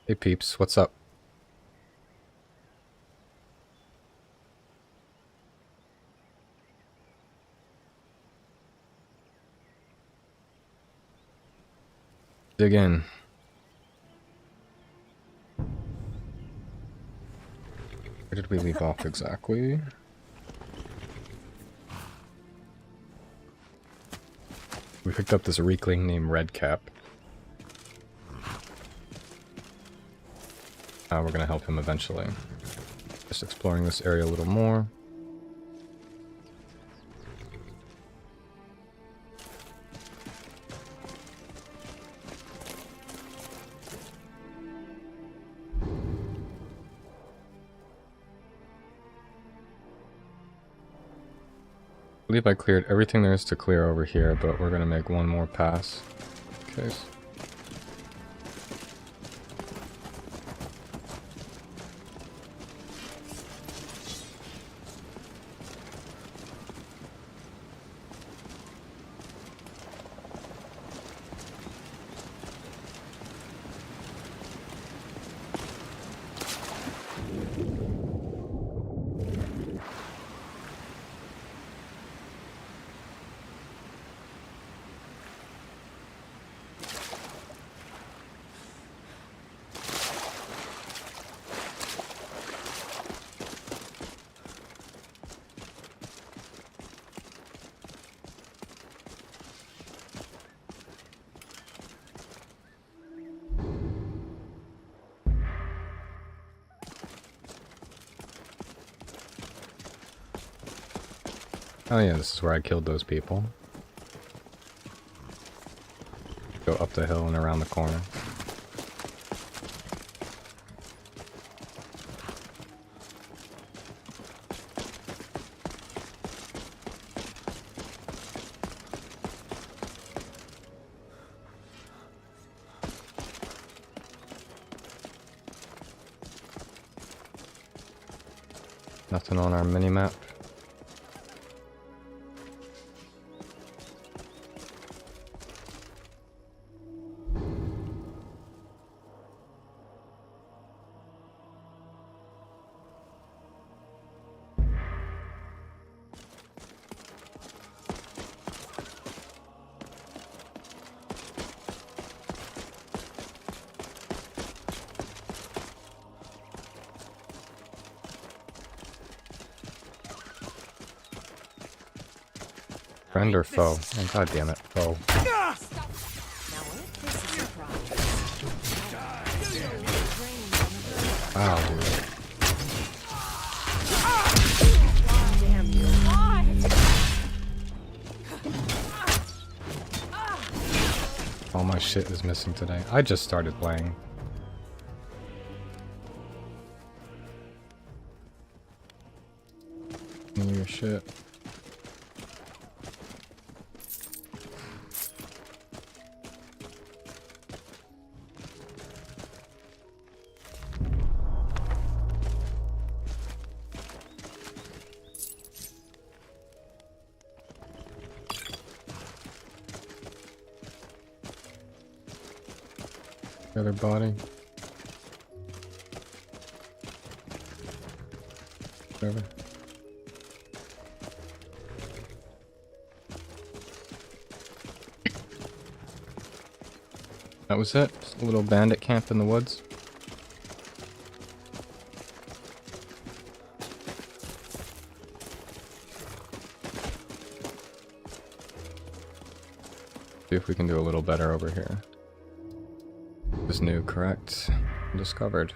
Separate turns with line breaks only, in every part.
Hey peeps, what's up? Dig in. Where did we leave off exactly? We picked up this weakling named Redcap. We're gonna help him eventually. Just exploring this area a little more. I believe I cleared everything there is to clear over here, but we're gonna make one more pass. Okay. Oh yeah, this is where I killed those people. Go up the hill and around the corner. Nothing on our mini-map. Friend or foe? Oh, god damn it, foe. Wow, dude. All my shit is missing today. I just started playing. Your shit. Other body. Whatever. That was it. Just a little bandit camp in the woods. See if we can do a little better over here. Is new, correct? Discovered.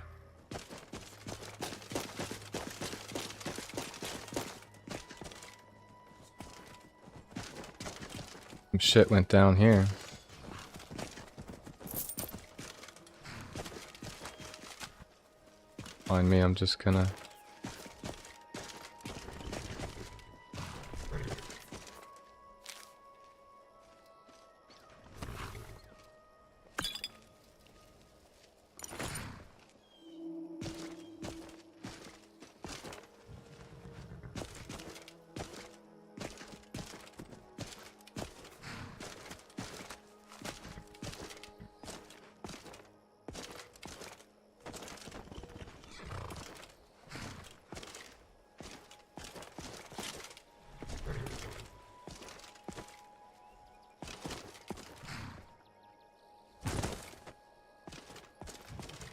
Some shit went down here. Mind me, I'm just gonna...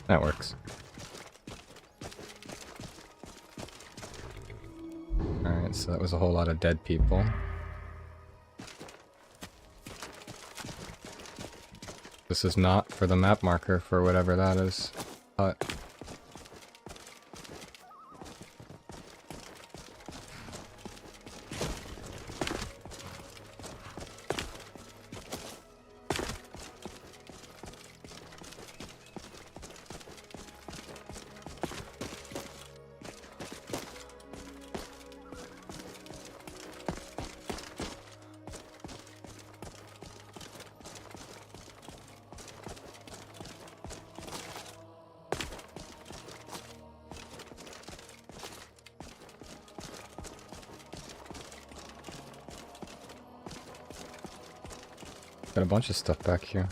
That works. Alright, so that was a whole lot of dead people. This is not for the map marker for whatever that is. But got a bunch of stuff back here.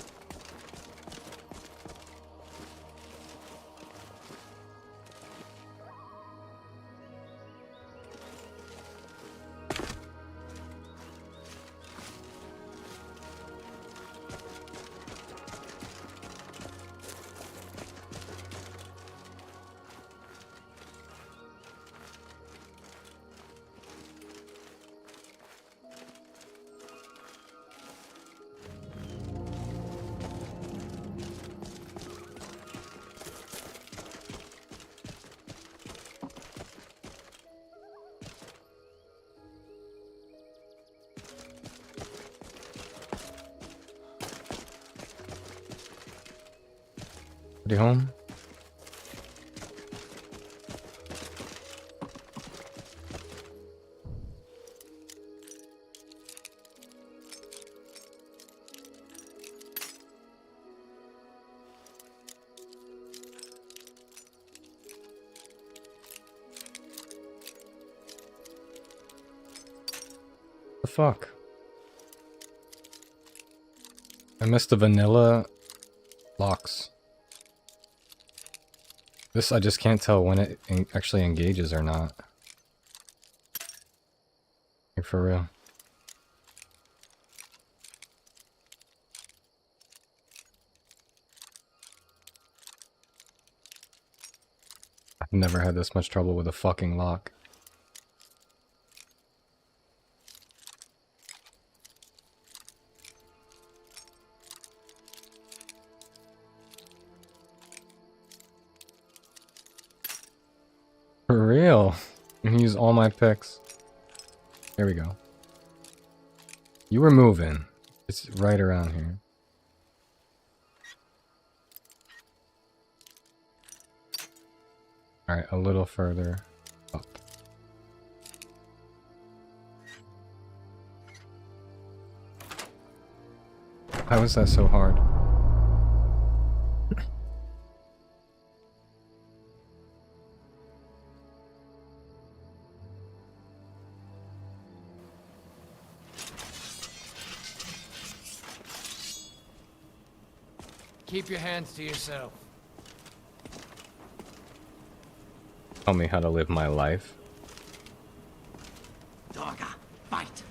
Home? The fuck? I missed the vanilla locks. This, I just can't tell when it actually engages or not. Like, for real. I've never had this much trouble with a fucking lock. For real. I'm gonna use all my picks. There we go. You were moving. It's right around here. Alright, a little further up. How is that so hard?
Keep your hands to yourself.
Tell me how to live my life.
Dogga, fight.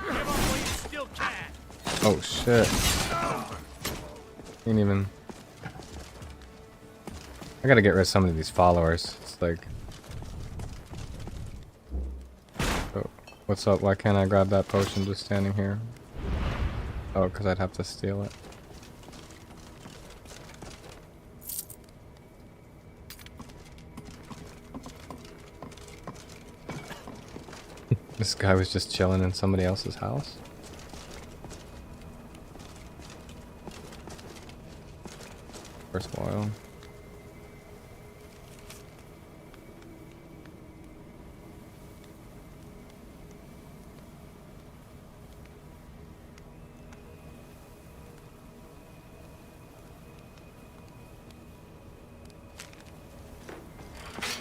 Give up while you still can.
Oh shit. Ain't even. I gotta get rid of some of these followers. It's like. Oh, what's up? Why can't I grab that potion just standing here? Oh, because I'd have to steal it. This guy was just chilling in somebody else's house. First oil.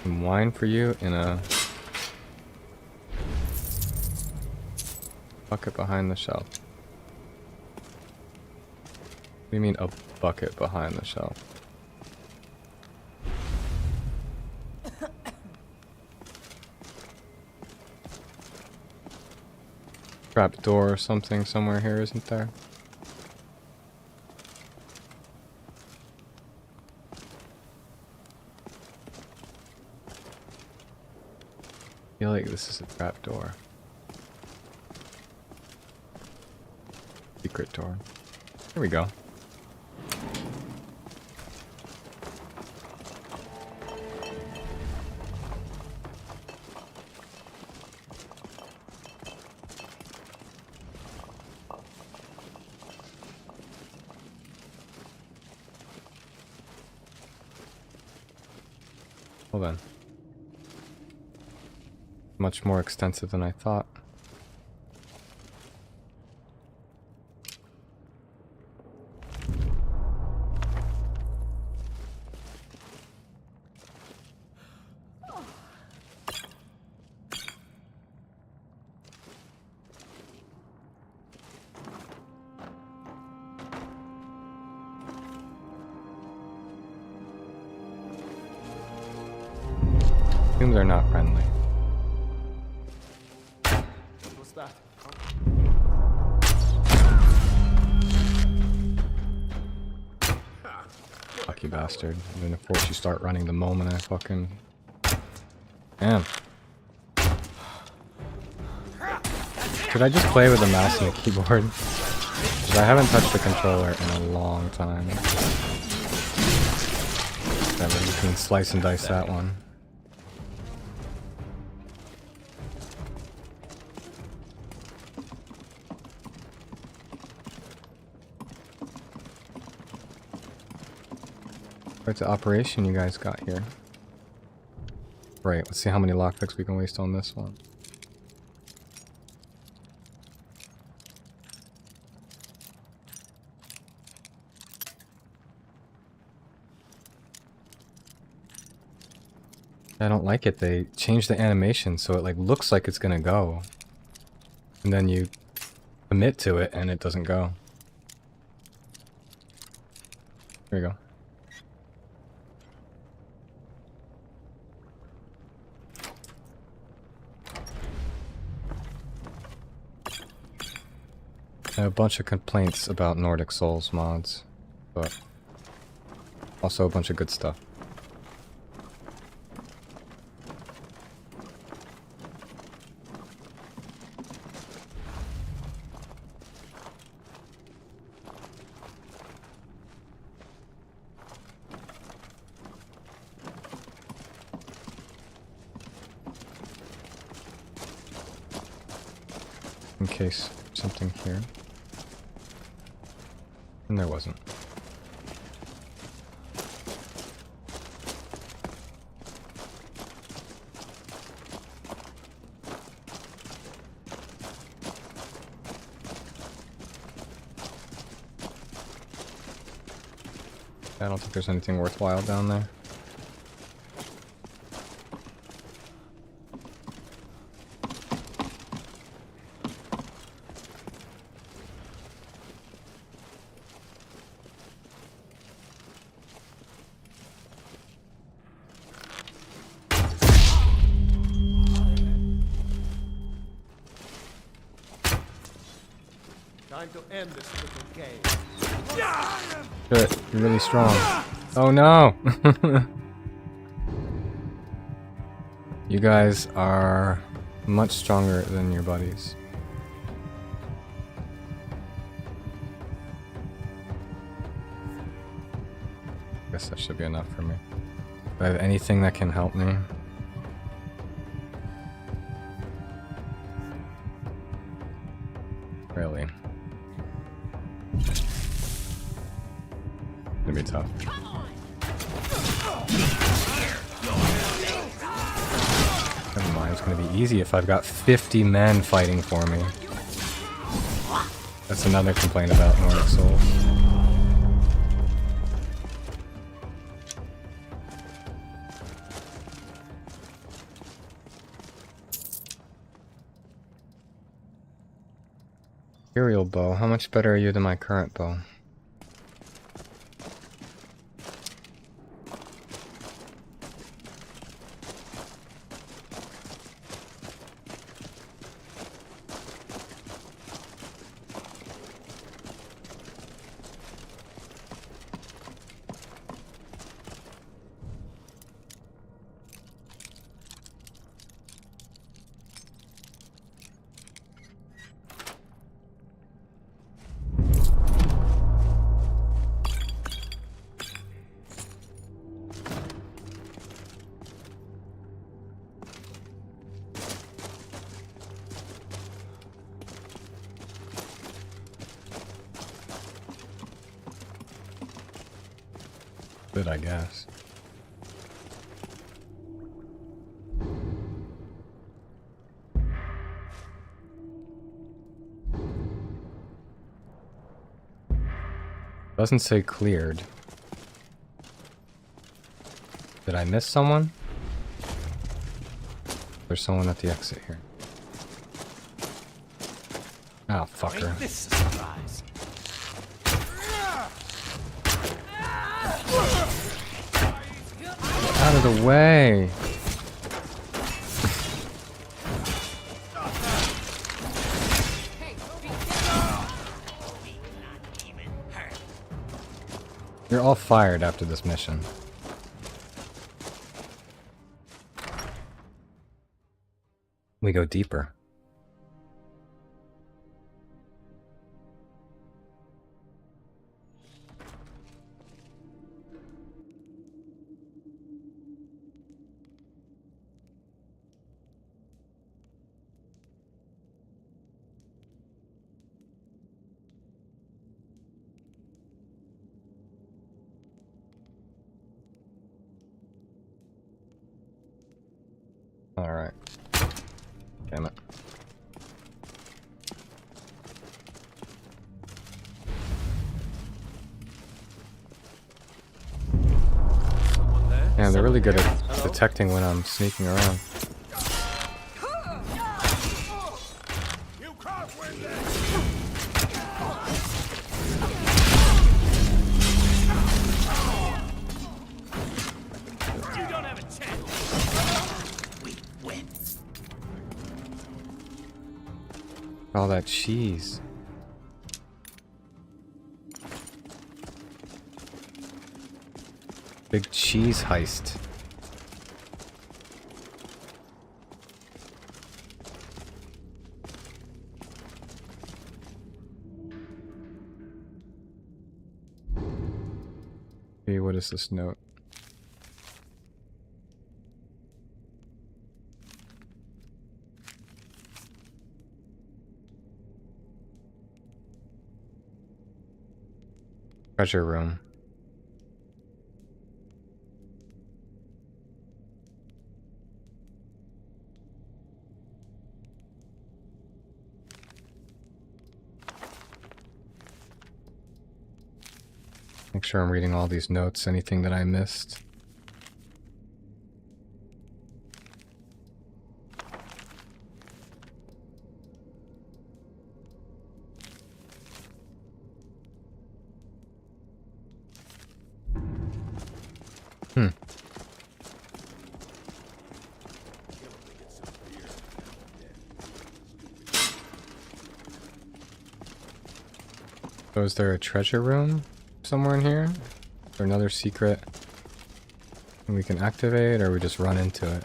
Some wine for you in a bucket behind the shelf. What do you mean a bucket behind the shelf? Trap door or something somewhere here, isn't there? like this is a trap door. Secret door. Here we go. Hold on. Much more extensive than I thought. They're not friendly.
What's that?
Lucky bastard. I'm gonna force you start running the moment I fucking... Damn. Could I just play with the mouse and the keyboard? Because I haven't touched the controller in a long time. Whatever, you can slice and dice that one. What's the operation you guys got here? Right, let's see how many lockpicks we can waste on this one. I don't like it. They changed the animation so it like looks like it's gonna go. And then you commit to it and it doesn't go. There you go. I have a bunch of complaints about Nordic Souls mods, but also a bunch of good stuff. In case something here. And there wasn't. I don't think there's anything worthwhile down there.
Time to end this little game.
Shit, you're really strong. Oh no! You guys are much stronger than your buddies. Guess that should be enough for me. Do I have anything that can help me? Really? It's gonna be tough. Never mind, it's gonna be easy if I've got 50 men fighting for me. That's another complaint about Nordic Souls. Imperial bow, how much better are you than my current bow? Good, I guess. Doesn't say cleared. Did I miss someone? There's someone at the exit here. Oh, fucker.
Ain't this a surprise?
Out of the way! You're all fired after this mission. We go deeper. Alright. Damn it.
Someone there?
Yeah, they're really good at detecting when I'm sneaking around.
You can't win this! You don't have a chance! We win!
All that cheese. Big cheese heist. Hey, what is this note? Treasure room. Make sure I'm reading all these notes, anything that I missed. So is there a treasure room somewhere in here? Is there another secret we can activate, or we just run into it?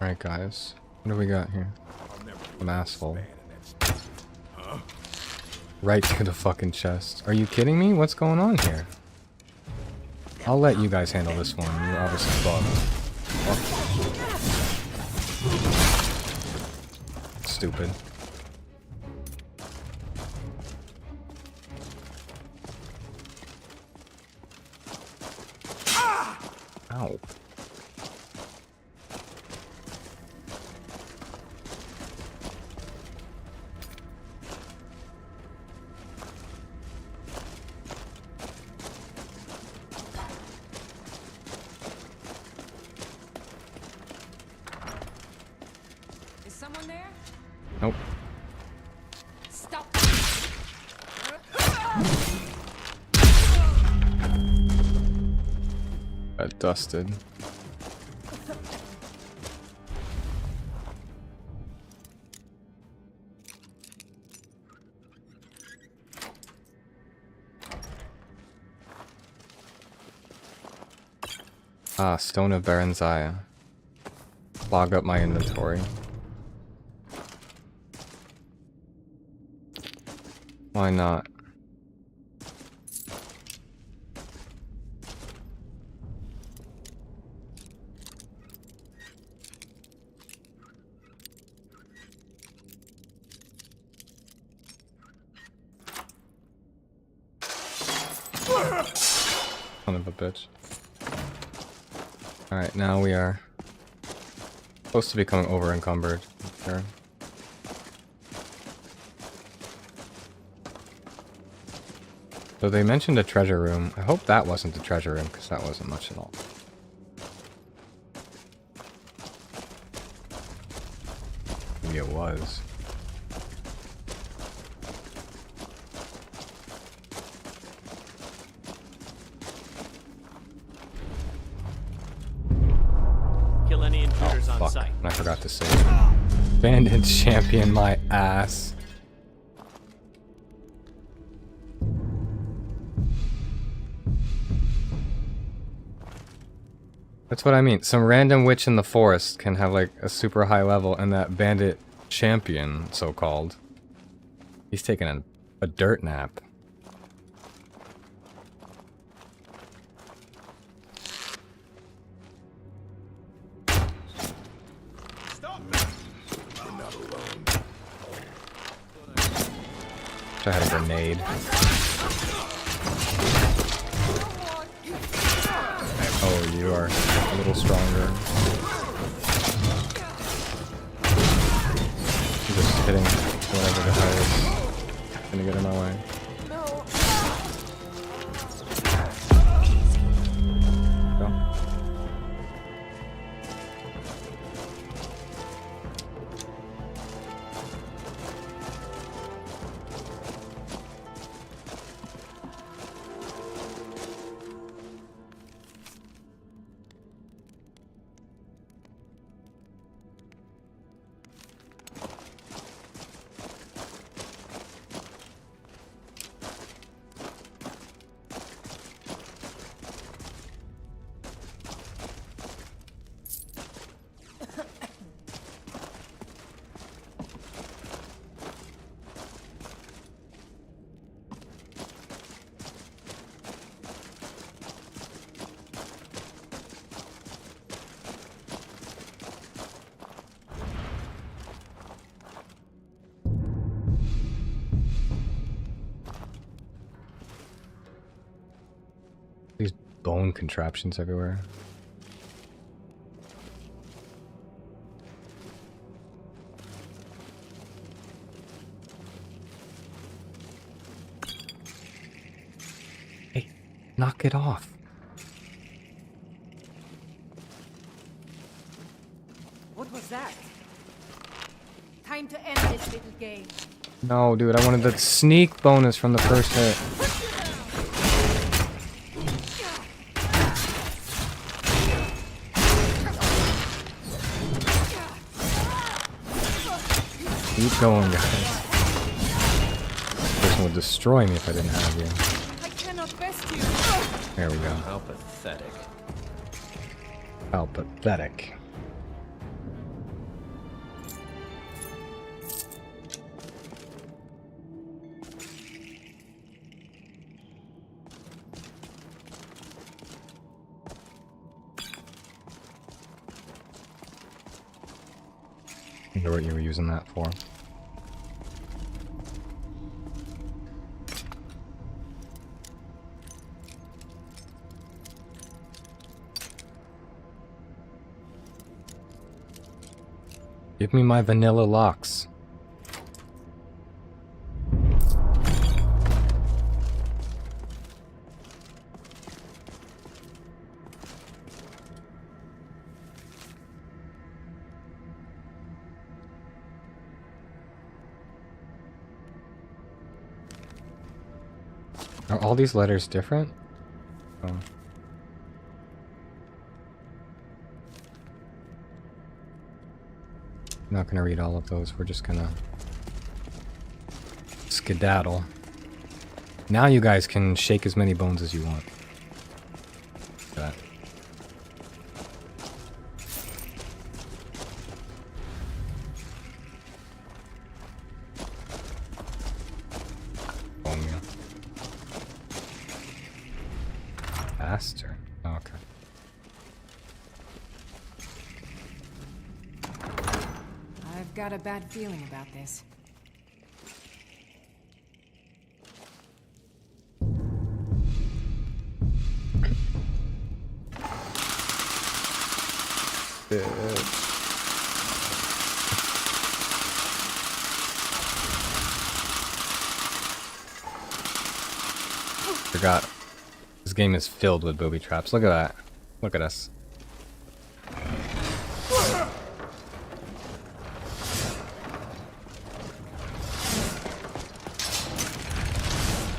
Alright guys, what do we got here? Some asshole. Right to the fucking chest. Are you kidding me? What's going on here? I'll let you guys handle this one. You're obviously bugged. Stupid. Ow.
Someone there?
Nope.
Stop.
Got dusted. Ah, Stone of Baranzaya. Log up my inventory. Why not? Son of a bitch. Alright, now we are supposed to become over encumbered. Sure. So they mentioned a treasure room. I hope that wasn't the treasure room, because that wasn't much at all. Maybe it was.
Kill any intruders
Oh,
on
fuck.
sight.
I forgot to save. Bandit champion my ass. That's what I mean. Some random witch in the forest can have like a super high level, and that bandit champion, so-called, he's taking a dirt nap. I had a grenade. Oh, you are a little stronger. I'm just hitting whatever the hell is gonna get in my way. Go. These bone contraptions everywhere. Hey, knock it off.
What was that? Time to end this little game.
No, dude, I wanted the sneak bonus from the first hit. Keep going, guys. This person would destroy me if I didn't have you.
I cannot best you.
There we go.
How pathetic.
How pathetic. I wonder what you were using that for. Give me my vanilla locks. Are all these letters different? Oh. I'm not gonna read all of those, we're just gonna skedaddle. Now you guys can shake as many bones as you want. That. Bone meal. Faster. Oh, okay.
I've got a bad feeling about this.
Forgot. This game is filled with booby traps. Look at that. Look at us.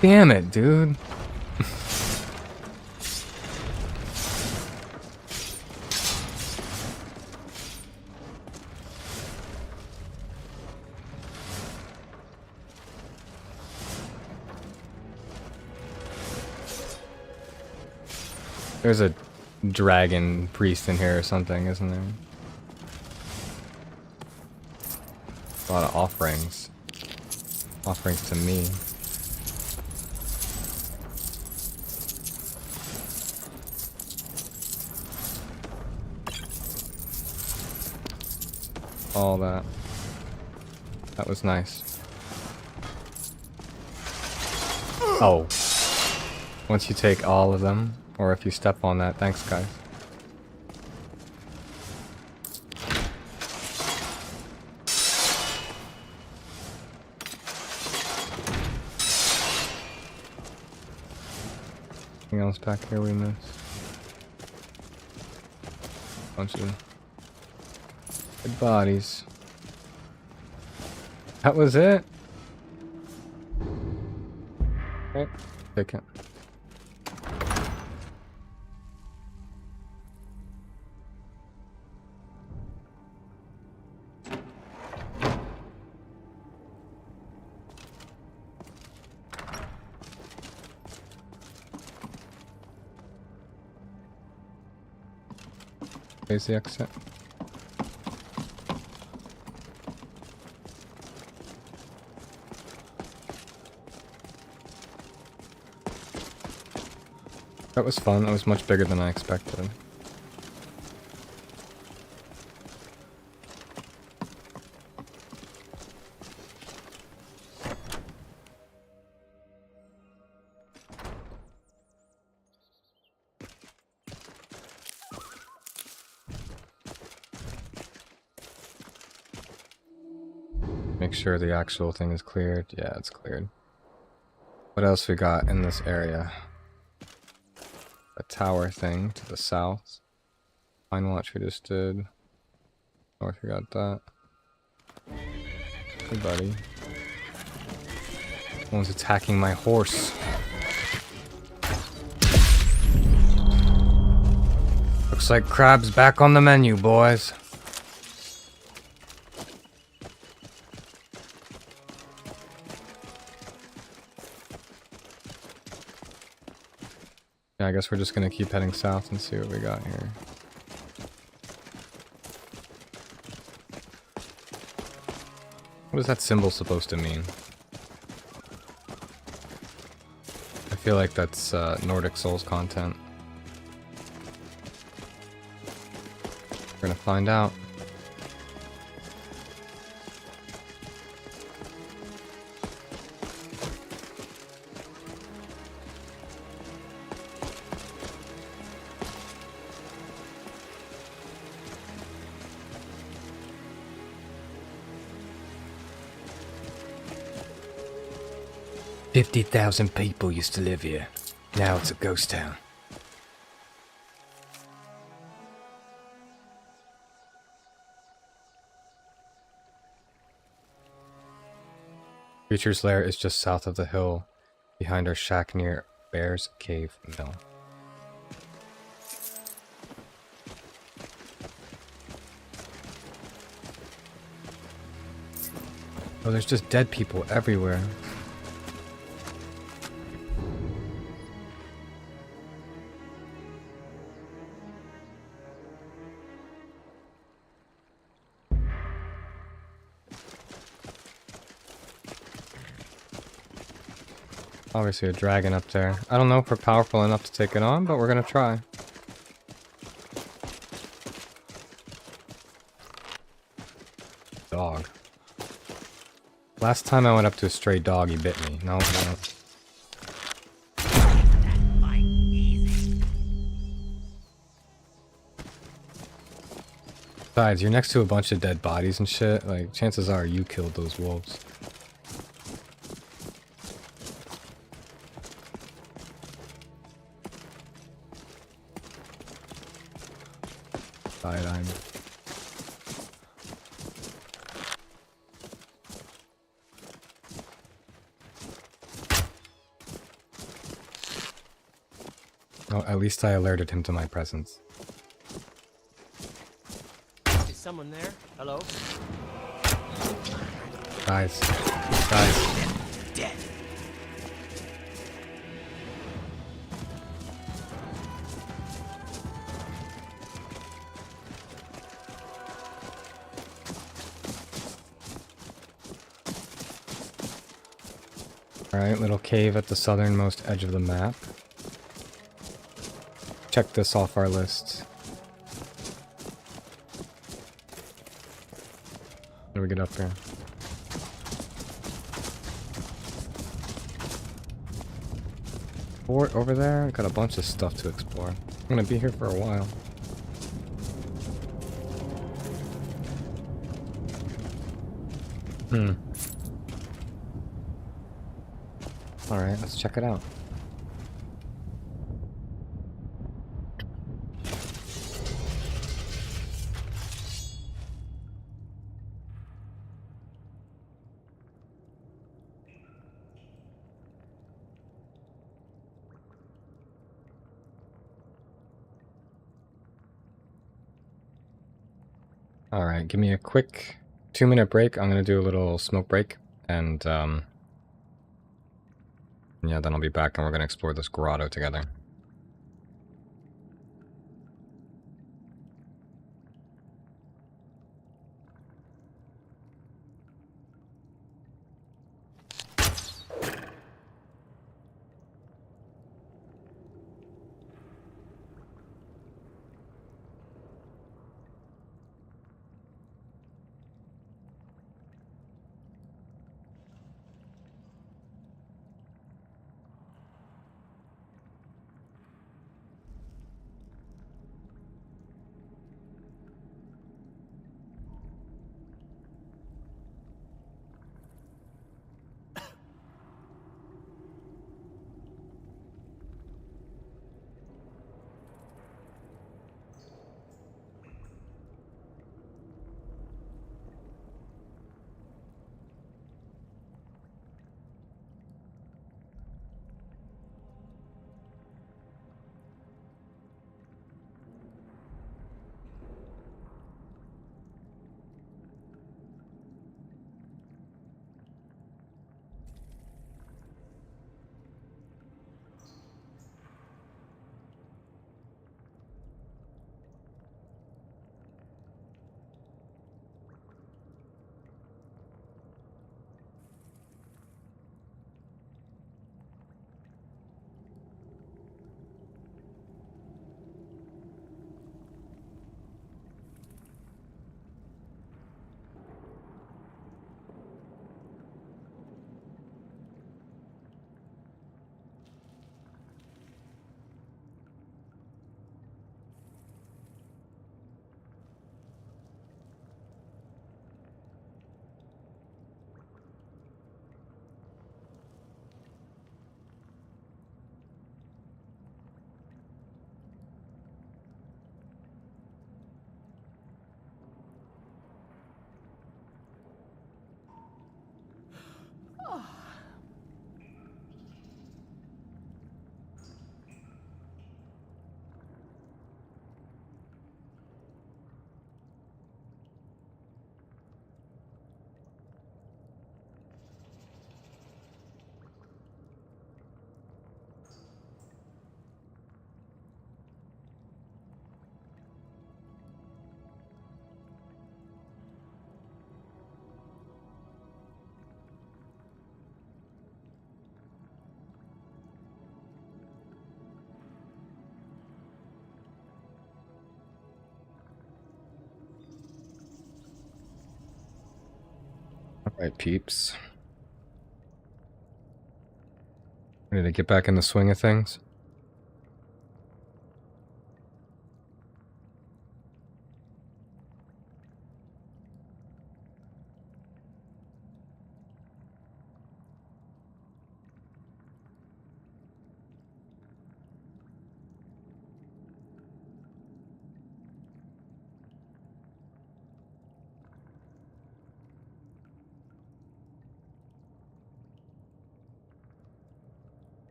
Damn it, dude. There's a dragon priest in here or something, isn't there? A lot of offerings. Offerings to me. All that. That was nice. Oh. Once you take all of them, or if you step on that, thanks guys. Anything else back here we missed? Bunch of dead bodies. That was it? Okay, take it. There's the exit. That was fun. That was much bigger than I expected. Make sure the actual thing is cleared. Yeah, it's cleared. What else we got in this area? A tower thing to the south. Pine Watch we just did. North we got that. Hey buddy. Someone's attacking my horse. Looks like crab's back on the menu, boys. Yeah, I guess we're just gonna keep heading south and see what we got here. What is that symbol supposed to mean? I feel like that's Nordic Souls content. We're gonna find out. "50,000 people used to live here. Now it's a ghost town." Creature's lair is just south of the hill, behind our shack near Bear's Cave Mill. Oh, there's just dead people everywhere. Obviously a dragon up there. I don't know if we're powerful enough to take it on, but we're gonna try. Dog. Last time I went up to a stray dog, he bit me. No, no. Besides, you're next to a bunch of dead bodies and shit. Like, chances are you killed those wolves. Side-eyeing. Oh, at least I alerted him to my presence.
Is someone there? Hello?
Guys. Guys.
Dead.
Alright, little cave at the southernmost edge of the map. Check this off our list. How do we get up here? Fort over there? Got a bunch of stuff to explore. I'm gonna be here for a while. Alright, let's check it out. Alright, give me a quick 2-minute break. I'm gonna do a little smoke break, and yeah, then I'll be back and we're gonna explore this grotto together. Alright, peeps. Ready to get back in the swing of things?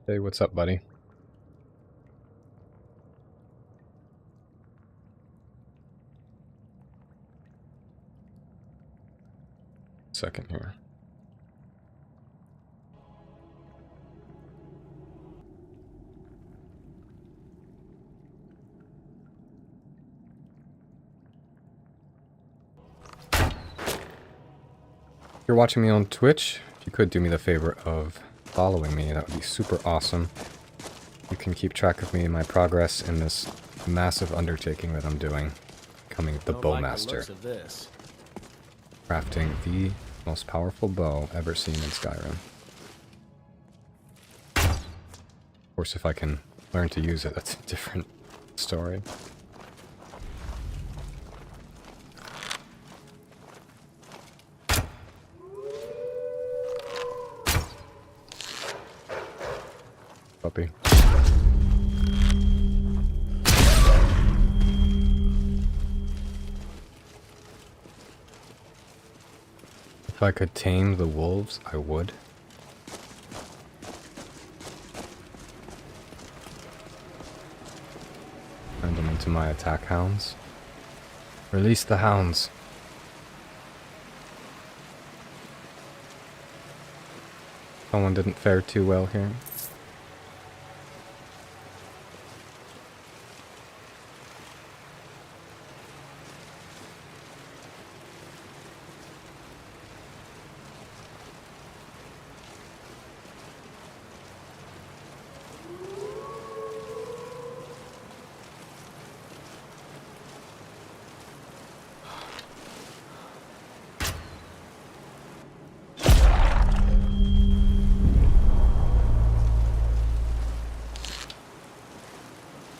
Hey, what's up, buddy? Second here. If you're watching me on Twitch, if you could do me the favor of following me, that would be super awesome. You can keep track of me and my progress in this massive undertaking that I'm doing, becoming the Bowmaster. Crafting the most powerful bow ever seen in Skyrim. Of course, if I can learn to use it, that's a different story. Puppy. If I could tame the wolves, I would. Turn them into my attack hounds. Release the hounds. Someone didn't fare too well here.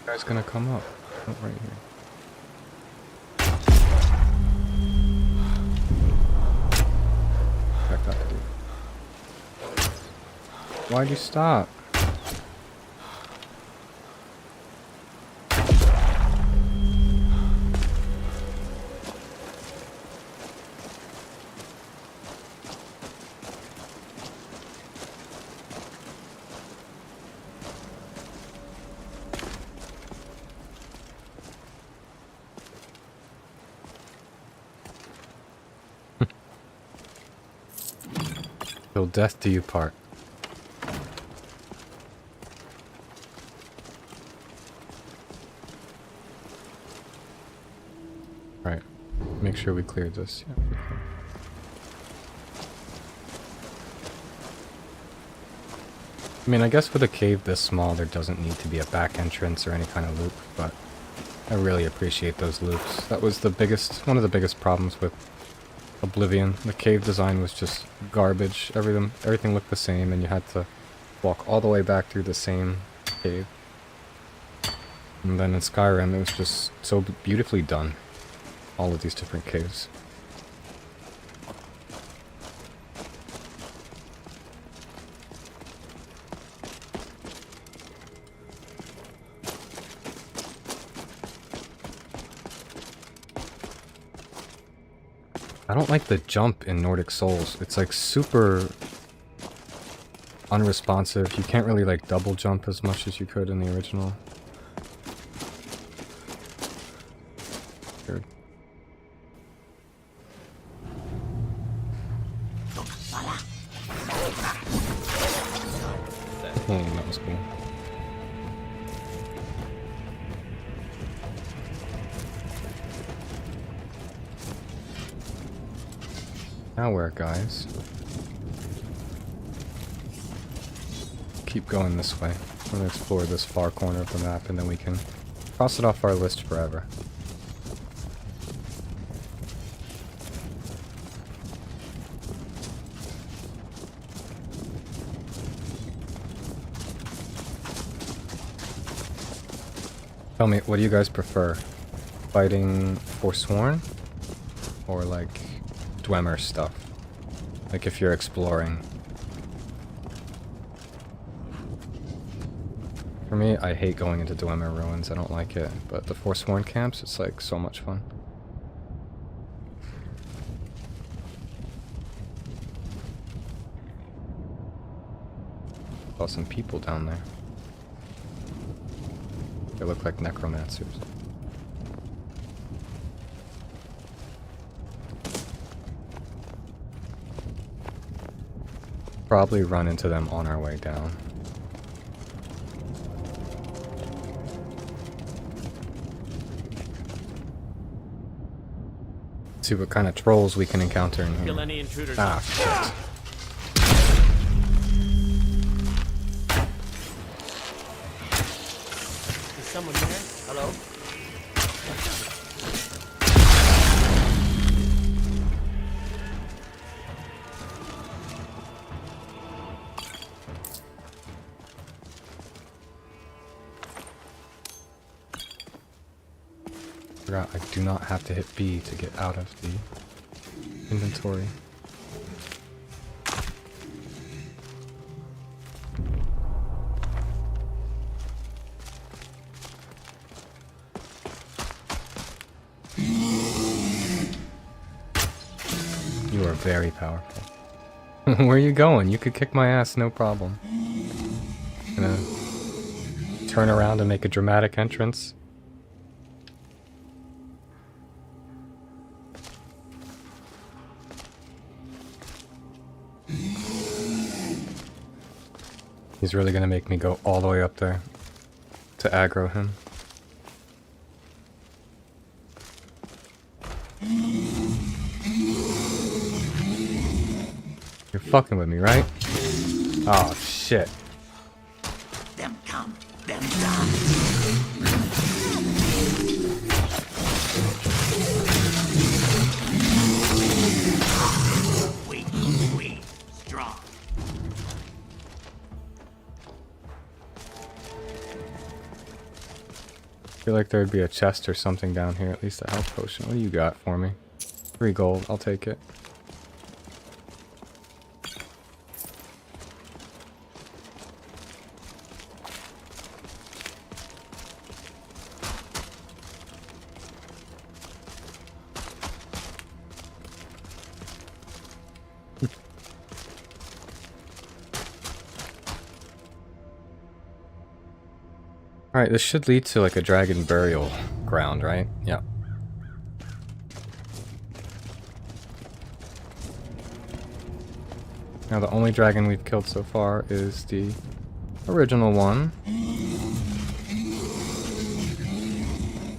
Guy's gonna come up. Oh, right here. Back up, dude. Why'd you stop? Till death do you part. Right. Make sure we cleared this. Yeah. I mean, I guess with a cave this small, there doesn't need to be a back entrance or any kind of loop, but I really appreciate those loops. That was one of the biggest problems with Oblivion. The cave design was just garbage. Everything looked the same, and you had to walk all the way back through the same cave. And then in Skyrim, it was just so beautifully done. All of these different caves. I don't like the jump in Nordic Souls. It's like super unresponsive. You can't really like double jump as much as you could in the original. Weird. That was cool. Now where, guys? Keep going this way. We're gonna explore this far corner of the map, and then we can cross it off our list forever. Tell me, what do you guys prefer? Fighting Forsworn? Or like Dwemer stuff? Like if you're exploring. For me, I hate going into Dwemer ruins, I don't like it. But the Forsworn camps, it's like so much fun. some people down there. They look like necromancers. Probably run into them on our way down. See what kind of trolls we can encounter in here.
Kill any intruders.
Ah, shit.
Is someone there? Hello?
Forgot I do not have to hit B to get out of the inventory. You are very powerful. Where are you going? You could kick my ass, no problem. Gonna turn around and make a dramatic entrance. He's really gonna make me go all the way up there to aggro him. You're fucking with me, right? Oh shit.
Them come, them die. We strong.
I feel like there'd be a chest or something down here, at least a health potion. What do you got for me? 3 gold, I'll take it. Alright, this should lead to like a dragon burial ground, right? Yeah. Now the only dragon we've killed so far is the original one.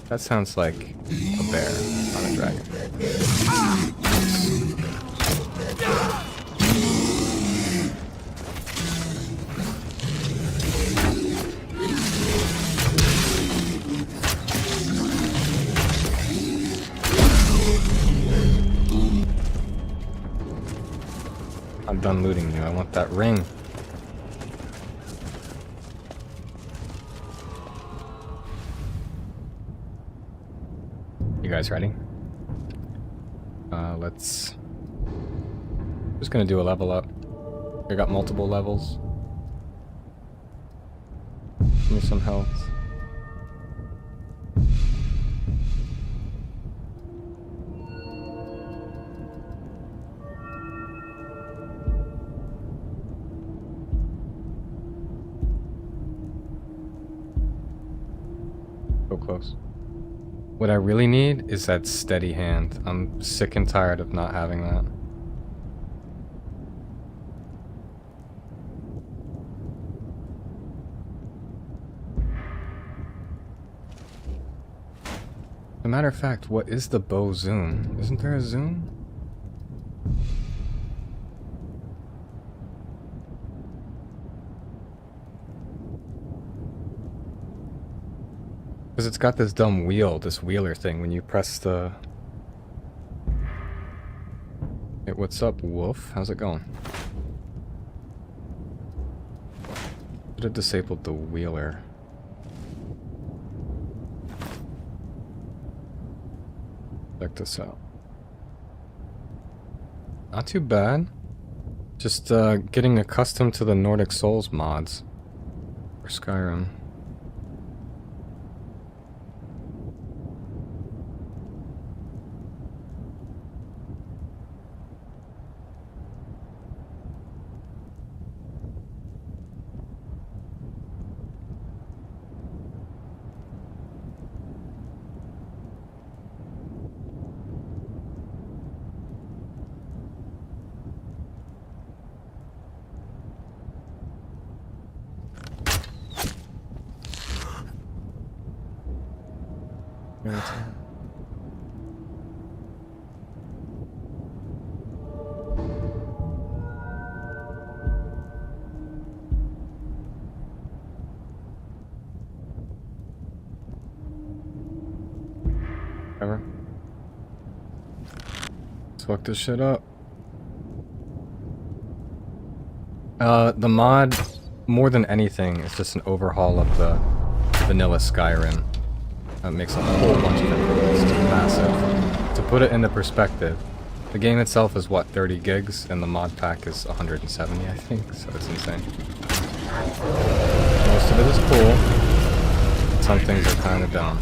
That sounds like a bear, not a dragon. I'm done looting you. I want that ring. You guys ready? Let's... Just gonna do a level up. I got multiple levels. Give me some health. So close. What I really need is that steady hand. I'm sick and tired of not having that. As a matter of fact, what is the bow zoom? Isn't there a zoom? Because it's got this dumb wheel, this wheeler thing, when you press the... Hey, what's up, wolf? How's it going? Should have disabled the wheeler. Check this out. Not too bad. Just getting accustomed to the Nordic Souls mods for Skyrim. Really too. Whatever. Let's fuck this shit up. The mod, more than anything, is just an overhaul of the vanilla Skyrim. It makes a whole bunch of improvements. It's massive. To put it into perspective, the game itself is what, 30 gigs, and the mod pack is 170, I think, so it's insane. Most of it is cool. Some things are kind of dumb.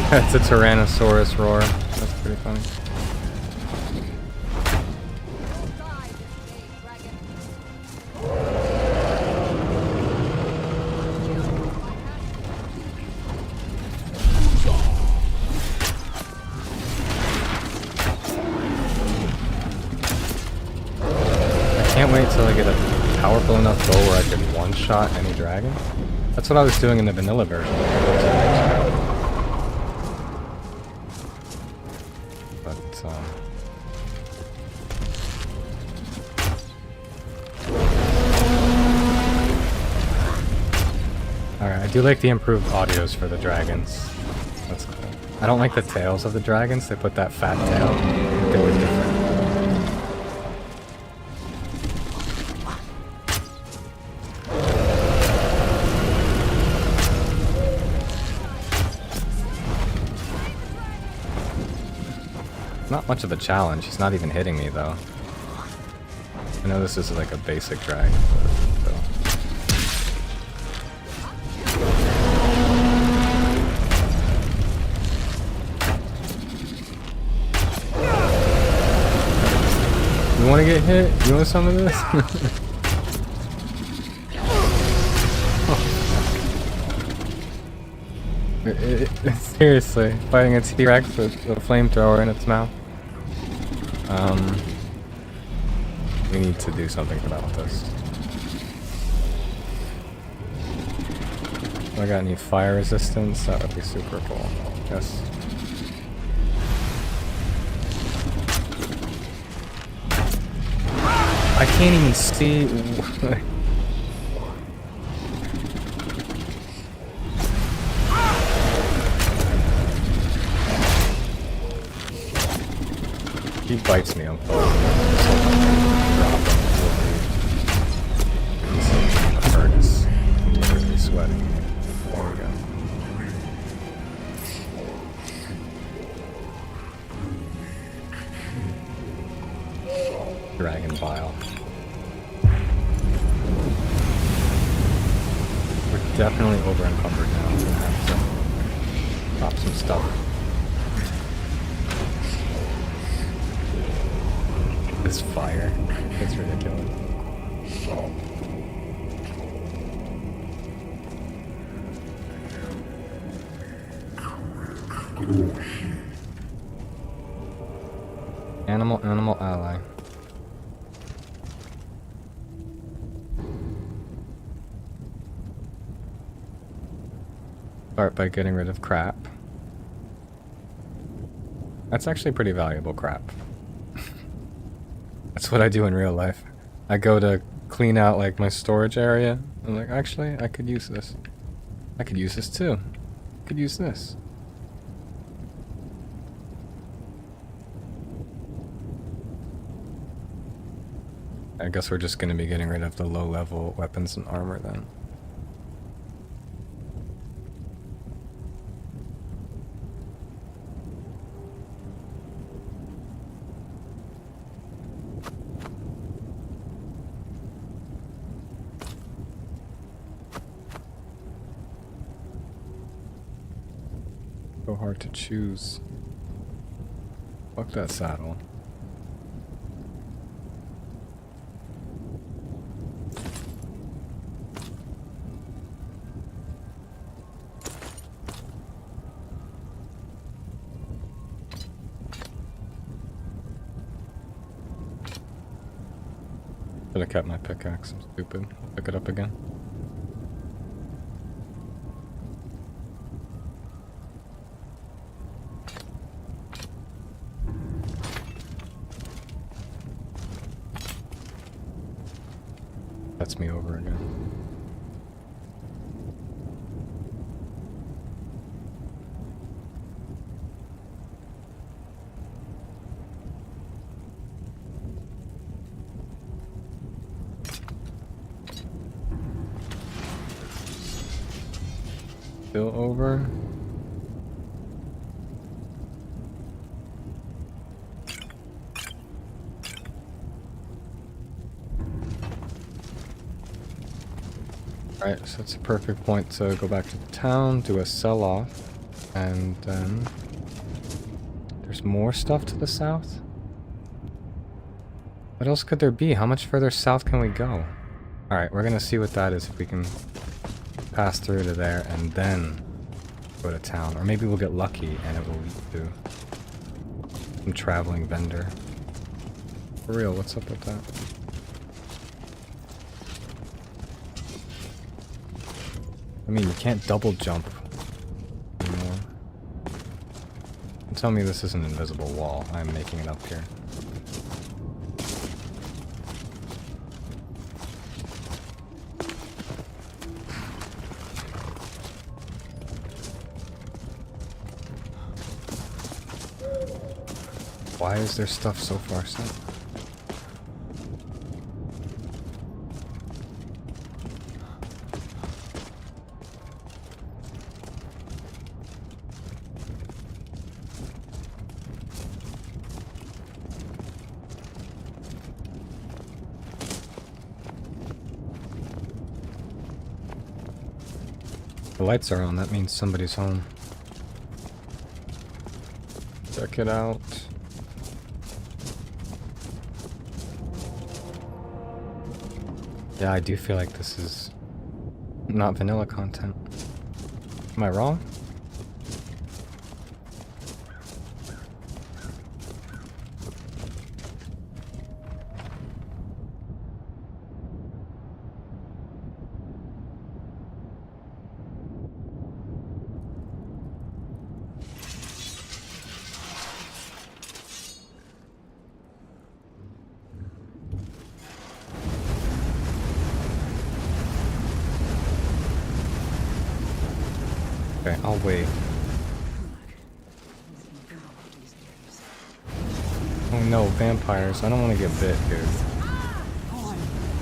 It's a Tyrannosaurus roar. That's pretty funny. I can't wait till I get a powerful enough bow where I can one-shot any dragon. That's what I was doing in the vanilla version. Alright, I do like the improved audios for the dragons. That's cool. I don't like the tails of the dragons. They put that fat tail. They were different. Not much of a challenge. He's not even hitting me, though. I know this is like a basic dragon, but still. You want to get hit? You want some of this? Seriously, fighting a T-Rex with a flamethrower in its mouth. We need to do something about this. If I got any fire resistance, that would be super cool. Yes. I can't even see. He bites me on phone. He's in a furnace. I'm literally sweating. There we go. Dragon bile. We're definitely over encumbered now. I'm gonna have to drop some stuff. This fire. It's ridiculous. Animal ally. Start by getting rid of crap. That's actually pretty valuable crap. That's what I do in real life. I go to clean out like my storage area. I'm like, actually, I could use this. I could use this too. I could use this. I guess we're just going to be getting rid of the low-level weapons and armor then. So hard to choose. Fuck that saddle. Should have kept my pickaxe. I'm stupid. I'll pick it up again. That's me over again. Still over. Alright, so that's a perfect point to go back to the town, do a sell-off, and then there's more stuff to the south? What else could there be? How much further south can we go? Alright, we're gonna see what that is, if we can pass through to there and then go to town. Or maybe we'll get lucky and it will lead to some traveling vendor. For real, what's up with that? I mean, you can't double jump anymore. Don't tell me this is an invisible wall. I'm making it up here. Why is there stuff so far south? The lights are on, that means somebody's home. Check it out. Yeah, I do feel like this is not vanilla content. Am I wrong? Okay, I'll wait. Oh no, vampires. I don't want to get bit, dude.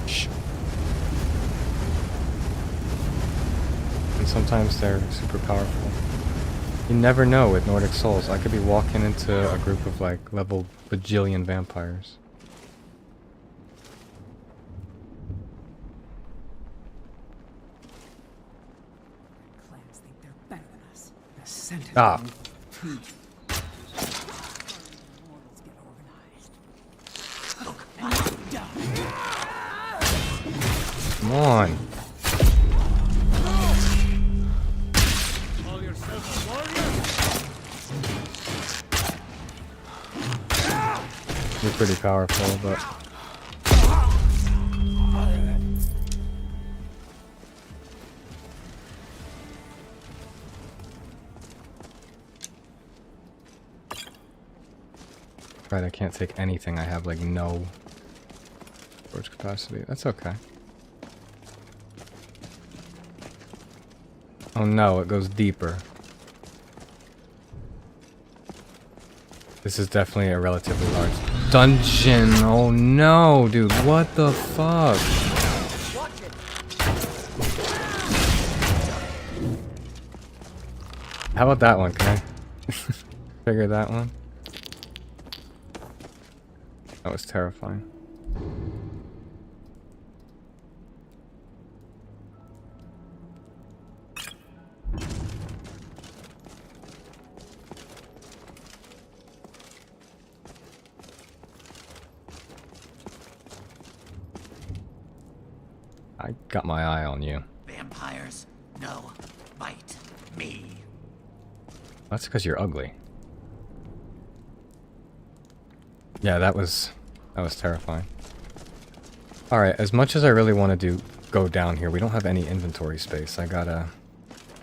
Shh. And sometimes they're super powerful. You never know with Nordic Souls. I could be walking into a group of like level bajillion vampires. Ah. Come on.
Call yourself a warrior?
You're pretty powerful, but right, I can't take anything. I have like no storage capacity. That's okay. Oh no, it goes deeper. This is definitely a relatively large dungeon. Oh no, dude, what the fuck? How about that one? Can I figure that one? That was terrifying. I got my eye on you.
Vampires, no, bite me.
That's because you're ugly. Yeah, that was terrifying. Alright, as much as I really want to go down here, we don't have any inventory space. I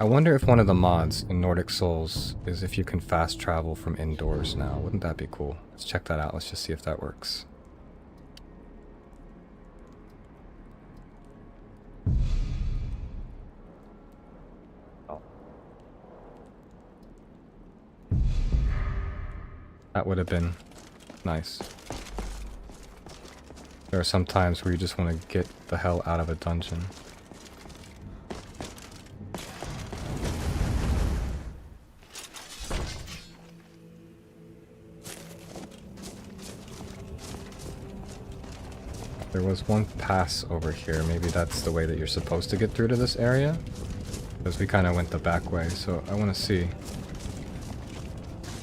wonder if one of the mods in Nordic Souls is if you can fast travel from indoors now. Wouldn't that be cool? Let's check that out. Let's just see if that works. Oh. That would have been nice. There are some times where you just want to get the hell out of a dungeon. There was one pass over here. Maybe that's the way that you're supposed to get through to this area. Because we kind of went the back way, so I want to see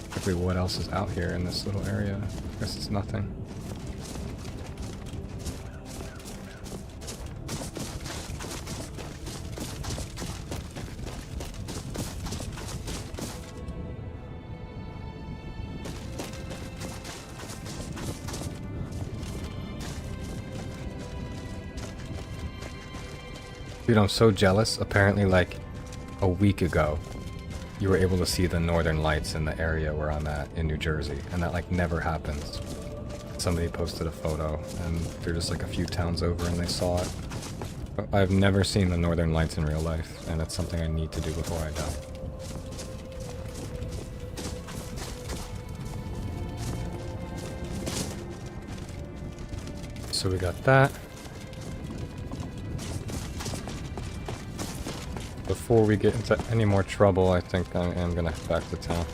exactly what else is out here in this little area. I guess it's nothing. Dude, I'm so jealous. Apparently, like, a week ago, you were able to see the northern lights in the area where I'm at in New Jersey, and that, like, never happens. Somebody posted a photo, and they're just, like, a few towns over, and they saw it. But I've never seen the northern lights in real life, and it's something I need to do before I die. So we got that. Before we get into any more trouble, I think I am gonna head back to town.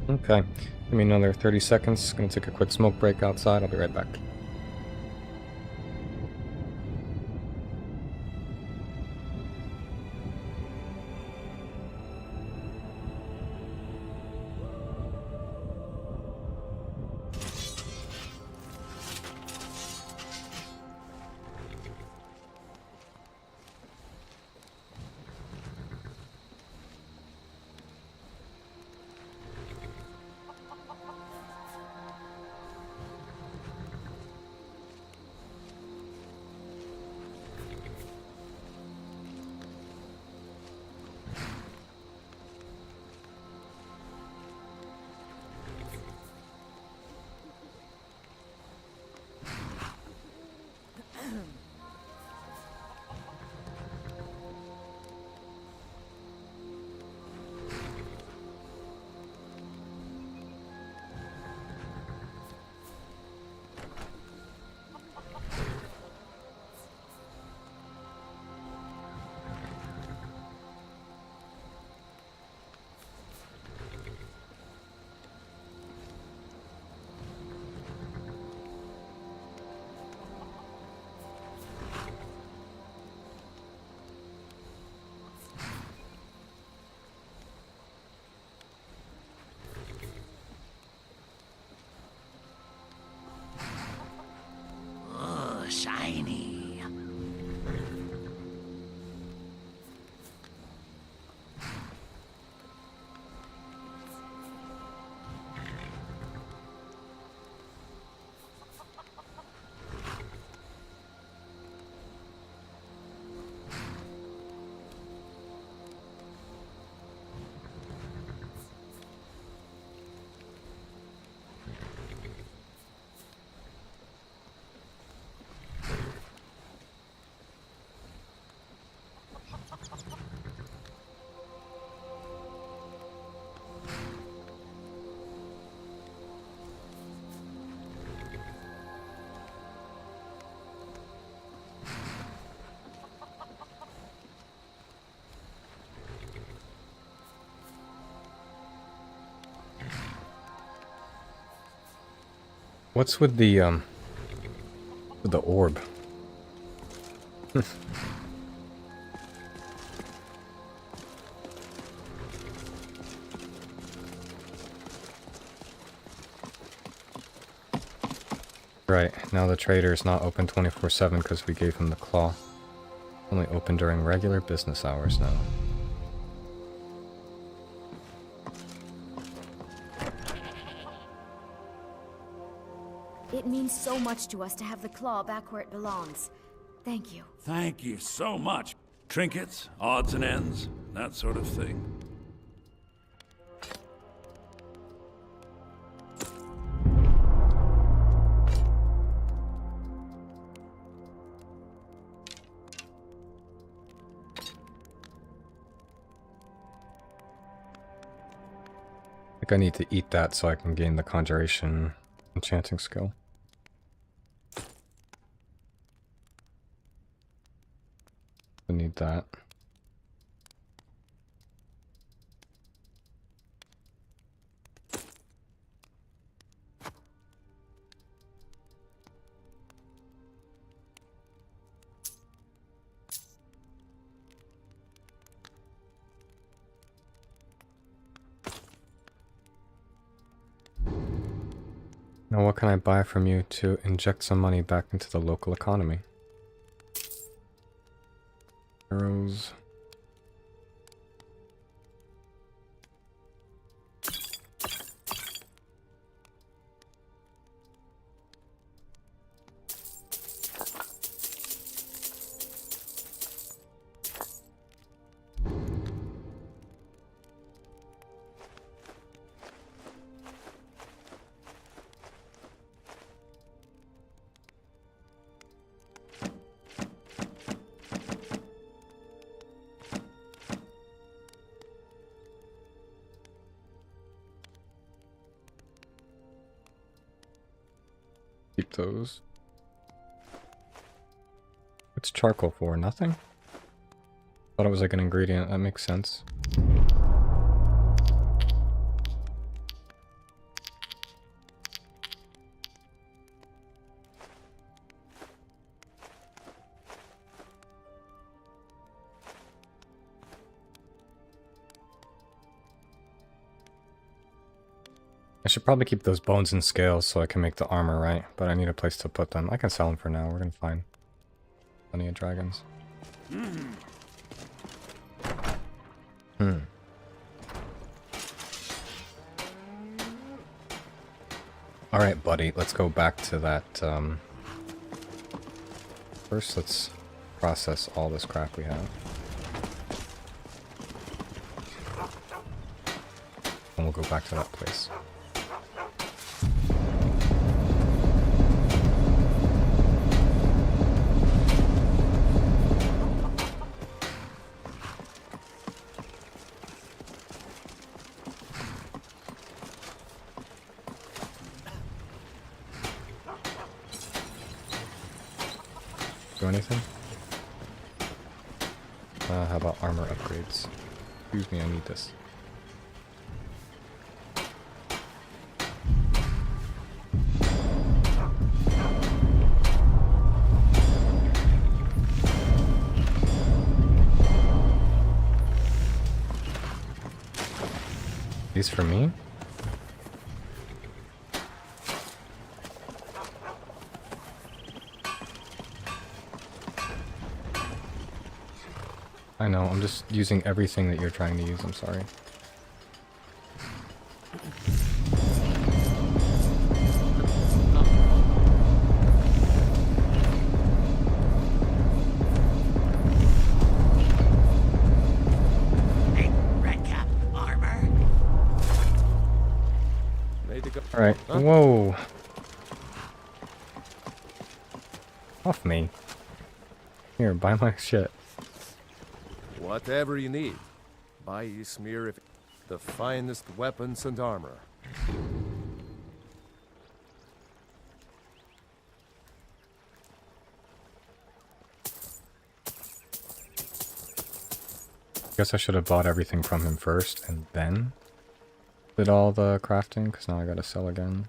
Okay, give me another 30 seconds. Gonna take a quick smoke break outside. I'll be right back. What's with the orb? Right, now the trader is not open 24/7 because we gave him the claw. Only open during regular business hours now.
It means so much to us to have the claw back where it belongs. Thank you.
Thank you so much. Trinkets, odds and ends, that sort of thing.
I think I need to eat that so I can gain the conjuration enchanting skill. I need that. Now what can I buy from you to inject some money back into the local economy? Arrows. Keep those. What's charcoal for? Nothing? Thought it was like an ingredient. That makes sense. I should probably keep those bones and scales so I can make the armor, right? But I need a place to put them. I can sell them for now. We're gonna find plenty of dragons. Alright, buddy. Let's go back to that, First, let's process all this crap we have. And we'll go back to that place. Do anything? How about armor upgrades? Excuse me, I need this. These for me? I know, I'm just using everything that you're trying to use, I'm sorry.
Hey, Redcap, armor.
Alright, whoa! Off me. Here, buy my shit.
Whatever you need. Buy Ysmir if the finest weapons and armor.
Guess I should have bought everything from him first and then did all the crafting, because now I gotta sell again.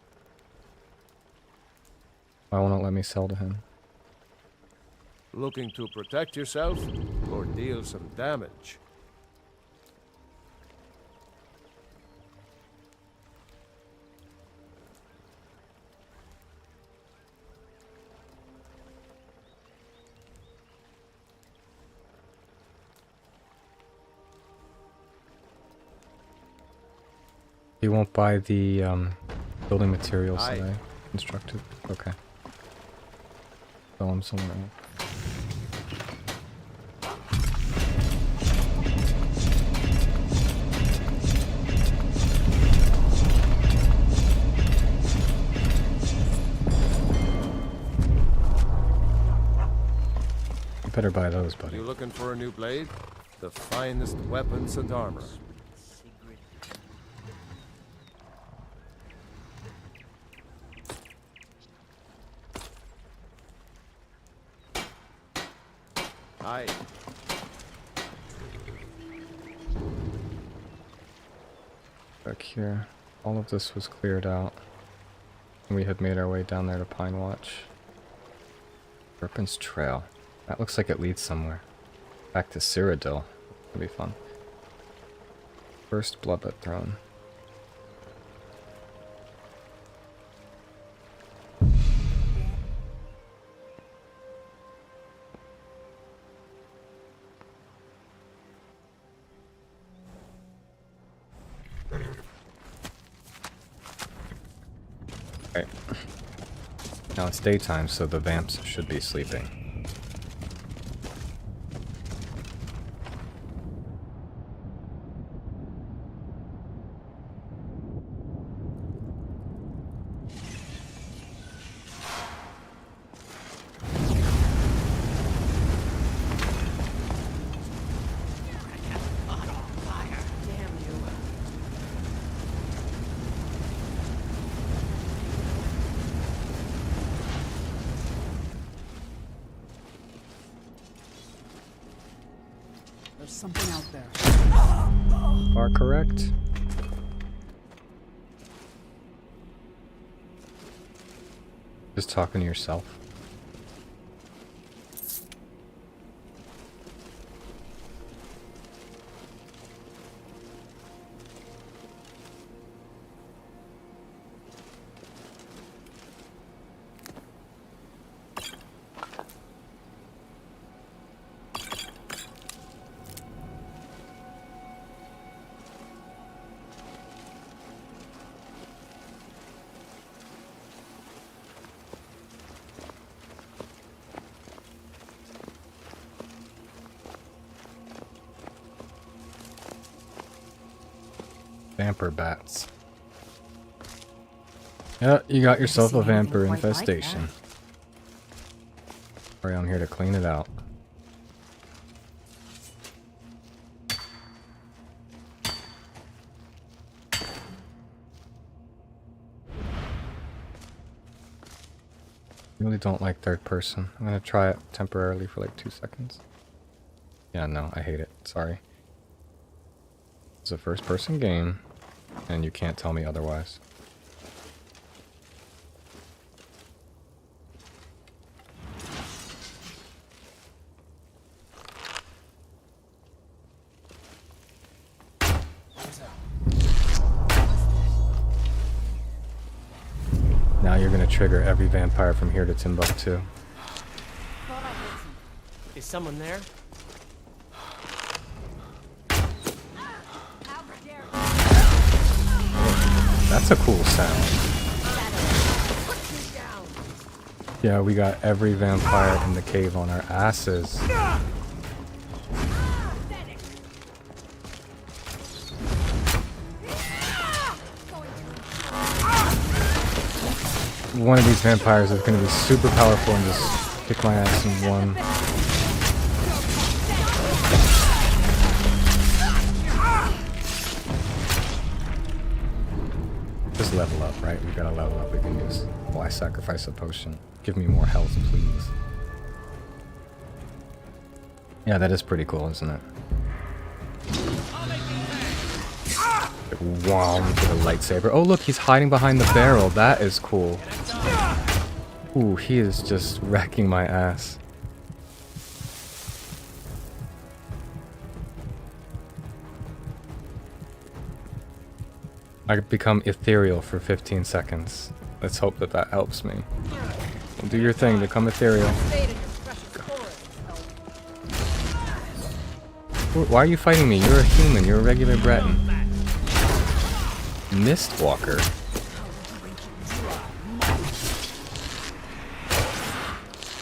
Why won't it let me sell to him?
Looking to protect yourself or deal some damage?
He won't buy the building materials
Aye.
that I constructed. Okay. Sell him somewhere else. You better buy those, buddy.
You looking for a new blade? The finest weapons and armor. Aye.
Back here. All of this was cleared out. We had made our way down there to Pine Watch. Serpent's Trail. That looks like it leads somewhere. Back to Cyrodiil. That'll be fun. First Bloodlet Throne. Right. Now it's daytime, so the vamps should be sleeping.
Damn you. There's something out there.
Are correct. Just talking to yourself. Vamper bats. Yeah, you got yourself a
Seen anything
vamper
quite like
infestation. Sorry, I'm here to clean it out. Really don't like third person. I'm gonna try it temporarily for like 2 seconds. Yeah, no, I hate it. Sorry. It's a first person game, and you can't tell me otherwise. Now you're gonna trigger every vampire from here to Timbuktu.
Is someone there?
That's a cool sound. Yeah, we got every vampire in the cave on our asses. One of these vampires is going to be super powerful and just kick my ass in one. Just level up, right? We gotta level up. We can use. Why sacrifice a potion? Give me more health, please. Yeah, that is pretty cool, isn't it? Wow, with a lightsaber. Oh, look, he's hiding behind the barrel. That is cool. Ooh, he is just wrecking my ass. I could become ethereal for 15 seconds. Let's hope that that helps me. Do your thing, become ethereal. Why are you fighting me? You're a human, you're a regular Breton. Mistwalker.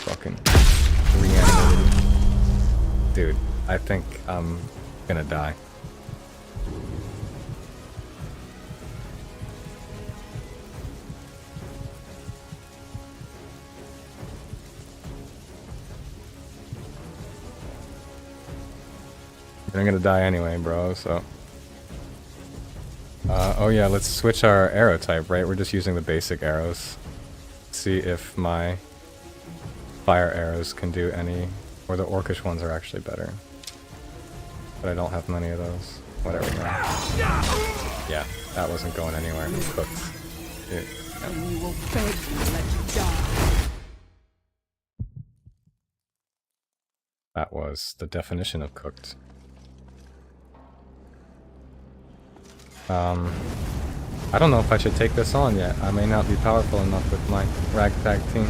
Fucking reanimated. Dude, I think I'm gonna die. I'm gonna die anyway, bro, so... oh yeah, let's switch our arrow type, right? We're just using the basic arrows. See if my fire arrows can do any... Or the orcish ones are actually better. But I don't have many of those. Whatever, man. Yeah, that wasn't going anywhere. Cooked. Dude, no. That was the definition of cooked. I don't know if I should take this on yet. I may not be powerful enough with my ragtag team.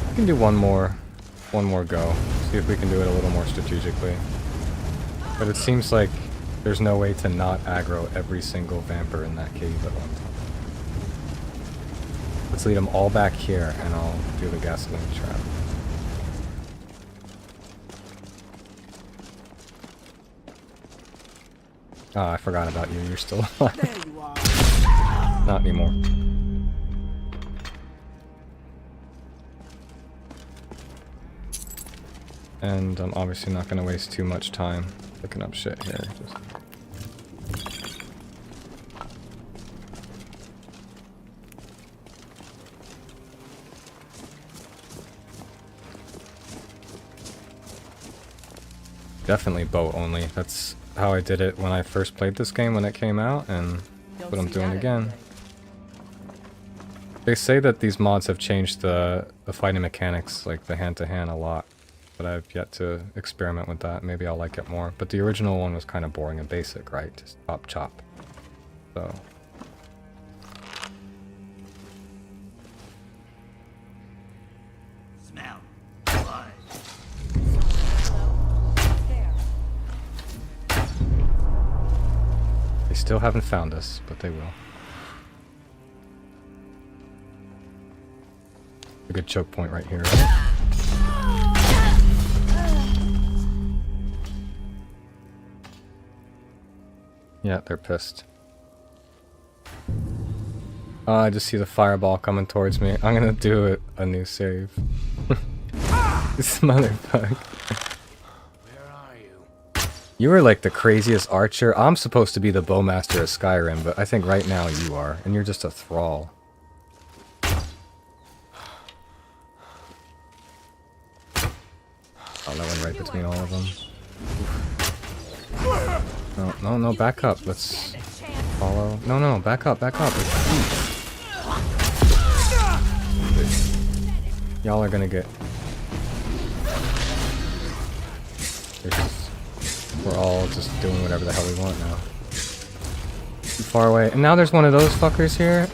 We can do one more go. See if we can do it a little more strategically. But it seems like there's no way to not aggro every single vamper in that cave at one time. Let's lead them all back here and I'll do the gasoline trap. Oh, I forgot about you. You're still alive.
There you are.
Not anymore. And I'm obviously not going to waste too much time looking up shit here. Definitely bow only. That's how I did it when I first played this game when it came out, and that's what I'm doing again. They say that these mods have changed the fighting mechanics, like the hand-to-hand, a lot. But I've yet to experiment with that. Maybe I'll like it more. But the original one was kind of boring and basic, right? Just chop chop. So...
Smell. Blood.
They still haven't found us, but they will. A good choke point right here, right? Yeah, they're pissed. I just see the fireball coming towards me. I'm gonna do it a new save. This motherfucker.
Where are you?
You were like the craziest archer. I'm supposed to be the bowmaster of Skyrim, but I think right now you are, and you're just a thrall. Oh, that went right between all of them. No, no, no, back up. Let's follow. No, no, back up, back up. Y'all are gonna get... We're all just doing whatever the hell we want now. Too far away. And now there's one of those fuckers here.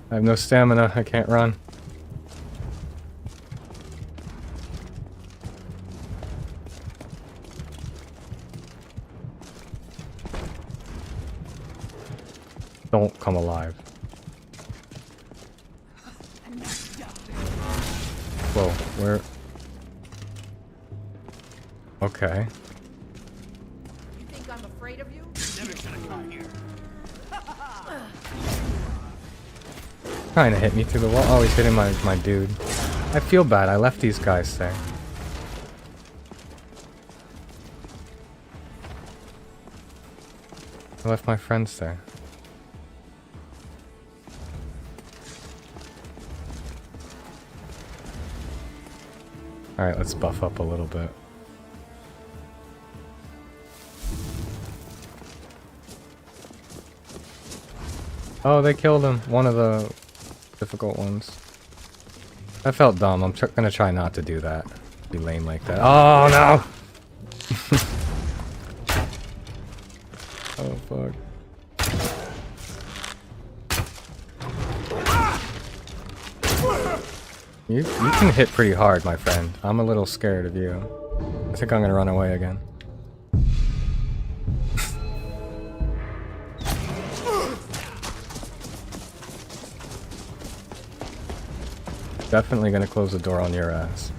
I have no stamina, I can't run. Don't come alive. Whoa, where? Okay.
You think I'm afraid of you?
Never should have come here.
Trying to hit me through the wall. Oh, he's hitting my dude. I feel bad. I left these guys there. I left my friends there. Alright, let's buff up a little bit. Oh, they killed him. One of the difficult ones. I felt dumb. I'm gonna try not to do that. Be lame like that. Oh no! Oh fuck. You can hit pretty hard, my friend. I'm a little scared of you. I think I'm gonna run away again. Definitely gonna close the door on your ass.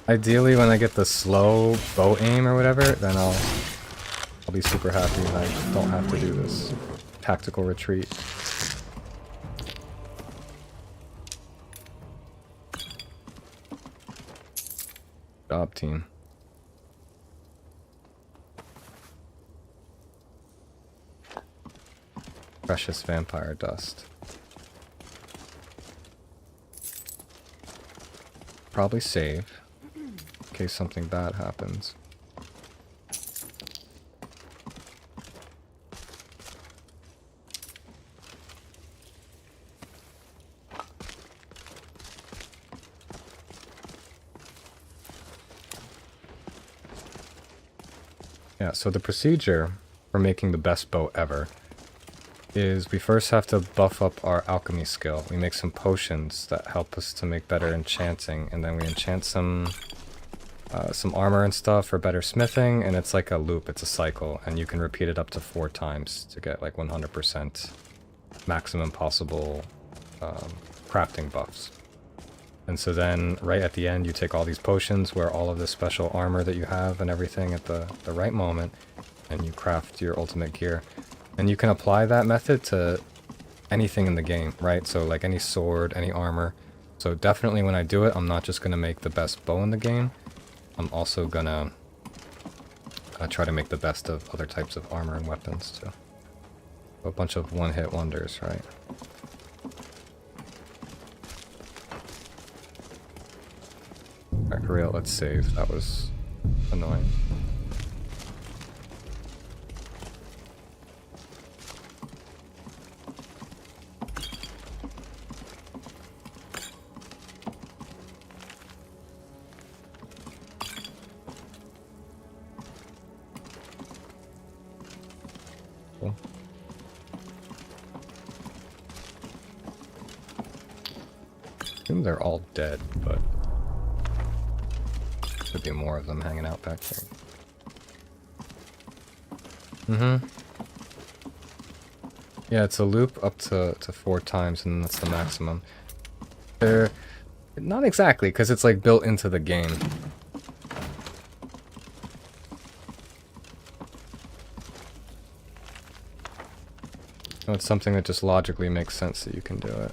Ideally, when I get the slow bow aim or whatever, then I'll be super happy and I don't have to do this tactical retreat. Job, team. Precious vampire dust. Probably save in case something bad happens. Yeah, so the procedure for making the best bow ever is we first have to buff up our alchemy skill. We make some potions that help us to make better enchanting, and then we enchant some armor and stuff for better smithing, and it's like a loop, it's a cycle, and you can repeat it up to 4 times to get like 100% maximum possible crafting buffs. And so then, right at the end, you take all these potions, wear all of this special armor that you have and everything at the right moment, and you craft your ultimate gear. And you can apply that method to anything in the game, right? So like any sword, any armor. So definitely when I do it, I'm not just going to make the best bow in the game. I'm also going to try to make the best of other types of armor and weapons too. A bunch of one-hit wonders, right? Alright, for real, let's save. That was annoying. Cool. I assume they're all dead, but could be more of them hanging out back here. Yeah, it's a loop up to 4 times, and that's the maximum. They're not exactly, because it's like built into the game. So it's something that just logically makes sense that you can do it.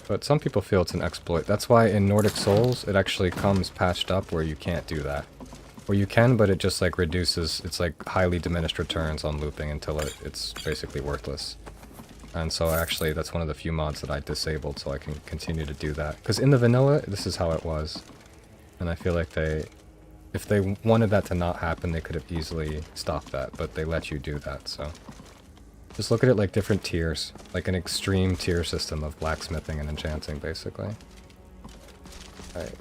But some people feel it's an exploit. That's why in Nordic Souls, it actually comes patched up where you can't do that. Or you can, but it just like reduces, it's like highly diminished returns on looping until it's basically worthless. And so actually, that's one of the few mods that I disabled so I can continue to do that. Because in the vanilla, this is how it was. And I feel like if they wanted that to not happen, they could have easily stopped that, but they let you do that, so. Just look at it like different tiers, like an extreme tier system of blacksmithing and enchanting, basically. Alright.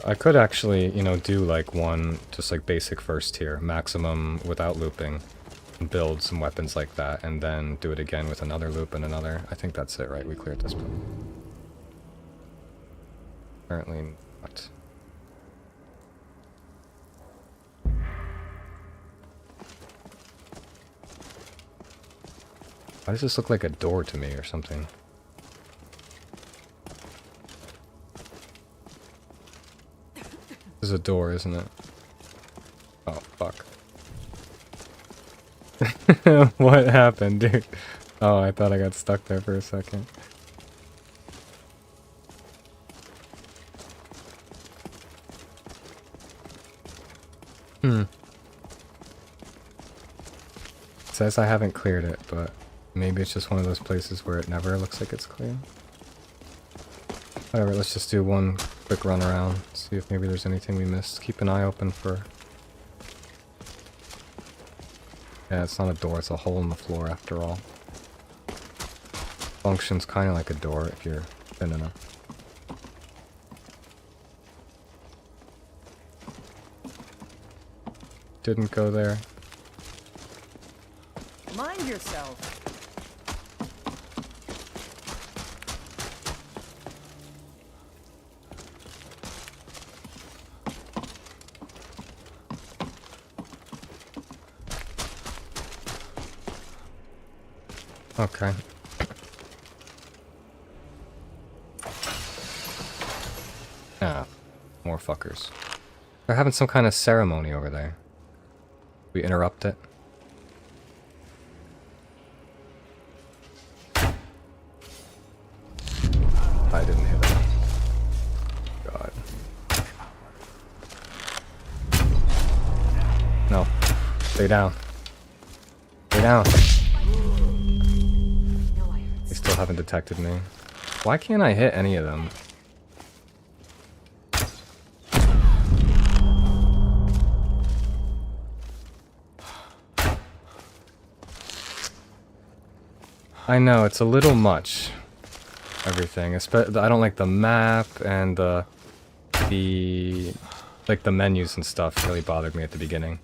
I could actually, you know, do like one, just like basic first tier, maximum without looping, and build some weapons like that, and then do it again with another loop and another. I think that's it, right? We cleared this one. Apparently not. Why does this look like a door to me or something? This is a door, isn't it? Oh, fuck. What happened, dude? Oh, I thought I got stuck there for a second. It says I haven't cleared it, but maybe it's just one of those places where it never looks like it's clear. Whatever, let's just do one quick run around, see if maybe there's anything we missed. Keep an eye open for... Yeah, it's not a door, it's a hole in the floor after all. Functions kind of like a door if you're thin enough. Didn't go there.
Mind yourself.
Okay. Ah, more fuckers. They're having some kind of ceremony over there. We interrupt it. I didn't hit it. God. No. Stay down. Stay down. They still haven't detected me. Why can't I hit any of them? I know, it's a little much. Everything. I don't like the map and the menus and stuff really bothered me at the beginning.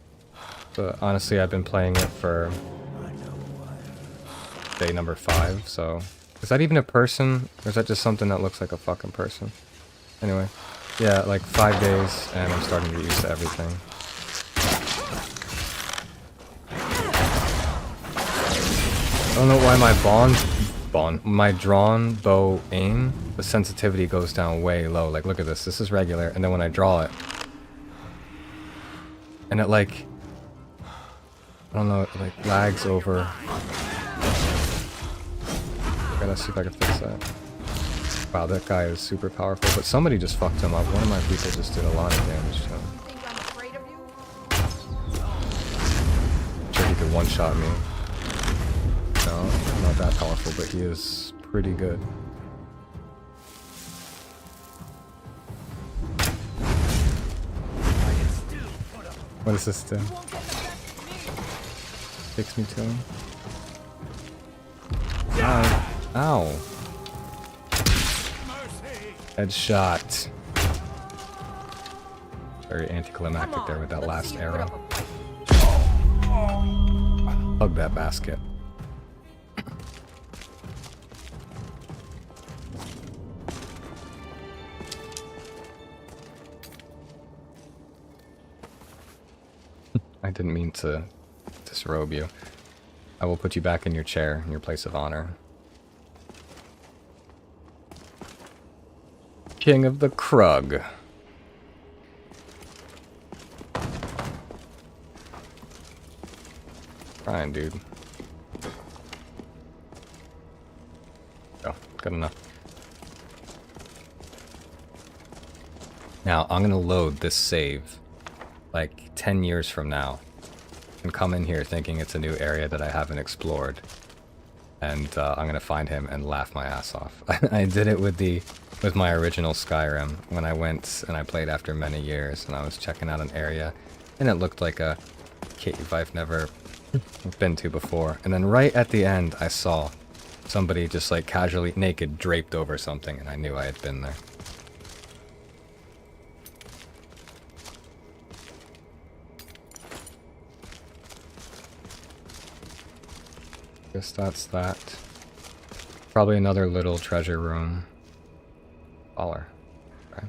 But honestly, I've been playing it for day number 5, so... Is that even a person? Or is that just something that looks like a fucking person? Anyway. Yeah, like 5 days, and I'm starting to get used to everything. I don't know why my drawn bow aim, the sensitivity goes down way low. Like, look at this. This is regular, and then when I draw it, and it like, I don't know, it like lags over. Okay, let's see if I can fix that. Wow, that guy is super powerful, but somebody just fucked him up. One of my people just did a lot of damage to him.
Think I'm afraid of you?
I'm sure he could one-shot me. No, not that powerful, but he is pretty good. What does this do? Takes me to him. Ow. Ow. Headshot. Very anticlimactic there with that last arrow. Hug that basket. I didn't mean to disrobe you. I will put you back in your chair, in your place of honor. King of the Krug. Fine, dude. Oh, good enough. Now, I'm gonna load this save like 10 years from now and come in here thinking it's a new area that I haven't explored, and I'm gonna find him and laugh my ass off. I did it with my original Skyrim when I went and I played after many years, and I was checking out an area and it looked like a cave I've never been to before, and then right at the end I saw somebody just like casually naked draped over something, and I knew I had been there. Guess that's that. Probably another little treasure room. Baller. Okay.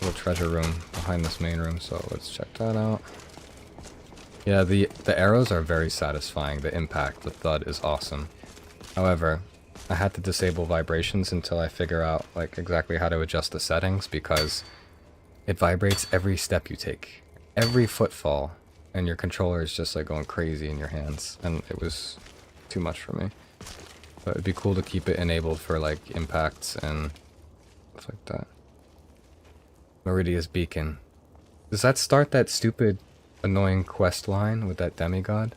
Little treasure room behind this main room, so let's check that out. Yeah, the arrows are very satisfying. The impact, the thud is awesome. However, I had to disable vibrations until I figure out like exactly how to adjust the settings, because it vibrates every step you take. Every footfall. And your controller is just like going crazy in your hands, and it was too much for me. But it'd be cool to keep it enabled for like impacts and stuff like that. Meridia's Beacon. Does that start that stupid, annoying quest line with that demigod?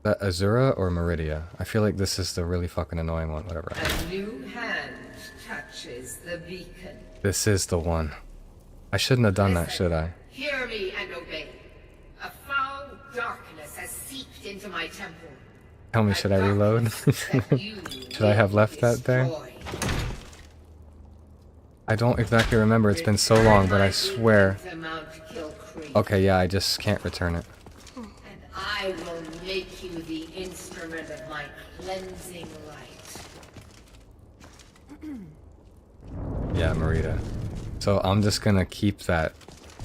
That Azura or Meridia? I feel like this is the really fucking annoying one, whatever.
A new hand touches the beacon.
This is the one. I shouldn't have done that,
Listen,
should I?
Hear me and obey. A foul darkness has seeped into my temple.
Tell me, should I reload? Should I have left that there? I don't exactly remember, it's been so long, but I swear... Okay, yeah, I just can't return it.
And I will make you the instrument of my cleansing light.
Yeah, Marita. So I'm just gonna keep that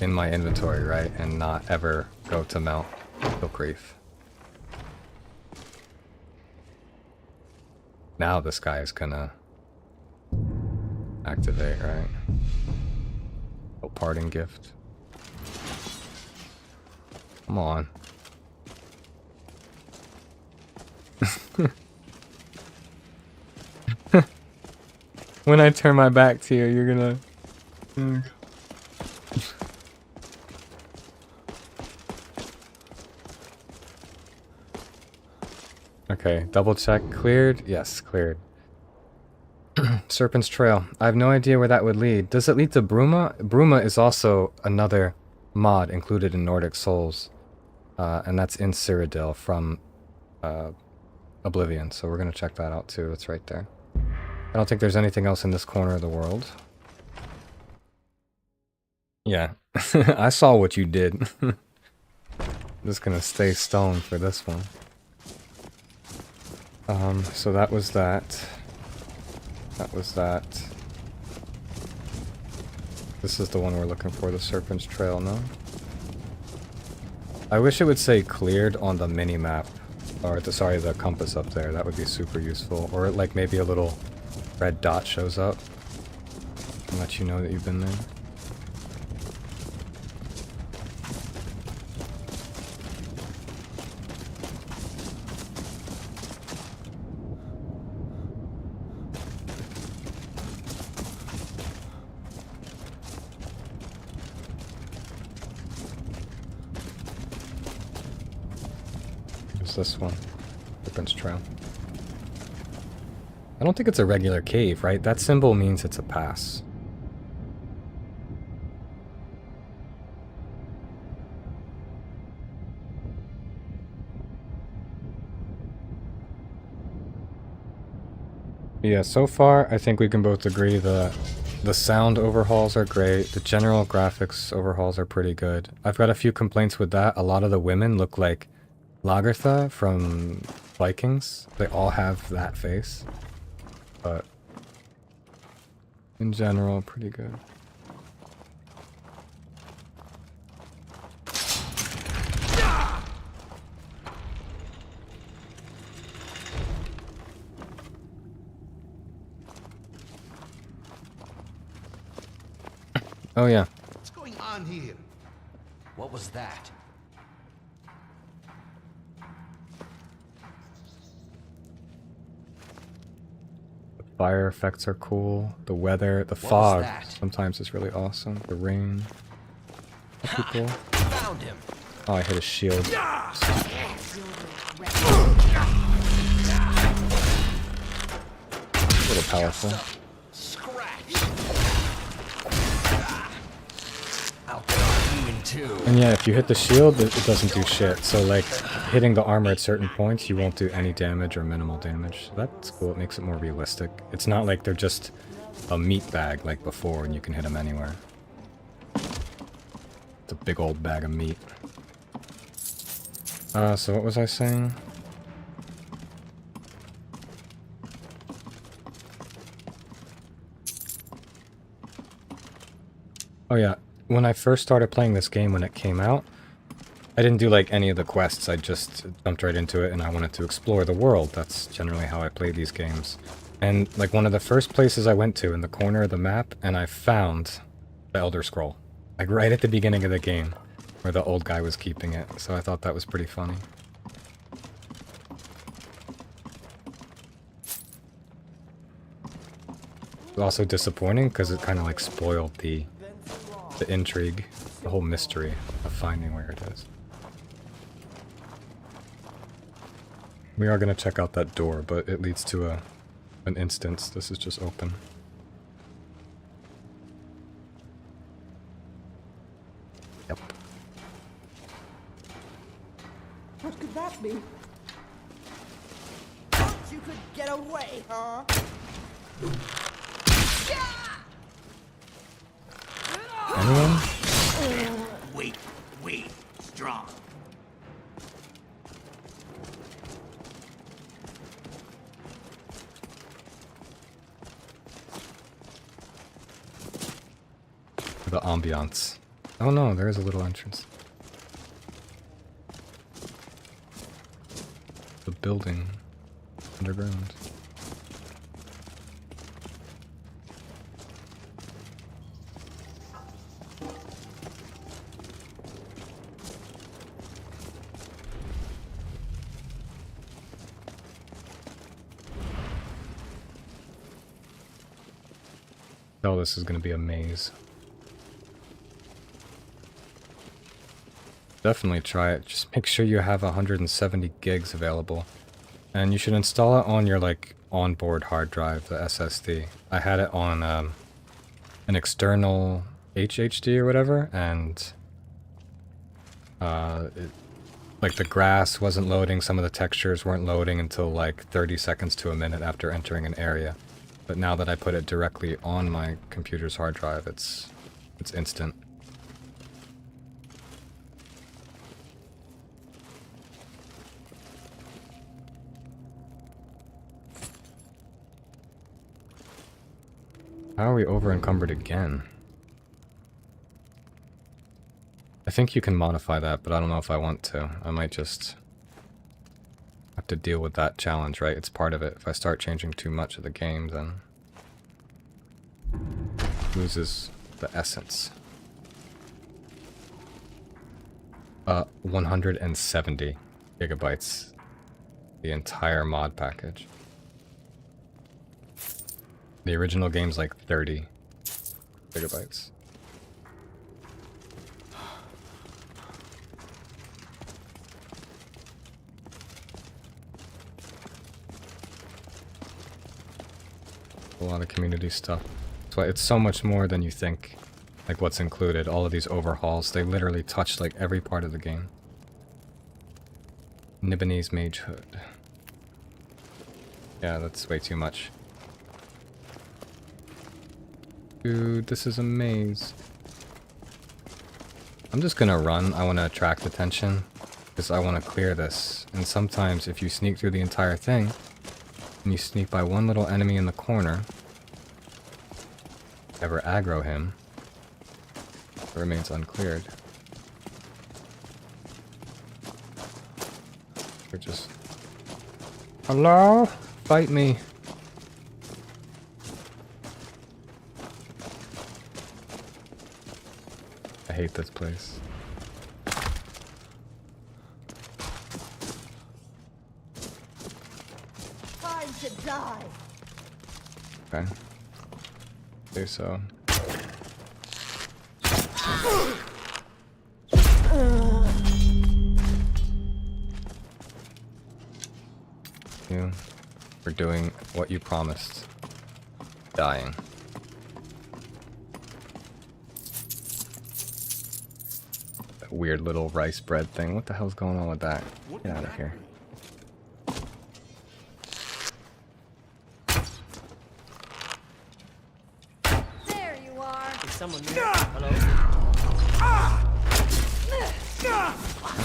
in my inventory, right? And not ever go to Mount Kilcreef. Now this guy is gonna activate, right? Oh, parting gift. Come on. When I turn my back to you, you're gonna... Okay, double check. Cleared? Yes, cleared. Serpent's Trail. I have no idea where that would lead. Does it lead to Bruma? Bruma is also another mod included in Nordic Souls. And that's in Cyrodiil from Oblivion. So we're going to check that out too. It's right there. I don't think there's anything else in this corner of the world. Yeah. I saw what you did. I'm just going to stay stoned for this one. So that was that. That was that. This is the one we're looking for, the Serpent's Trail, no? I wish it would say cleared on the mini-map. Or, sorry, the compass up there. That would be super useful. Or, like, maybe a little red dot shows up and let you know that you've been there. This one, Serpent's Trail. I don't think it's a regular cave, right? That symbol means it's a pass. Yeah, so far I think we can both agree that the sound overhauls are great, the general graphics overhauls are pretty good. I've got a few complaints with that. A lot of the women look like Lagertha from Vikings. They all have that face. But in general, pretty good. Oh yeah.
What's going on here? What was that?
Fire effects are cool. The weather, the fog sometimes is really awesome. The rain. That'd be cool.
Found him.
Oh, I hit a shield. A little powerful. And yeah, if you hit the shield, it doesn't do shit. So like, hitting the armor at certain points, you won't do any damage or minimal damage. So that's cool, it makes it more realistic. It's not like they're just a meat bag like before and you can hit them anywhere. It's a big old bag of meat. So what was I saying? Oh yeah. When I first started playing this game when it came out, I didn't do like any of the quests, I just jumped right into it and I wanted to explore the world. That's generally how I play these games. And like one of the first places I went to in the corner of the map, and I found the Elder Scroll. Like right at the beginning of the game, where the old guy was keeping it. So I thought that was pretty funny. It was also disappointing because it kind of like spoiled the intrigue. the whole mystery of finding where it is. We are going to check out that door, but it leads to an instance. This is just open. Yep.
What could that be? You could get away, huh?
Anyone?
Weak, strong.
The ambiance. Oh no, there is a little entrance. The building underground. Oh, this is going to be a maze. Definitely try it. Just make sure you have 170 gigs available. And you should install it on your, like, onboard hard drive, the SSD. I had it on an external HHD or whatever, and like the grass wasn't loading, some of the textures weren't loading until like 30 seconds to a minute after entering an area. But now that I put it directly on my computer's hard drive, it's instant. How are we over encumbered again? I think you can modify that, but I don't know if I want to. I might just have to deal with that challenge, right? It's part of it. If I start changing too much of the game, then it loses the essence. 170 gigabytes. The entire mod package. The original game's like 30 gigabytes. A lot of community stuff. That's why it's so much more than you think. Like what's included. All of these overhauls, they literally touch like every part of the game. Nibonese Mage Hood. Yeah, that's way too much. Dude, this is a maze. I'm just gonna run. I want to attract attention. Because I want to clear this. And sometimes if you sneak through the entire thing, and you sneak by one little enemy in the corner, ever aggro him, it remains uncleared. Or just... Hello? Fight me. I hate this place.
Time to die.
Okay. Do so. You for doing what you promised. Dying. That weird little rice bread thing. What the hell's going on with that? Get out of here.
There you are.
Is someone there? Hello?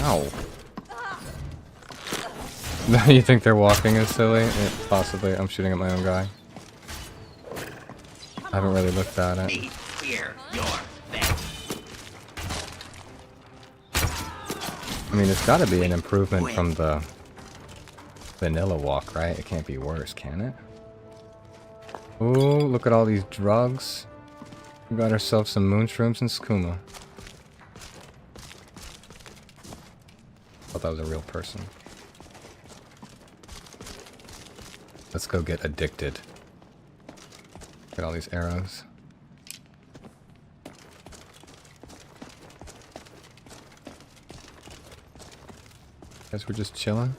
Ow. You think they're walking is silly? Yeah, possibly. I'm shooting at my own guy. I haven't really looked at it.
Fear your fate.
I mean, it's gotta be an improvement from the vanilla walk, right? It can't be worse, can it? Ooh, look at all these drugs. We got ourselves some moonshrooms and skooma. Thought that was a real person. Let's go get addicted. Get all these arrows. Guess we're just chilling.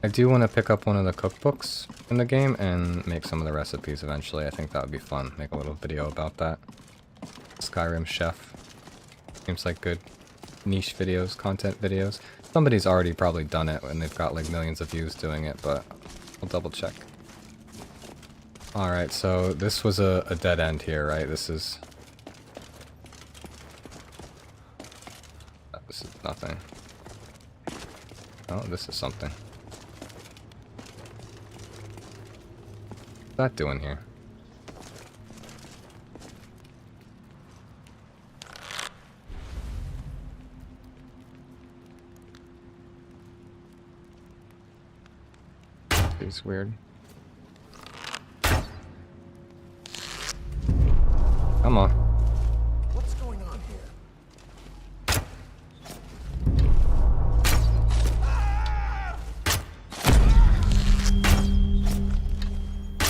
I do want to pick up one of the cookbooks in the game and make some of the recipes eventually. I think that would be fun. Make a little video about that. Skyrim chef. Seems like good niche videos, content videos. Somebody's already probably done it and they've got like millions of views doing it, but I'll double check. Alright, so this was a dead end here, right? This is nothing. Oh, this is something. What's that doing here? It's weird. Come on.
What's going on here?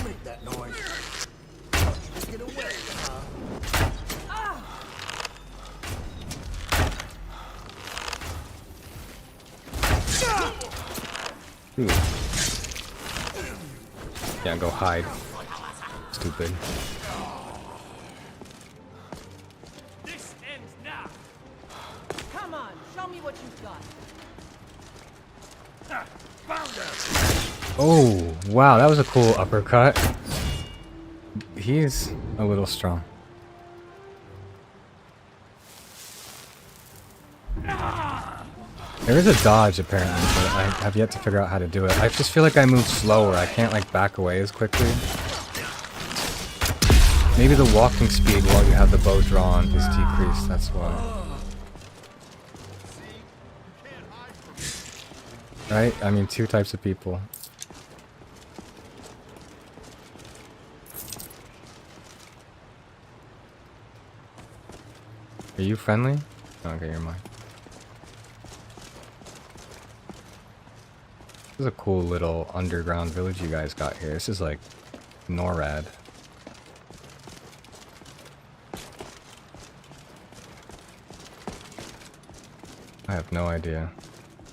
Make that noise. Get away,
Ooh. Yeah, go hide. Stupid.
This ends now.
Come on, show me what you've got.
Found her.
Oh, wow, that was a cool uppercut. He's a little strong. There is a dodge apparently, but I have yet to figure out how to do it. I just feel like I move slower. I can't like back away as quickly. Maybe the walking speed while you have the bow drawn is decreased, that's why. Right? I mean, two types of people. Are you friendly? Okay, you're mine. This is a cool little underground village you guys got here. This is like NORAD. I have no idea.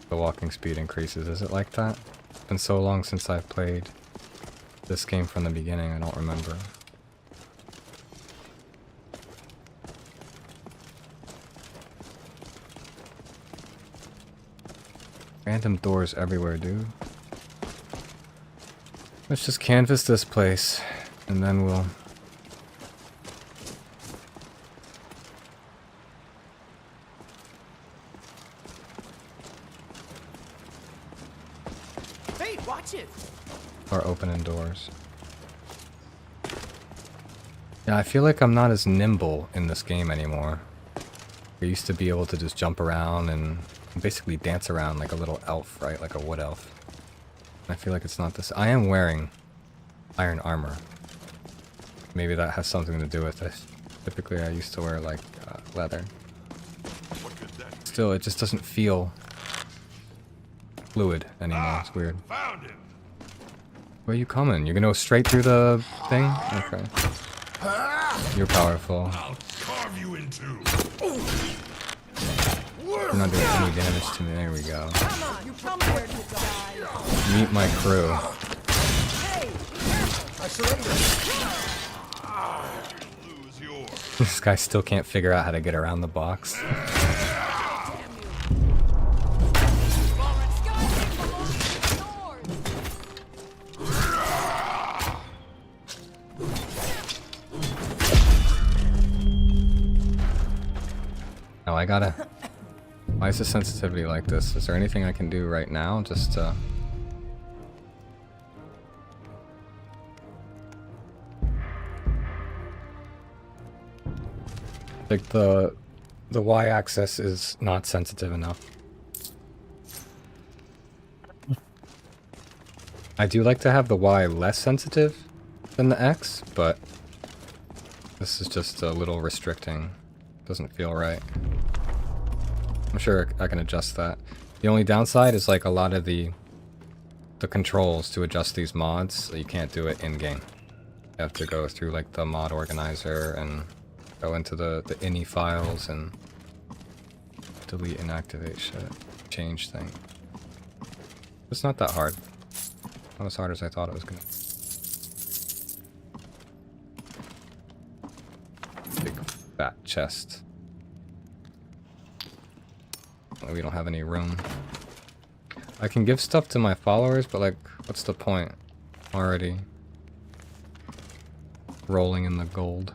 The walking speed increases. Is it like that? It's been so long since I've played this game from the beginning, I don't remember. Random doors everywhere, dude. Let's just canvas this place, and then we'll...
Hey, watch it.
Start opening doors. Yeah, I feel like I'm not as nimble in this game anymore. I used to be able to just jump around and basically dance around like a little elf, right? Like a wood elf. I feel like it's not this. I am wearing iron armor. Maybe that has something to do with it. Typically I used to wear like leather. Still, it just doesn't feel fluid anymore. It's weird.
Found him.
Where are you coming? You're gonna go straight through the thing? Okay. You're powerful.
I'll carve you in two.
You're not doing any damage to me. There we go.
Come on, you come here, you guys.
Meet my crew.
Hey,
I surrender.
Lose yours.
This guy still can't figure out how to get around the box. No, I gotta... Why is the sensitivity like this? Is there anything I can do right now just to... Like the Y-axis is not sensitive enough. I do like to have the Y less sensitive than the X, but this is just a little restricting. Doesn't feel right. I'm sure I can adjust that. The only downside is like a lot of the controls to adjust these mods, so you can't do it in-game. You have to go through like the mod organizer and go into the ini files and delete and activate shit. Change thing. It's not that hard. Not as hard as I thought it was gonna be. Big fat chest. Well, we don't have any room. I can give stuff to my followers, but like, what's the point? Already rolling in the gold.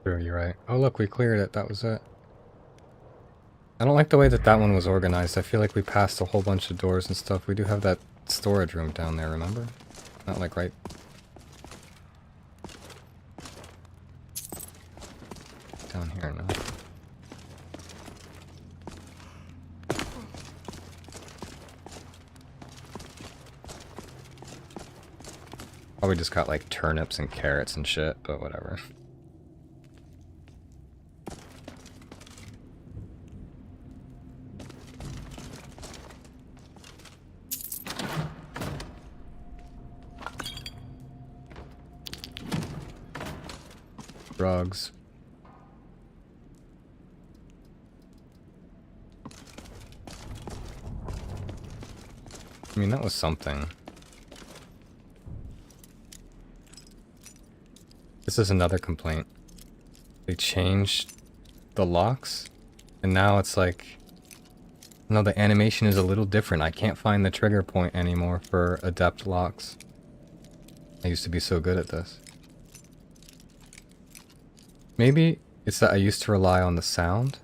Sure, you're right. Oh look, we cleared it. That was it. I don't like the way that that one was organized. I feel like we passed a whole bunch of doors and stuff. We do have that storage room down there, remember? Not like right... down here, no. Probably just got like turnips and carrots and shit, but whatever. Drugs. I mean, that was something. This is another complaint. They changed the locks, and now it's like... no, the animation is a little different. I can't find the trigger point anymore for adept locks. I used to be so good at this. Maybe it's that I used to rely on the sound,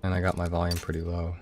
and I got my volume pretty low.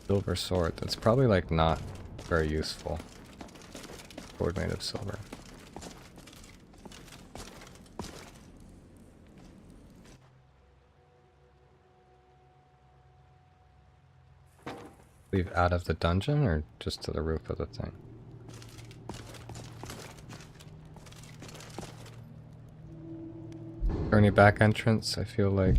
Silver sword. That's probably like not very useful. Sword made of silver. Leave out of the dungeon or just to the roof of the thing? Is there any back entrance? I feel like...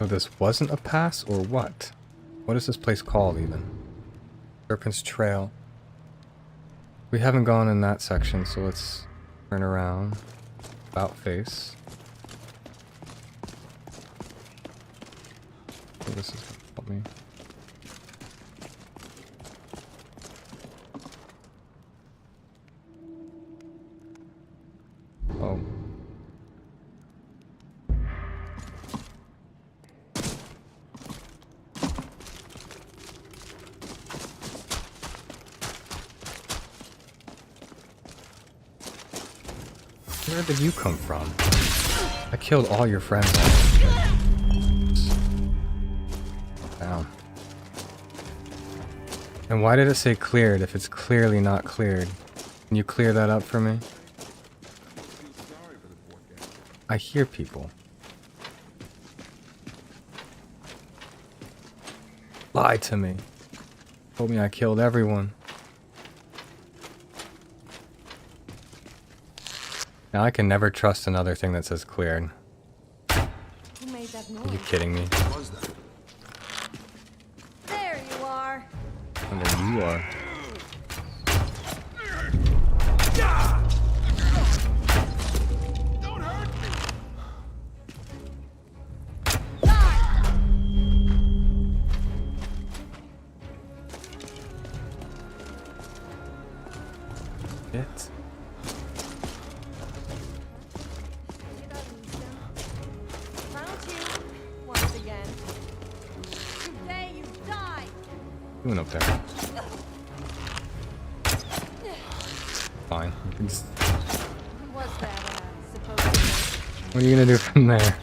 oh, this wasn't a pass, or what? What is this place called, even? Serpent's Trail. We haven't gone in that section, so let's turn around. About face. Oh, this is gonna help me. Oh. Where did you come from? I killed all your friends. Down. And why did it say cleared if it's clearly not cleared? Can you clear that up for me? I hear people. Lie to me. Told me I killed everyone. Now I can never trust another thing that says cleared.
Who made that noise?
Are you kidding me?
There you are.
And then you are. It.
Found you once again. Today you die.
Doing up there. Fine. You can just...
What's that supposed to be?
What are you gonna do from there?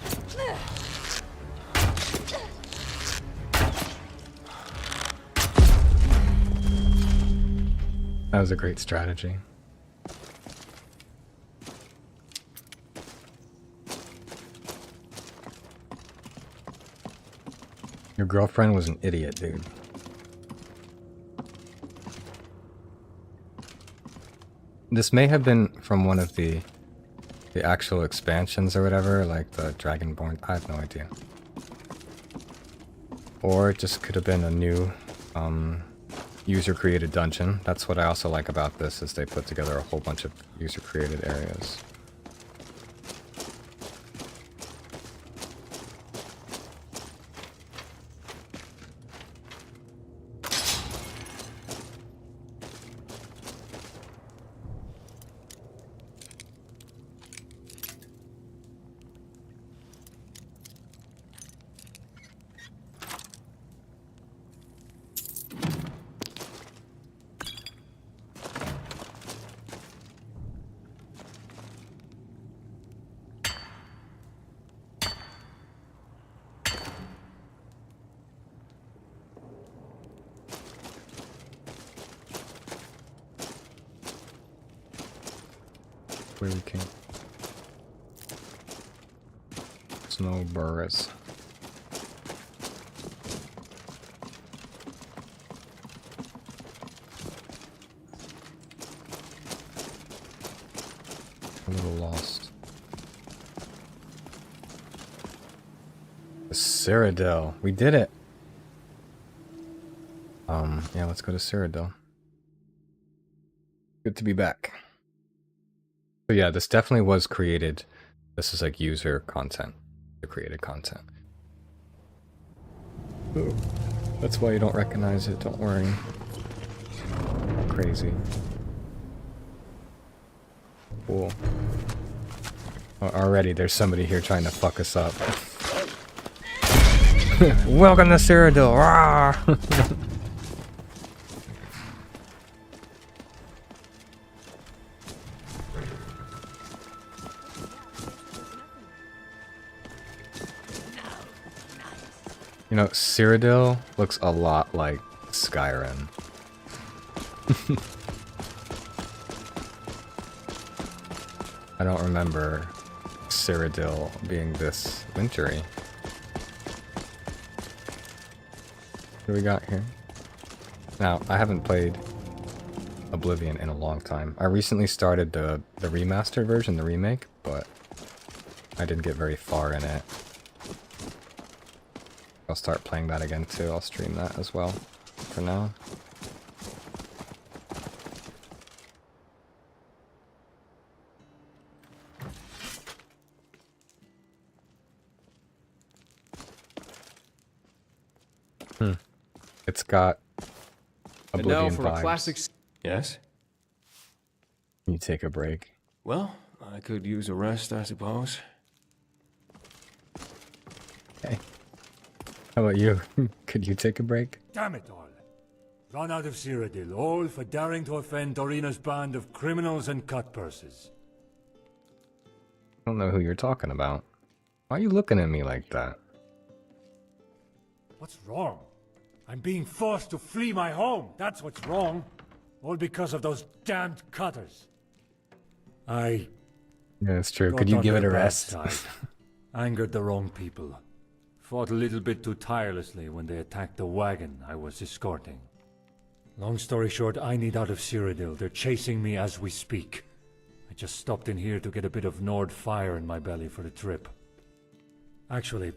That was a great strategy. Your girlfriend was an idiot, dude. This may have been from one of the actual expansions or whatever, like the Dragonborn. I have no idea. Or it just could have been a new user-created dungeon. That's what I also like about this, is they put together a whole bunch of user-created areas. Where we came. Snow burrs. A little lost. The Cyrodiil. We did it. Yeah, let's go to Cyrodiil. Good to be back. So yeah, this definitely was created. This is like user content, the created content. Ooh, that's why you don't recognize it, don't worry. Crazy. Cool. Already there's somebody here trying to fuck us up. Welcome to Cyrodiil! Rah! You know, Cyrodiil looks a lot like Skyrim. I don't remember Cyrodiil being this wintry. What do we got here? Now, I haven't played Oblivion in a long time. I recently started the remastered version, the remake, but I didn't get very far in it. I'll start playing that again too. I'll stream that as well for now. It's got Oblivion
and now for
vibes.
a classic. Yes?
Can you take a break?
Well, I could use a rest, I suppose.
Okay. How about you? Could you take a break?
Damn it all. Run out of Cyrodiil, all for daring to offend Dorina's band of criminals and cutpurses.
I don't know who you're talking about. Why are you looking at me like that?
What's wrong? I'm being forced to flee my home. That's what's wrong. All because of those damned cutters. I
Yeah, it's true.
got
Could you
on
give it
their
a
bad
rest?
side. Angered the wrong people. Fought a little bit too tirelessly when they attacked the wagon I was escorting. Long story short, I need out of Cyrodiil. They're chasing me as we speak. I just stopped in here to get a bit of Nord fire in my belly for the trip. Actually,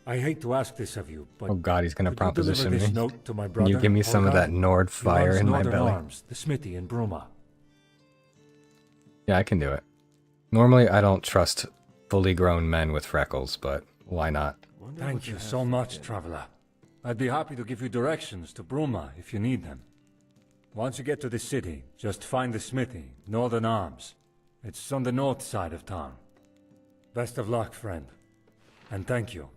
I hate to ask this of you, but
Oh god, he's gonna
could you deliver
proposition
this
me.
note to my
Can
brother?
you give me some of
Holger?
that Nord
He
fire
runs
in my
Northern
belly?
Arms, the smithy in Bruma.
Yeah, I can do it. Normally, I don't trust fully grown men with freckles, but why not?
Thank you so much, traveler. I'd be happy to give you directions to Bruma if you need them. Once you get to the city, just find the smithy, Northern Arms. It's on the north side of town. Best of luck, friend. And thank you.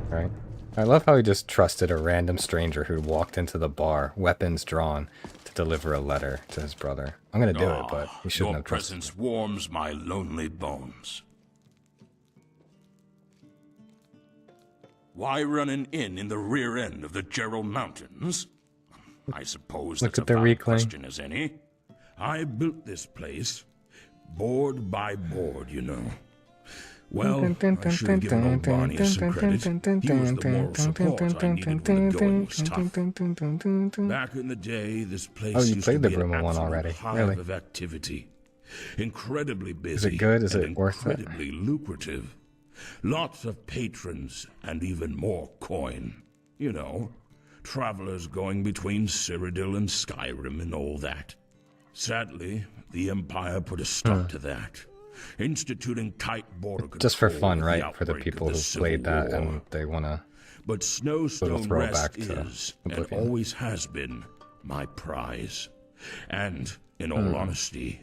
Right? I love how he just trusted a random stranger who walked into the bar, weapons drawn, to deliver a letter to his brother. I'm gonna do it, but he shouldn't
Your
have trusted
presence warms my lonely bones. Why run an inn in the rear end of the Gerald Mountains? I suppose
Look
that's
at the
a valid
reclaim.
question as any. I built this place, board by board, you know. Well, I should have given old Barney some credit. He was the moral support I needed when the going was tough. Back in the day, this place
Oh, you
used
played
to
the
be an
Bruma one
absolute
already.
hive
Really?
of activity. Incredibly busy.
it good? Is
and
it worth it?
incredibly lucrative. Lots of patrons and even more coin. You know, travelers going between Cyrodiil and Skyrim and all that. Sadly, the Empire put a stop to that, instituting tight border control.
Just for fun,
with
right? For the
outbreak of
people who
Civil
played that
War.
and they wanna...
But Snowstone
throwback
Rest
to
is, and
Oblivion.
always has been, my prize. And, in all honesty,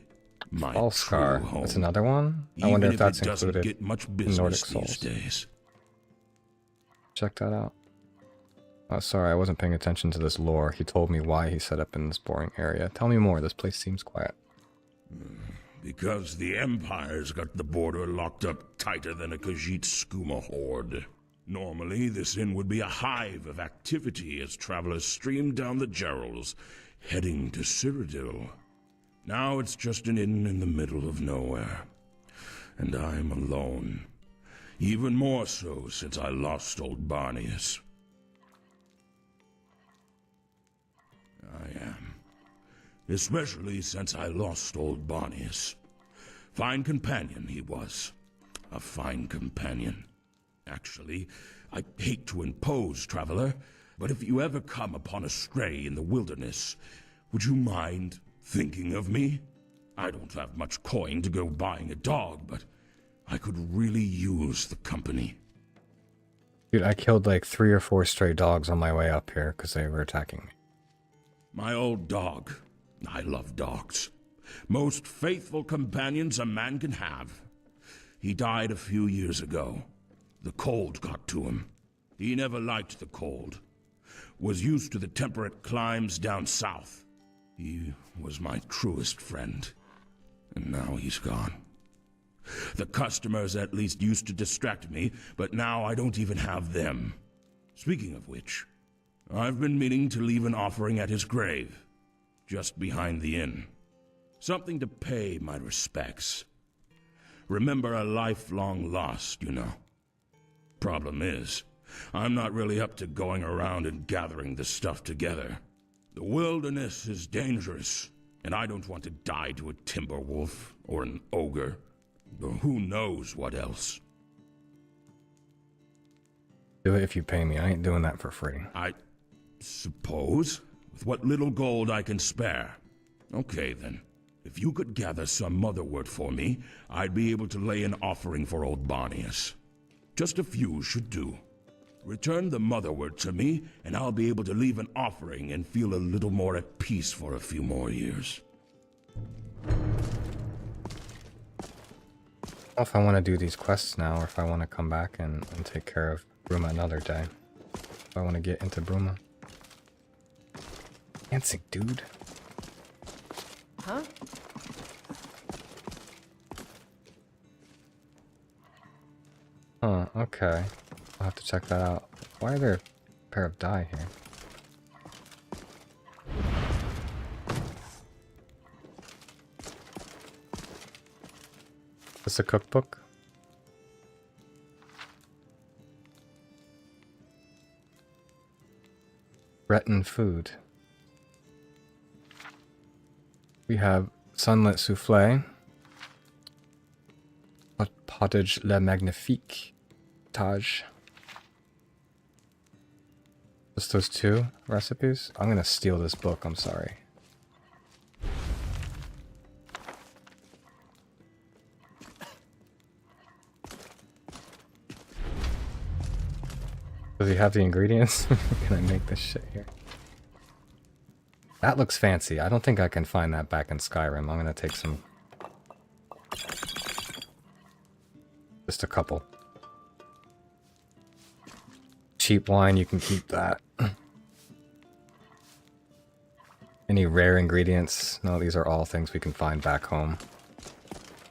my true
Falscar.
home.
That's another one? I
Even
wonder if
it
that's
doesn't
included
get much
in
business
Nordic
these
Souls.
days.
Check that out. Oh, sorry, I wasn't paying attention to this lore. He told me why he set up in this boring area. Tell me more, this place seems quiet.
Because the Empire's got the border locked up tighter than a Khajiit skooma horde. Normally, this inn would be a hive of activity as travelers stream down the Gerals, heading to Cyrodiil. Now it's just an inn in the middle of nowhere. And I'm alone. Even more so since I lost old Barnius. I am. Especially since I lost old Barnius. Fine companion he was. A fine companion. Actually, I hate to impose, traveler, but if you ever come upon a stray in the wilderness, would you mind thinking of me? I don't have much coin to go buying a dog, but I could really use the company.
Dude, I killed like 3 or 4 stray dogs on my way up here because they were attacking me.
My old dog. I love dogs. Most faithful companions a man can have. He died a few years ago. The cold got to him. He never liked the cold. Was used to the temperate climes down south. He was my truest friend. And now he's gone. The customers at least used to distract me, but now I don't even have them. Speaking of which, I've been meaning to leave an offering at his grave, just behind the inn. Something to pay my respects. Remember a lifelong lost, you know. Problem is, I'm not really up to going around and gathering this stuff together. The wilderness is dangerous, and I don't want to die to a timber wolf or an ogre, or who knows what else.
Do it if you pay me. I ain't doing that for free.
I suppose, with what little gold I can spare. Okay, then. If you could gather some motherwort for me, I'd be able to lay an offering for old Barnius. Just a few should do. Return the motherwort to me, and I'll be able to leave an offering and feel a little more at peace for a few more years.
I don't know if I want to do these quests now, or if I want to come back and take care of Bruma another day. If I want to get into Bruma. Dancing, dude.
Huh?
Huh, okay. I'll have to check that out. Why are there a pair of dye here? Is this a cookbook? Breton food. We have sunlit souffle, pottage le magnifique, sabotage. Just those 2 recipes? I'm gonna steal this book, I'm sorry. Does he have the ingredients? Can I make this shit here? That looks fancy. I don't think I can find that back in Skyrim. I'm gonna take some... Just a couple. Cheap wine, you can keep that. Any rare ingredients? No, these are all things we can find back home.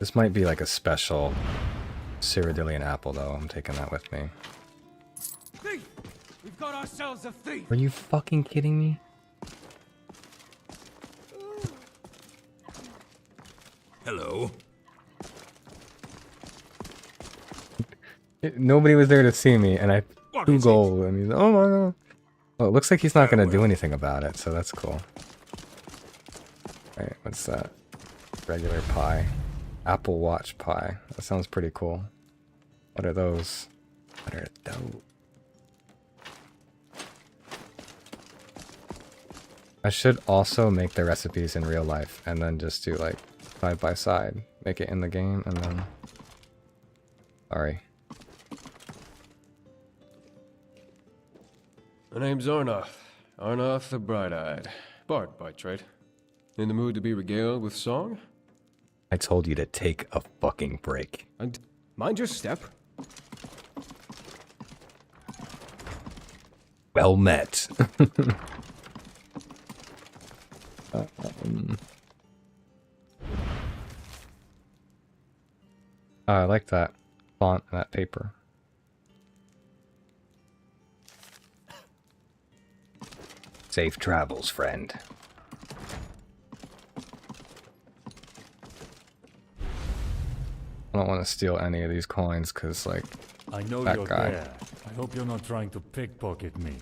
This might be like a special Cyrodiilian apple, though. I'm taking that with me.
Thief! We've got ourselves a thief!
Are you fucking kidding me?
Hello.
Nobody was there to see me, and I 2 gold, and he's oh my god. Oh, it looks like he's not gonna do anything about it, so that's cool. Alright, what's that? Regular pie. Apple Watch pie. That sounds pretty cool. What are those? What are those? I should also make the recipes in real life, and then just do like side by side. Make it in the game, and then... Sorry.
My name's Arnoth. Arnoth the Bright-Eyed. Bard by trade. In the mood to be regaled with song?
I told you to take a fucking break.
And mind your step.
Well met. I like that font and that paper. Safe travels, friend. I don't want to steal any of these coins because, like,
I know
that
you're
guy.
there. I hope you're not trying to pickpocket me.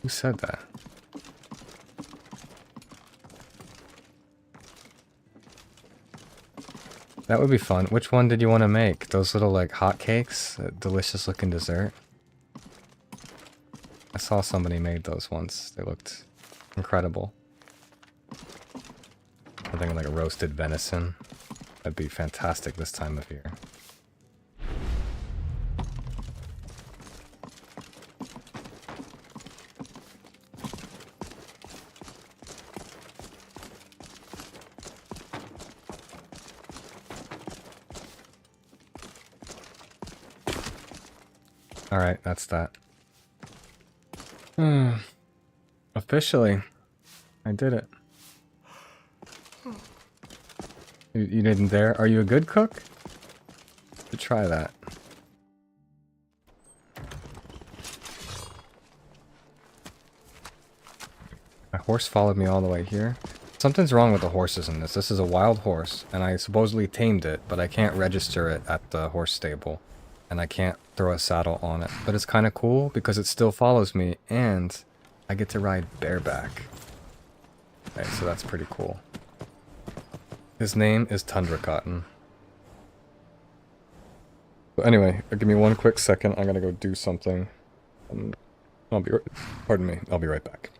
Who said that? That would be fun. Which one did you want to make? Those little, like, hotcakes? That delicious looking dessert? I saw somebody made those once. They looked incredible. I'm thinking like a roasted venison. That'd be fantastic this time of year. Alright, that's that. Officially, I did it. You didn't dare? Are you a good cook? Should try that. My horse followed me all the way here. Something's wrong with the horses in this. This is a wild horse, and I supposedly tamed it, but I can't register it at the horse stable. And I can't throw a saddle on it. But it's kind of cool because it still follows me, and I get to ride bareback. Okay, so that's pretty cool. His name is Tundra Cotton. But anyway, give me one quick second. I'm gonna go do something. I'll be pardon me. I'll be right back.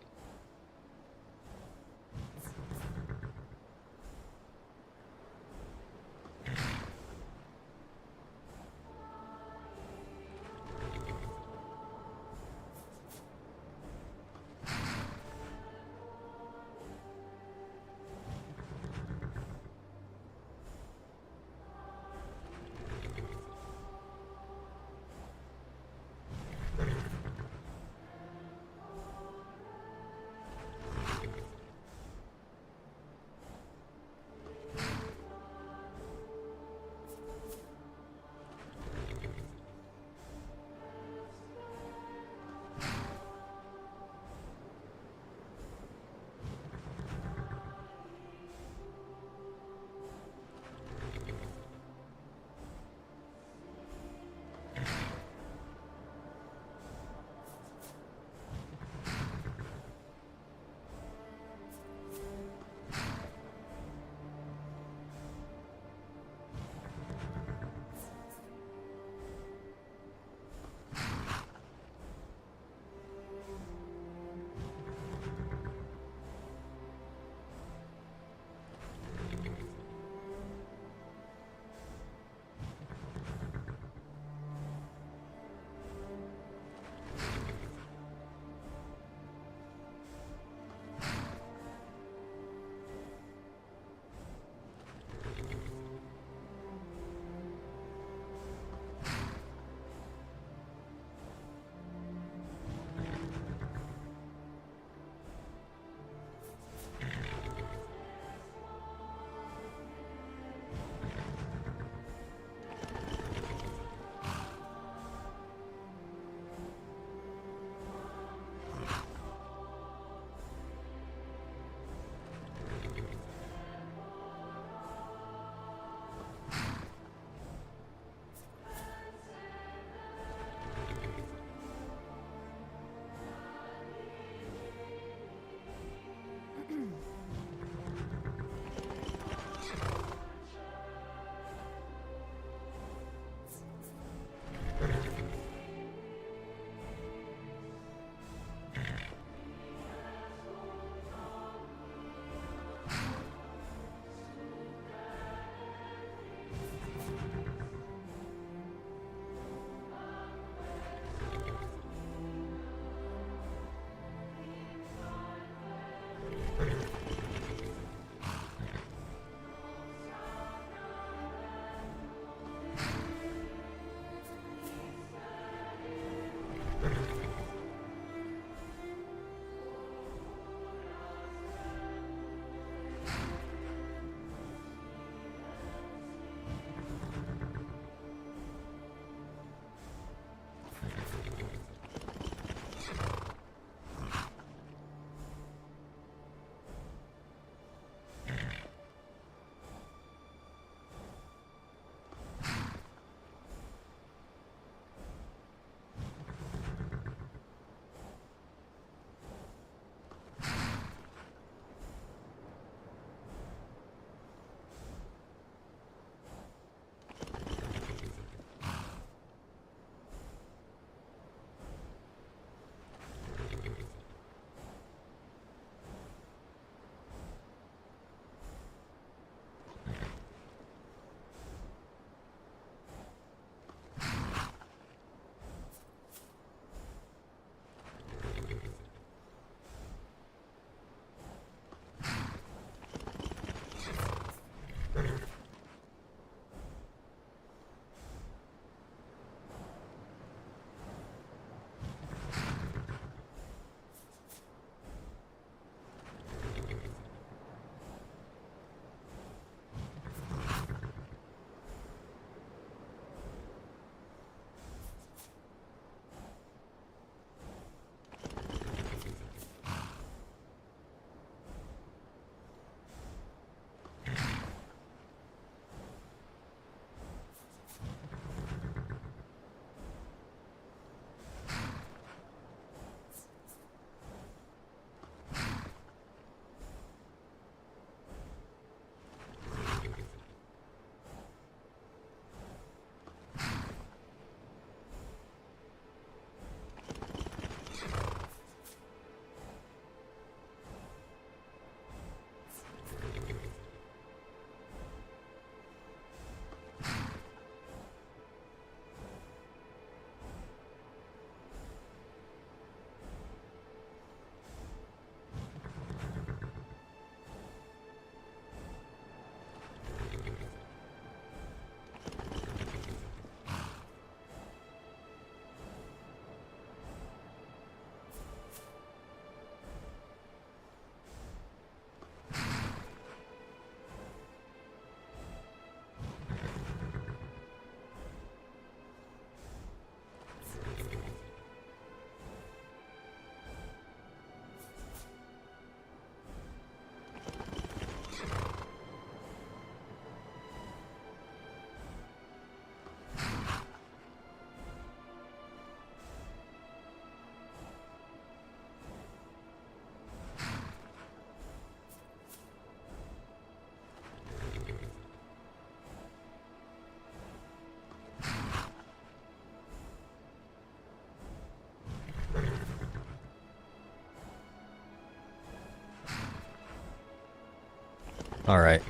Alright.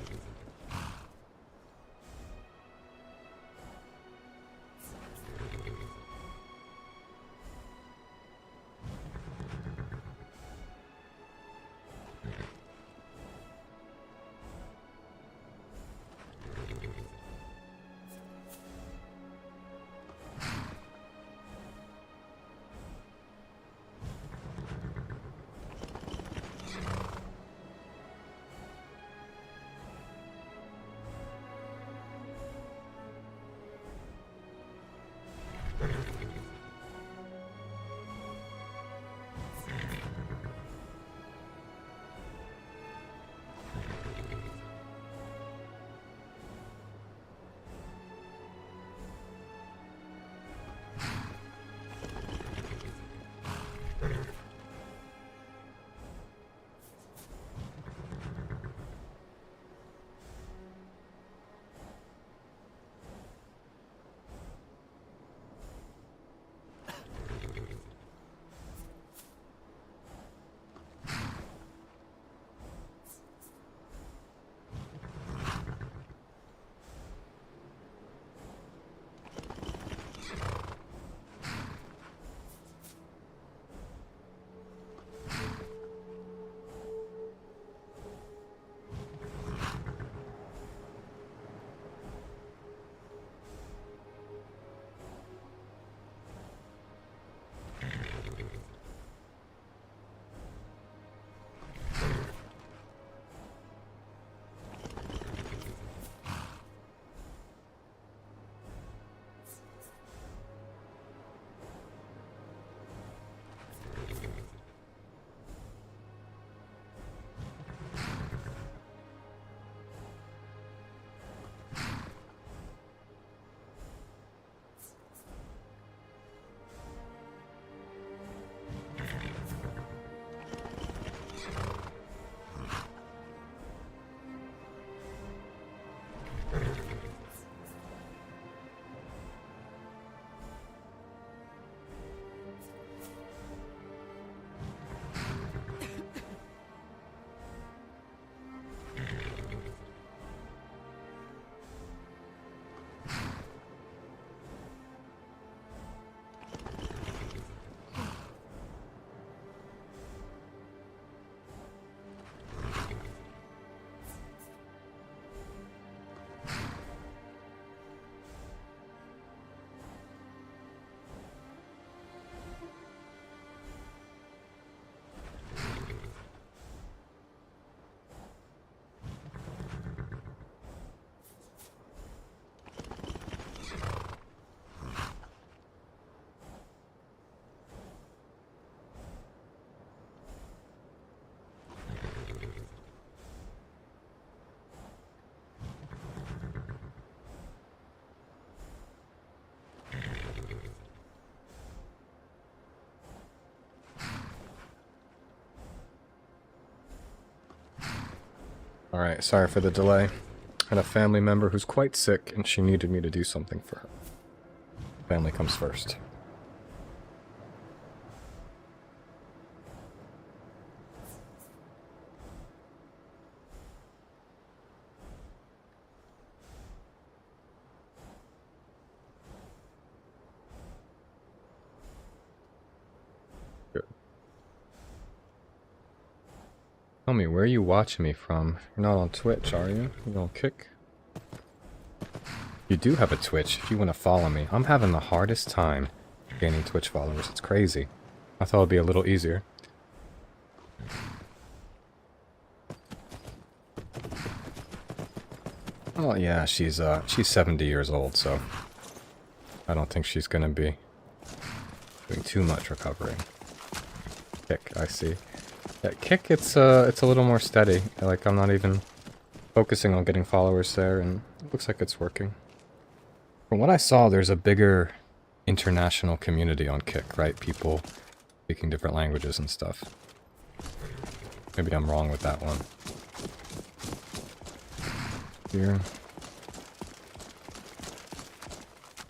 Alright, sorry for the delay. I had a family member who's quite sick and she needed me to do something for her. Family comes first. Good. Tell me, where are you watching me from? You're not on Twitch, are you? You on Kick? You do have a Twitch if you want to follow me. I'm having the hardest time gaining Twitch followers. It's crazy. I thought it'd be a little easier. Oh yeah, she's 70 years old, so I don't think she's gonna be doing too much recovering. Kick, I see. Yeah, Kick, it's a little more steady. Like, I'm not even focusing on getting followers there, and it looks like it's working. From what I saw, there's a bigger international community on Kick, right? People speaking different languages and stuff. Maybe I'm wrong with that one. Here.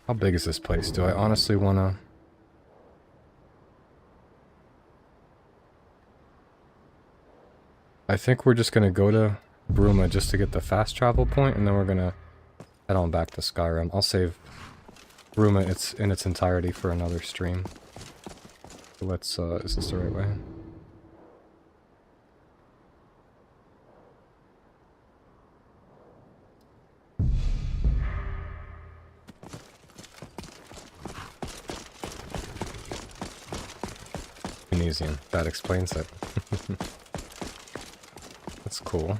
How big is this place? Do I honestly wanna... I think we're just gonna go to Bruma just to get the fast travel point, and then we're gonna head on back to Skyrim. I'll save Bruma in its entirety for another stream. So let's, is this the right way? Tunisian. That explains it. That's cool.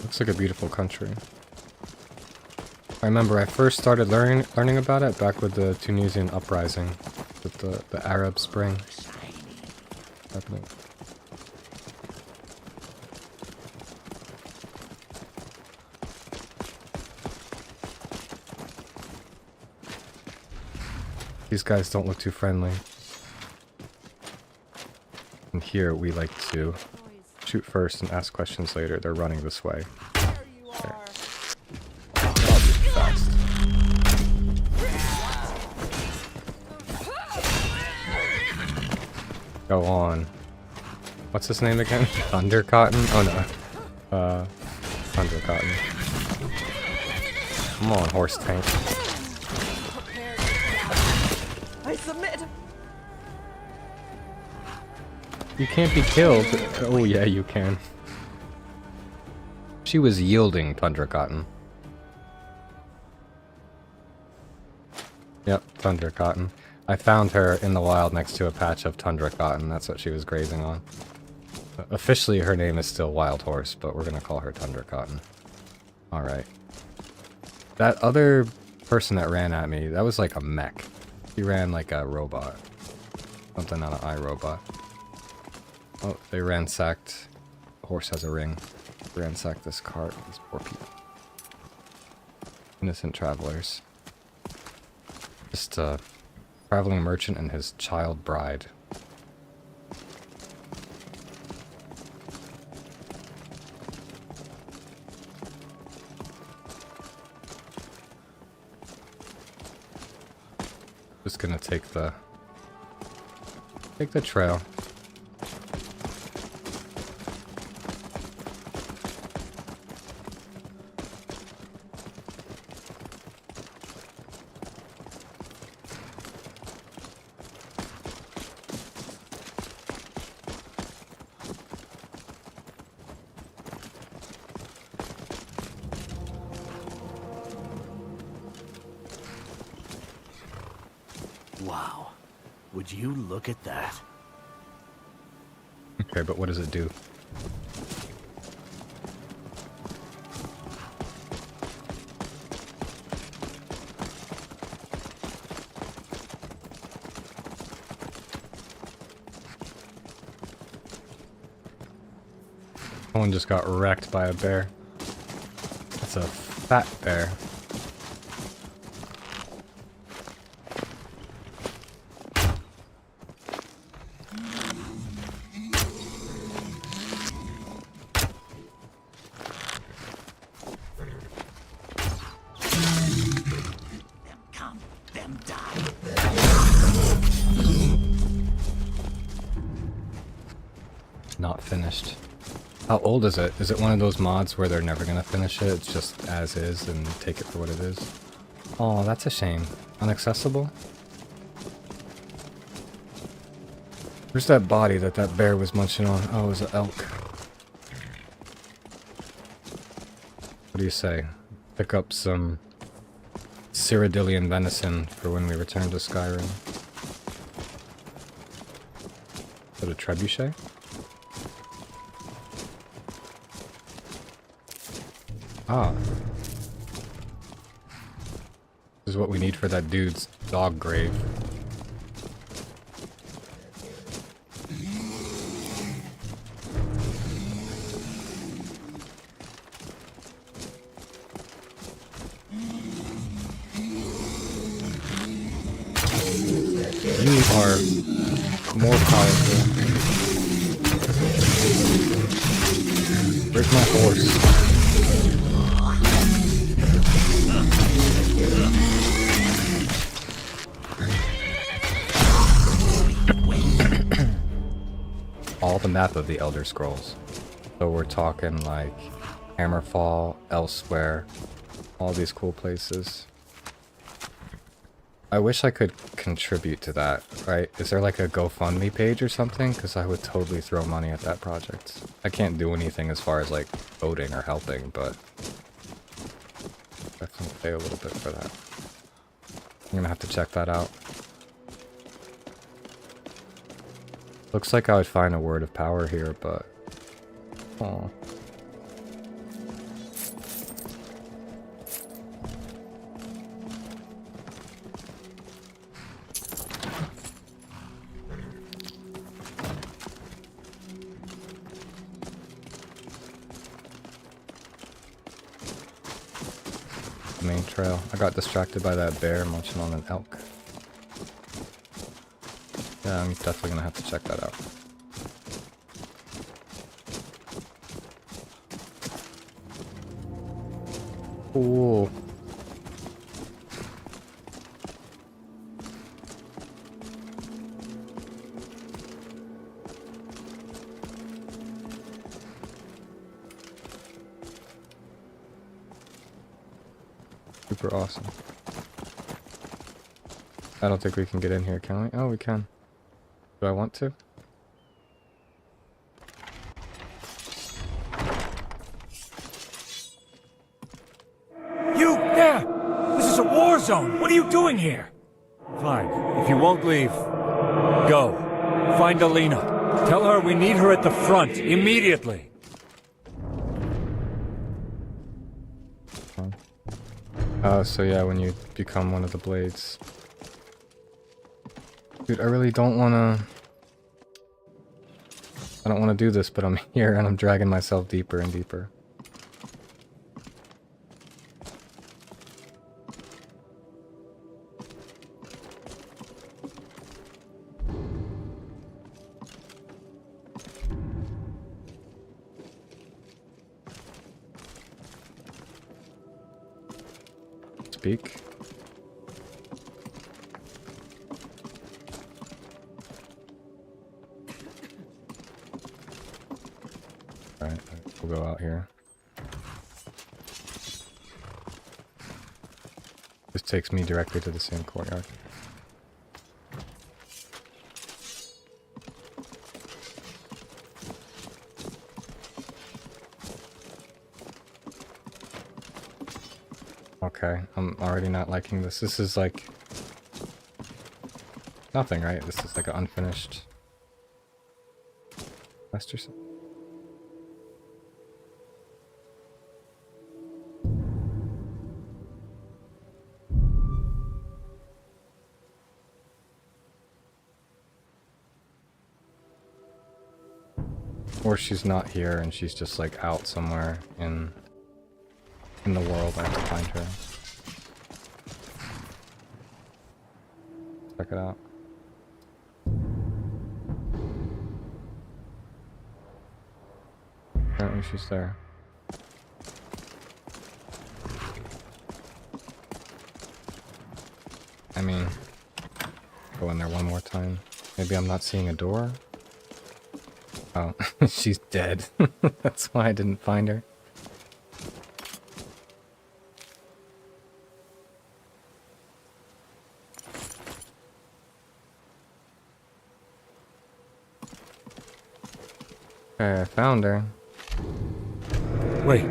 Looks like a beautiful country. I remember I first started learning about it back with the Tunisian uprising, with the Arab Spring happening. These guys don't look too friendly. And here we like to shoot first and ask questions later. They're running this way. There. I'll do it fast. Go on. What's his name again? Thundercotton? Oh no. Thundercotton. Come on, horse tank.
I submit.
You can't be killed. Oh yeah, you can. She was yielding Thundercotton. Yep, Thundercotton. I found her in the wild next to a patch of tundra cotton. That's what she was grazing on. Officially, her name is still Wild Horse, but we're gonna call her Tundra Cotton. Alright. That other person that ran at me, that was like a mech. He ran like a robot. Something on an iRobot. Oh, they ransacked. Horse has a ring. Ransacked this cart. These poor people. Innocent travelers. Just a traveling merchant and his child bride. Just gonna take the trail.
Wow. Would you look at that?
Okay, but what does it do? Someone just got wrecked by a bear. That's a fat bear. Not finished. How old is it? Is it one of those mods where they're never gonna finish it? It's just as is and take it for what it is? Oh, that's a shame. Unaccessible? Where's that body that bear was munching on? Oh, it was an elk. What do you say? Pick up some Cyrodiilian venison for when we return to Skyrim. Is it a trebuchet? Ah. This is what we need for that dude's dog grave. You are more powerful. Where's my horse? all the map of the Elder Scrolls. So we're talking like Hammerfall, Elsewhere, all these cool places. I wish I could contribute to that, right? Is there like a GoFundMe page or something? Because I would totally throw money at that project. I can't do anything as far as like voting or helping, but definitely pay a little bit for that. I'm gonna have to check that out. Looks like I would find a word of power here, but... Oh. Main trail. I got distracted by that bear munching on an elk. Yeah, I'm definitely gonna have to check that out. Cool. Super awesome. I don't think we can get in here, can we? Oh, we can. Do I want to?
You there! This is a war zone! What are you doing here? Fine. If you won't leave, go. Find Alina. Tell her we need her at the front, immediately.
Oh, so yeah, when you become one of the blades. Dude, I really don't wanna... I don't wanna do this, but I'm here and I'm dragging myself deeper and deeper. Speak. Alright, we'll go out here. This takes me directly to the same courtyard. Okay, I'm already not liking this. This is like... nothing, right? This is like an unfinished... quest or something. Or she's not here and she's just like out somewhere in the world. I have to find her. Check it out. Apparently she's there. I mean, go in there one more time. Maybe I'm not seeing a door? Oh, she's dead. That's why I didn't find her. Okay, I found her.
Wait,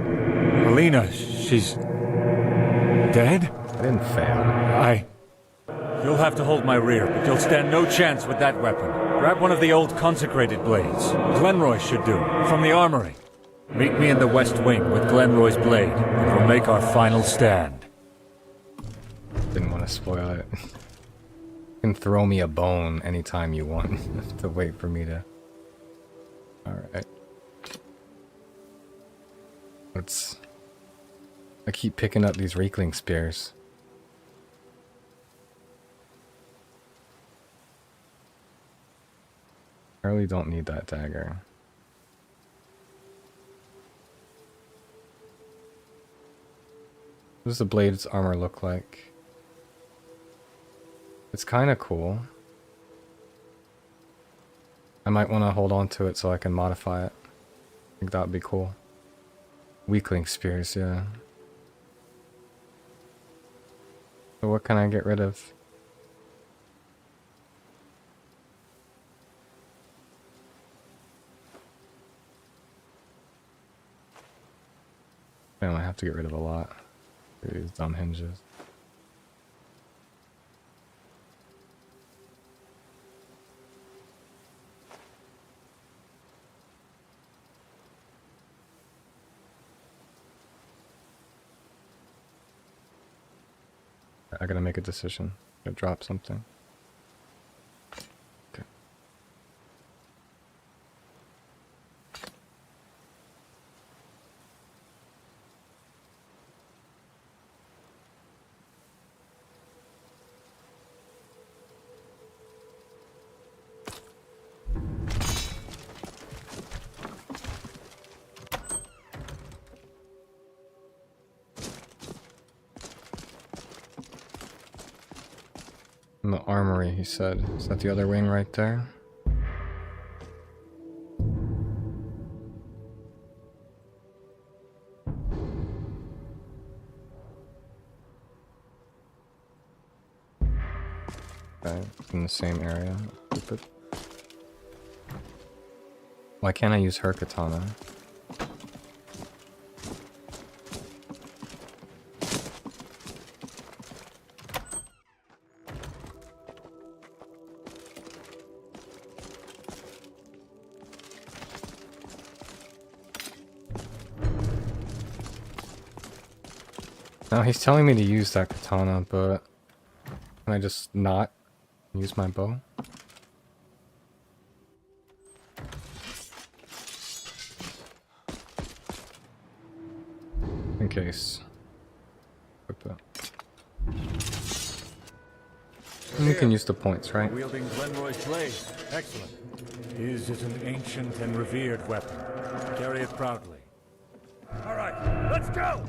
Alina, she's... dead?
I didn't fail.
You'll have to hold my rear, but you'll stand no chance with that weapon. Grab one of the old consecrated blades. Glenroy should do, from the armory. Meet me in the west wing with Glenroy's blade, and we'll make our final stand.
Didn't want to spoil it. You can throw me a bone anytime you want. You have to wait for me to... Alright. I keep picking up these Reekling spears. I really don't need that dagger. What does the blade's armor look like? It's kind of cool. I might want to hold on to it so I can modify it. I think that would be cool. Weakling spears, yeah. So what can I get rid of? I might have to get rid of a lot. These dumb hinges. I gotta make a decision. Gotta drop something. Okay. In the armory, he said. Is that the other wing right there? Okay, it's in the same area. Stupid. Why can't I use her katana? Now he's telling me to use that katana, but can I just not use my bow? In case. Equip that. And we can use the points, right?
Wielding Glenroy's blade. Excellent. His is an ancient and revered weapon. Carry it proudly. All right, let's go!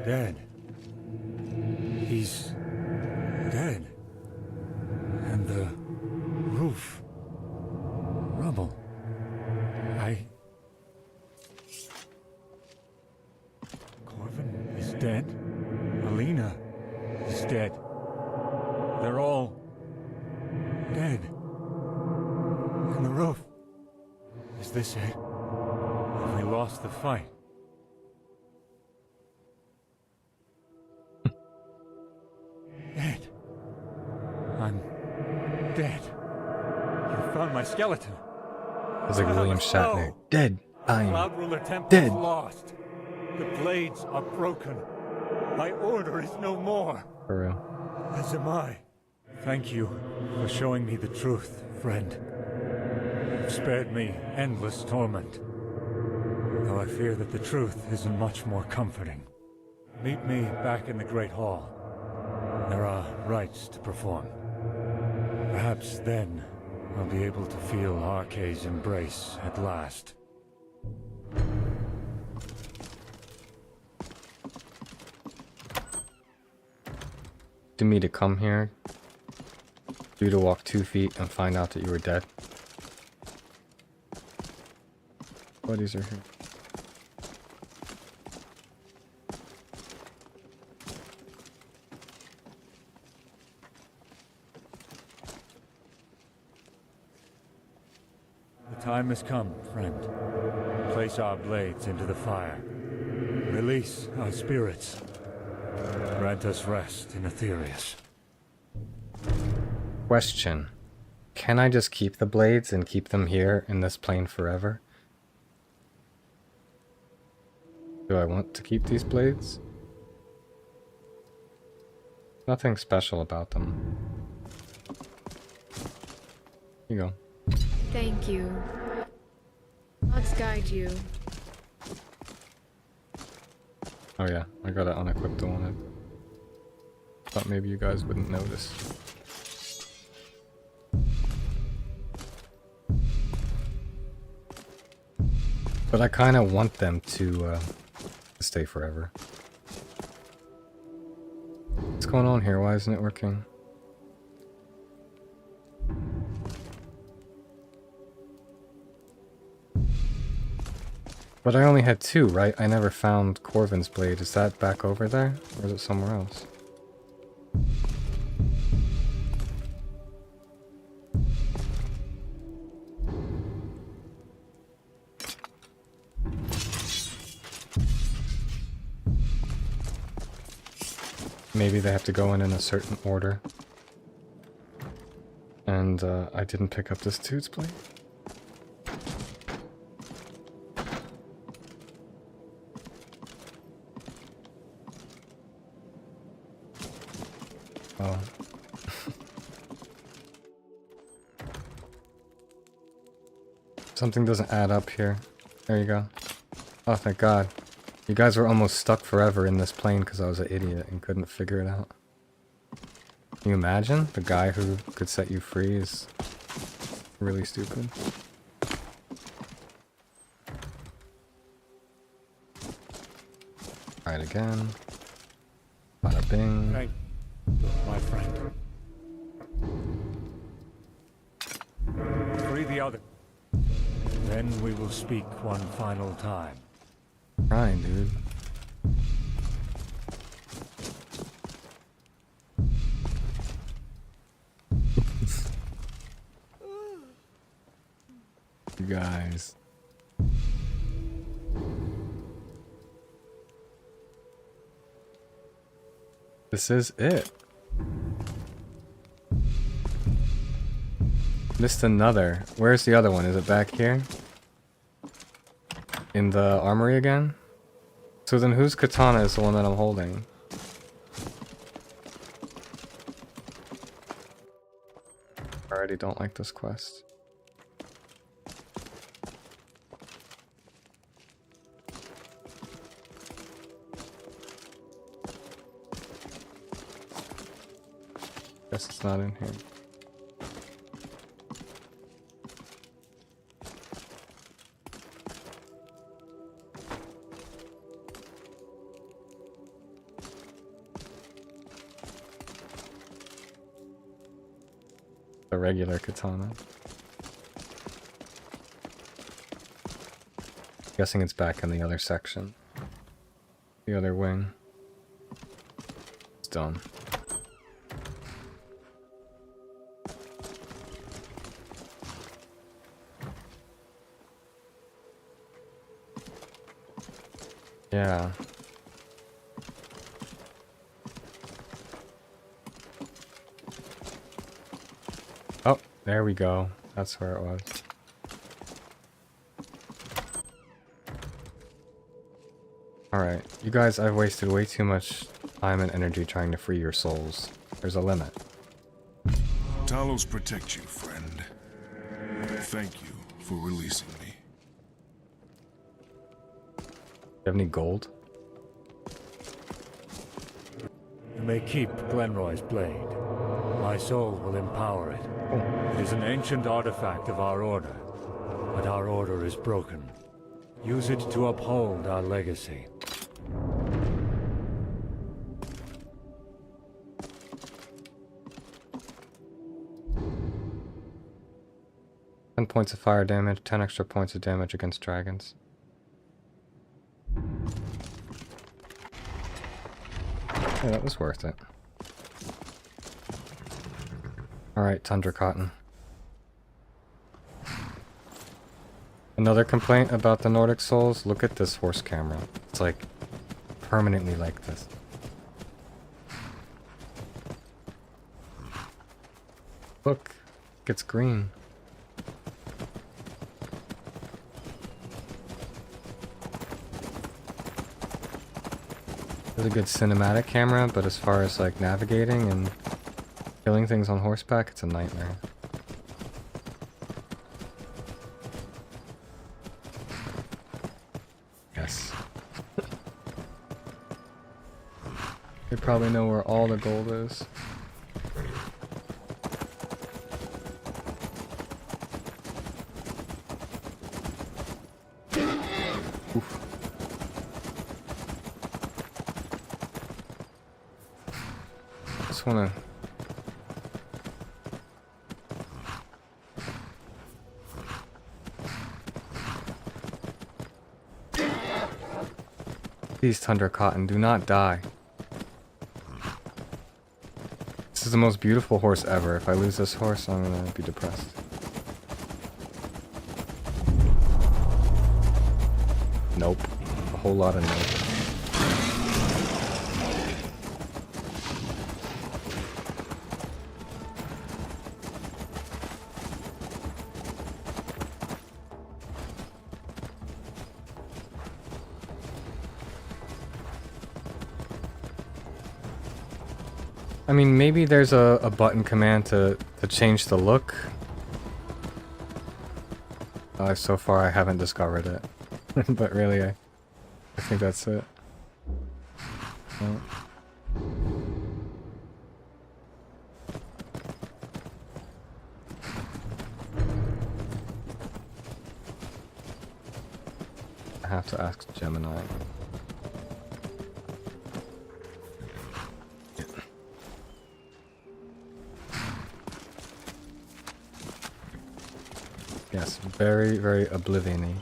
Dead. He's dead. And the roof. Rubble. Corvin is dead. Alina is dead. They're all dead. And the roof. Is this it? Have we lost the fight? Dead. I'm dead. You found my skeleton.
It's like William Shatner. Dead. I'm
Cloud Ruler Temple
dead.
is lost. The blades are broken. My order is no more.
For real.
As am I. Thank you for showing me the truth, friend. You've spared me endless torment. Though I fear that the truth isn't much more comforting. Meet me back in the Great Hall. There are rites to perform. Perhaps then I'll be able to feel Arkay's embrace at last.
To me to come here, for you to walk 2 feet and find out that you were dead. Buddies are here.
The time has come, friend. Place our blades into the fire. Release our spirits. Grant us rest in Aetherius.
Question. Can I just keep the blades and keep them here in this plane forever? Do I want to keep these blades? Nothing special about them. Here you go.
Thank you. Let's guide you.
Oh yeah, I gotta unequip the one. I thought maybe you guys wouldn't notice. But I kind of want them to stay forever. What's going on here? Why isn't it working? But I only had 2, right? I never found Corvin's blade. Is that back over there? Or is it somewhere else? Maybe they have to go in a certain order. And I didn't pick up this dude's blade. Oh. Something doesn't add up here. There you go. Oh, thank God. You guys were almost stuck forever in this plane because I was an idiot and couldn't figure it out. Can you imagine? The guy who could set you free is really stupid. Try it again. Bada bing.
Thank you, my friend. Free the other. Then we will speak one final time.
Trying, dude. You guys. This is it. Missed another. Where's the other one? Is it back here? In the armory again? So then whose katana is the one that I'm holding? I already don't like this quest. Guess it's not in here. The regular katana. Guessing it's back in the other section. The other wing. It's done. Yeah. Oh, there we go. That's where it was. Alright, you guys, I've wasted way too much time and energy trying to free your souls. There's a limit.
Talos protect you, friend. Thank you for releasing me.
You have any gold?
You may keep Glenroy's blade. My soul will empower it. It is an ancient artifact of our order, but our order is broken. Use it to uphold our legacy.
Ten points of fire damage, 10 extra points of damage against dragons. Yeah, that was worth it. Alright, Tundra Cotton. Another complaint about the Nordic Souls? Look at this horse camera. It's like permanently like this. Look, it's green. Really good cinematic camera, but as far as like navigating and killing things on horseback, it's a nightmare. Yes. You probably know where all the gold is. Oof. just wanna... Please, Tundra Cotton, do not die. This is the most beautiful horse ever. If I lose this horse, I'm gonna be depressed. Nope. A whole lot of nope. I mean, maybe there's a button command to change the look. So far I haven't discovered it. But really, I think that's it. Oh. I have to ask Gemini. Yes, very, very oblivion-y.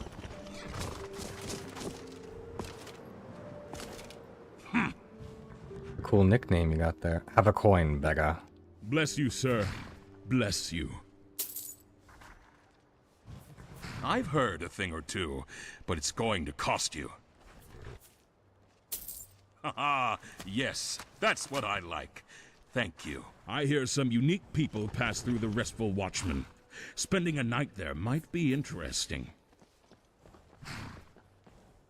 Cool nickname you got there. Have a coin, beggar.
Bless you, sir. Bless you. I've heard a thing or two, but it's going to cost you. Haha, yes, that's what I like. Thank you. I hear some unique people pass through the Restful Watchman. Spending a night there might be interesting.
I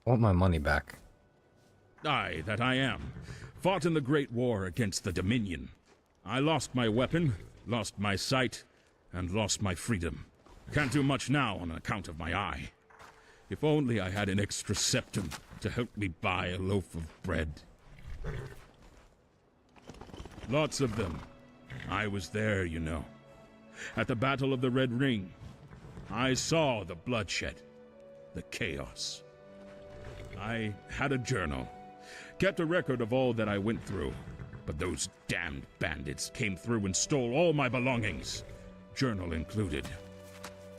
want my money back.
Aye, that I am. Fought in the Great War against the Dominion. I lost my weapon, lost my sight, and lost my freedom. Can't do much now on account of my eye. If only I had an extra septum to help me buy a loaf of bread. Lots of them. I was there, you know. At the Battle of the Red Ring. I saw the bloodshed, the chaos. I had a journal. Kept a record of all that I went through. But those damned bandits came through and stole all my belongings. Journal included.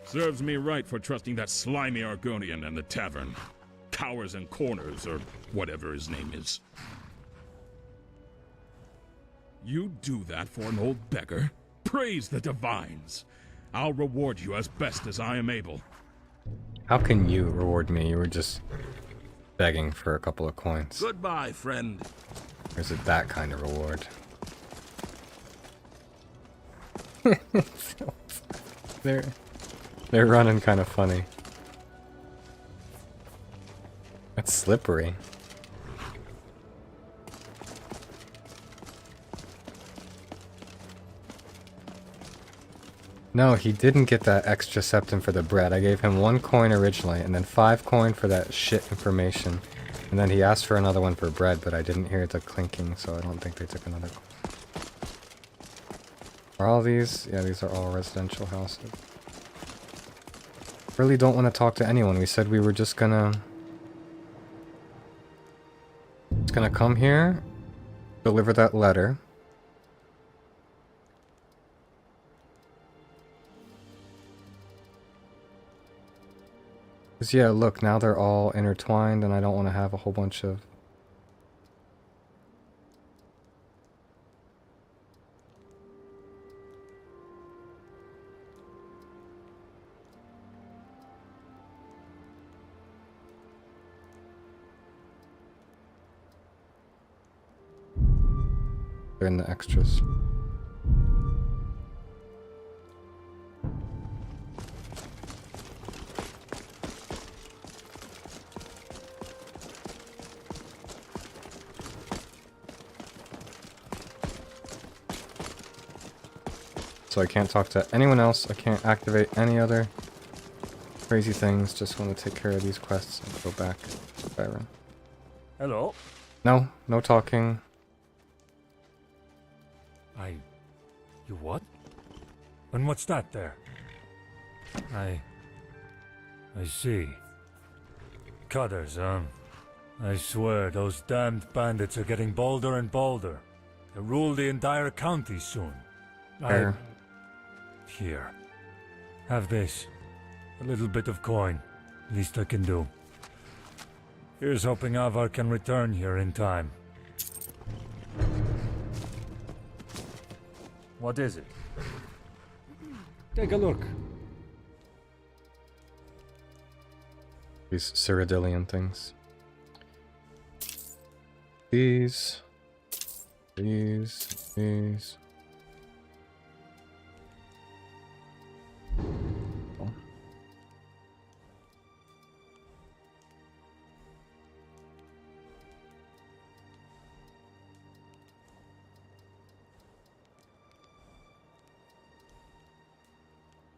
Serves me right for trusting that slimy Argonian and the tavern. Cowers and Corners, or whatever his name is. You do that for an old beggar? Praise the divines. I'll reward you as best as I am able.
How can you reward me? You were just begging for a couple of coins.
Goodbye, friend.
Or is it that kind of reward? They're running kind of funny. That's slippery. No, he didn't get that extra septum for the bread. I gave him 1 coin originally, and then 5 coin for that shit information. And then he asked for another one for bread, but I didn't hear the clinking, so I don't think they took another coin. Are all these? Yeah, these are all residential houses. Really don't want to talk to anyone. We said we were just gonna come here, deliver that letter. Because yeah, look, now they're all intertwined and I don't want to have a whole bunch of... They're in the extras. So I can't talk to anyone else, I can't activate any other crazy things, just want to take care of these quests and go back to Skyrim.
Hello?
No, no talking.
You what? And what's that there? I see. Cutters, huh? I swear, those damned bandits are getting bolder and bolder. to rule the entire county soon.
Fair.
Here. Have this. A little bit of coin. Least I can do. Here's hoping Avar can return here in time. What is it? Take a look.
These Cyrodiilian things. These. Oh.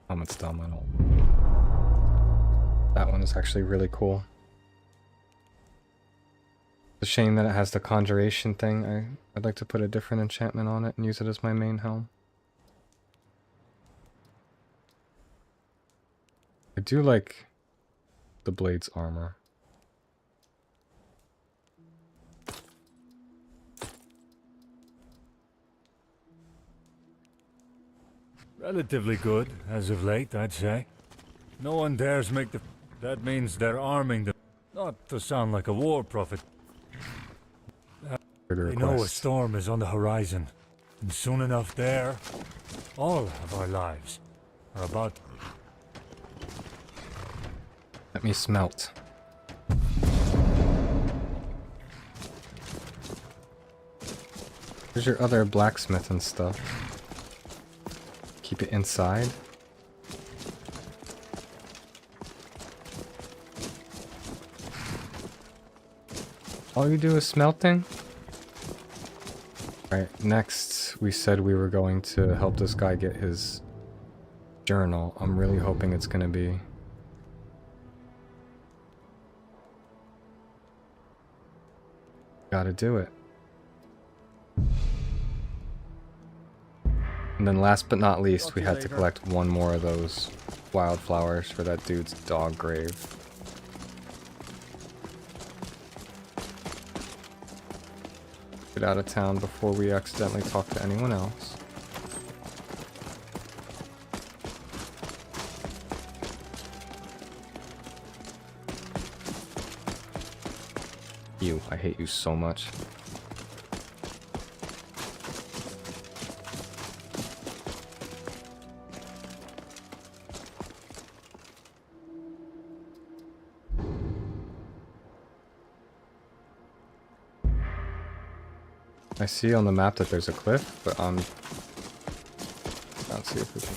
Helmet's dumb, I don't. That one is actually really cool. It's a shame that it has the conjuration thing. I'd like to put a different enchantment on it and use it as my main helm. I do like the blade's armor.
Relatively good, as of late, I'd say. No one dares make the... That means they're arming them. Not to sound like a war prophet. They know a storm is on the horizon. And soon enough there, all of our lives are about...
Let me smelt. Here's your other blacksmith and stuff. Keep it inside. All you do is smelting? Alright, next we said we were going to help this guy get his journal. I'm really hoping it's gonna be... Gotta do it. And then last but not least, we had to collect one more of those wildflowers for that dude's dog grave. Get out of town before we accidentally talk to anyone else. You, I hate you so much. I see on the map that there's a cliff, but I don't see if we can...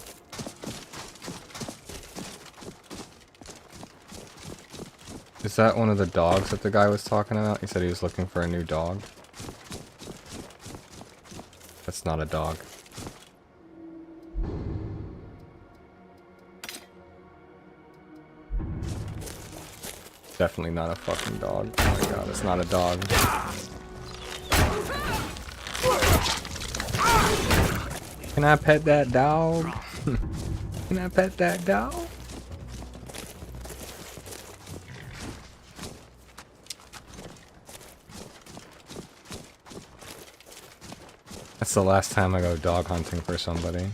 Is that one of the dogs that the guy was talking about? He said he was looking for a new dog. That's not a dog. Definitely not a fucking dog. Oh my god, it's not a dog. Can I pet that dog? Can I pet that dog? That's the last time I go dog hunting for somebody.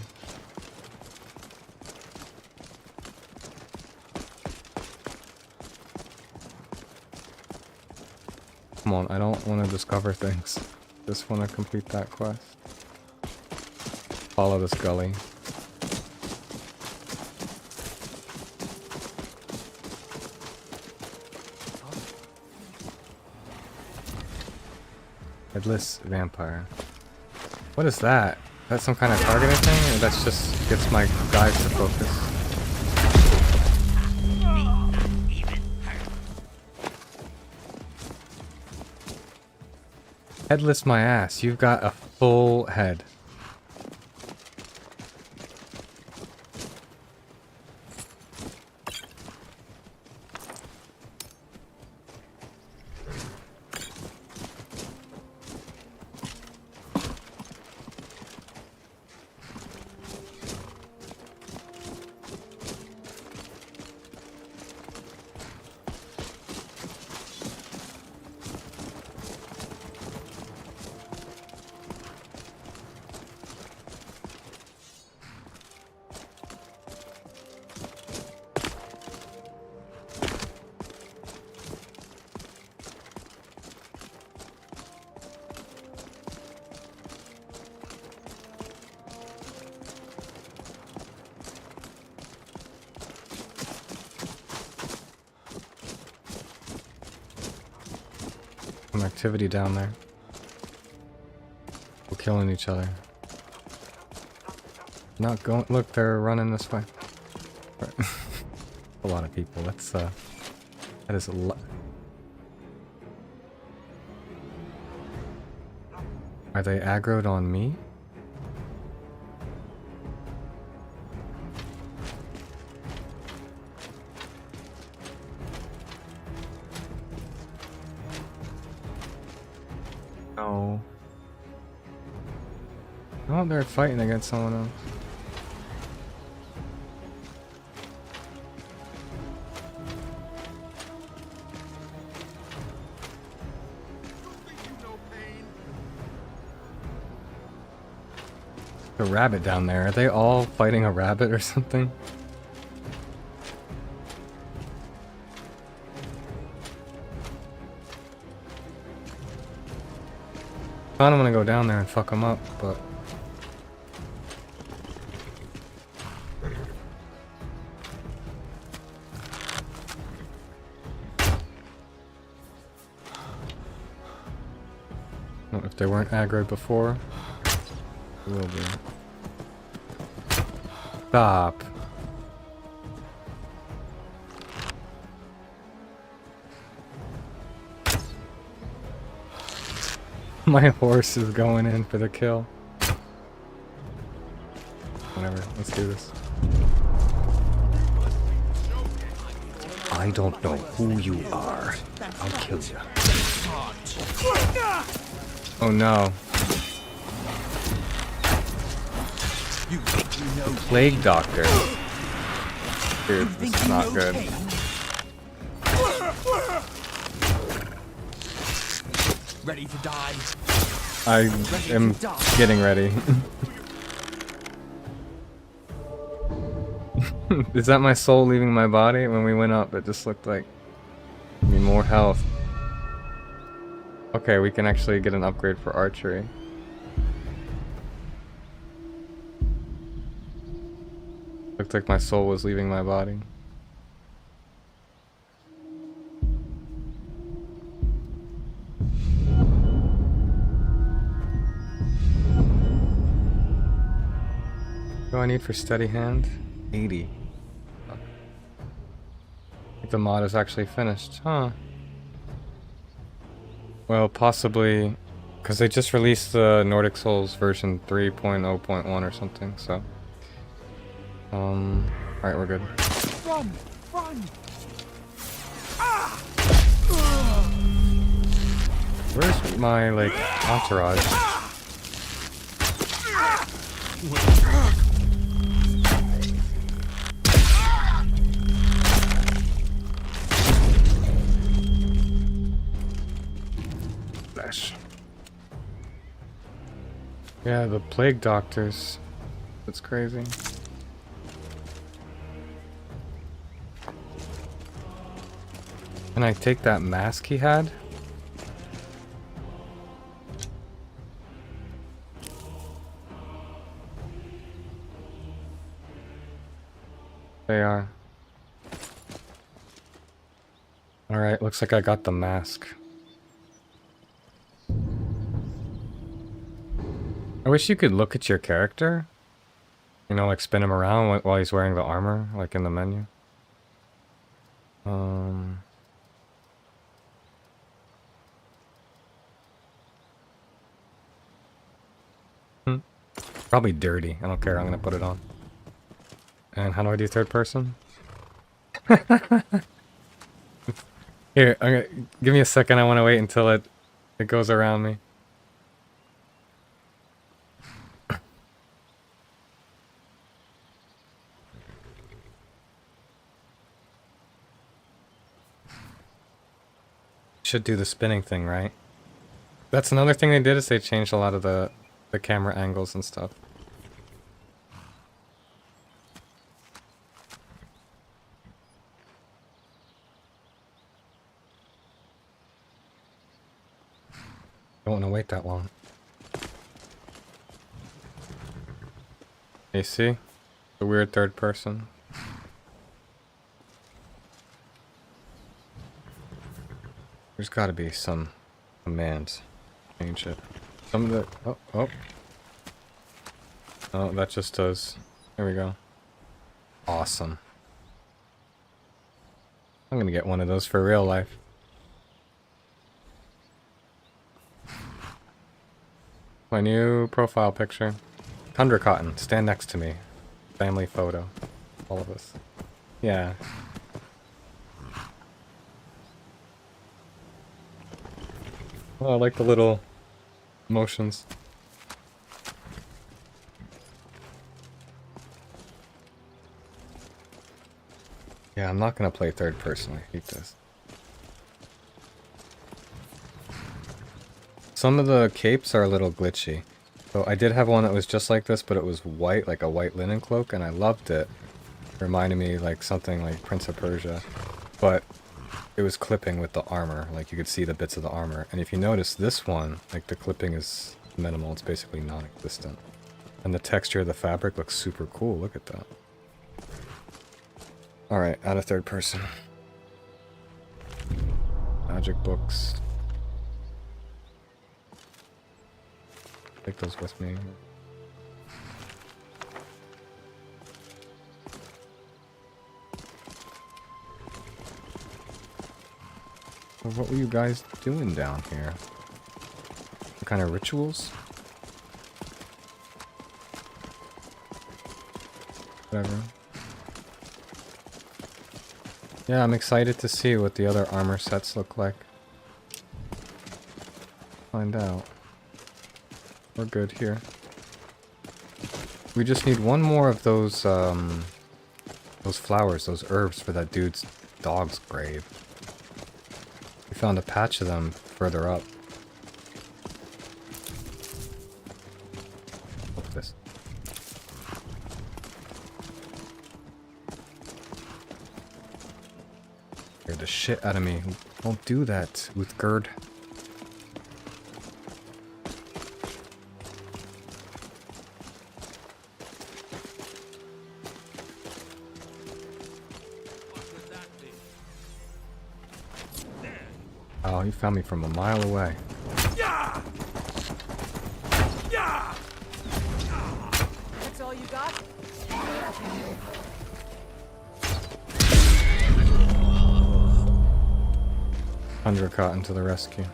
Come on, I don't want to discover things. Just want to complete that quest. Follow this gully. Headless vampire. What is that? Is that some kind of targeting thing? Or that's just gets my guys to focus? Headless my ass. You've got a full head. activity down there. We're killing each other. Not going. Look, they're running this way. A lot of people. That's that is a lot. Are they aggroed on me? No. Oh, they're fighting against someone else. A rabbit down there. Are they all fighting a rabbit or something? I don't want to go down there and fuck them up, but... Well, if they weren't aggroed before, they will be. Stop. My horse is going in for the kill. Whatever, let's do this.
I don't know who you are. I'll kill you.
Oh no. Plague Doctor. Dude, this is not good.
Ready to die.
I am getting ready. Is that my soul leaving my body? When we went up, it just looked like more health. Okay, we can actually get an upgrade for archery. Looked like my soul was leaving my body. What do I need for steady hand? 80. I think the mod is actually finished, huh? Well, possibly, because they just released the Nordic Souls version 3.0.1 or something, so... Alright, we're good.
Run! Run!
Where's my, like, entourage? Yeah, the plague doctors. That's crazy. Can I take that mask he had? They are. Alright, looks like I got the mask. I wish you could look at your character. You know, like spin him around while he's wearing the armor, like in the menu. Probably dirty. I don't care. I'm gonna put it on. And how do I do third person? Here, give me a second. I want to wait until it goes around me. Should do the spinning thing, right? That's another thing they did, is they changed a lot of the camera angles and stuff. Don't want to wait that long. You see? The weird third person. There's got to be some Command. Change it. Some of the... Oh, oh. Oh, that just does... There we go. Awesome. I'm gonna get one of those for real life. My new profile picture. Tundra Cotton, stand next to me. Family photo. All of us. Yeah. Oh, I like the little motions. Yeah, I'm not gonna play third person. I hate this. Some of the capes are a little glitchy. So I did have one that was just like this, but it was white, like a white linen cloak, and I loved it. It reminded me like something like Prince of Persia. But it was clipping with the armor, like you could see the bits of the armor. And if you notice this one, like the clipping is minimal, it's basically non-existent. And the texture of the fabric looks super cool, look at that. Alright, out of third person. Magic books. Take those with me. Well, what were you guys doing down here? What kind of rituals? Whatever. Yeah, I'm excited to see what the other armor sets look like. Find out. We're good here. We just need one more of those flowers, those herbs for that dude's dog's grave. We found a patch of them further up. What's this? Scared the shit out of me. Don't do that, Uthgerd. Oh, he found me from a mile away.
Yeah! Yeah! That's all you got?
Tundra Cotton to the rescue.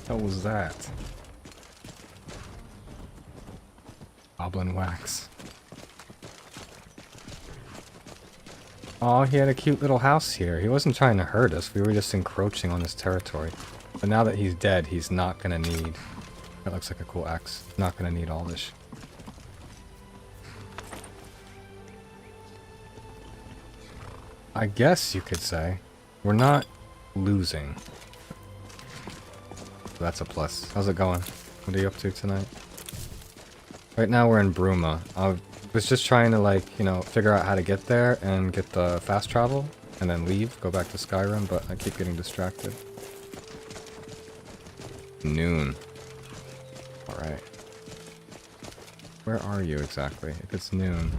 What was that? Goblin wax. Oh, he had a cute little house here. He wasn't trying to hurt us. We were just encroaching on his territory. But now that he's dead, he's not gonna need... That looks like a cool axe. Not gonna need all this. I guess you could say. We're not losing. So that's a plus. How's it going? What are you up to tonight? Right now we're in Bruma. I was just trying to, like, you know, figure out how to get there and get the fast travel and then leave, go back to Skyrim, but I keep getting distracted. Noon. Alright. Where are you exactly? If it's noon,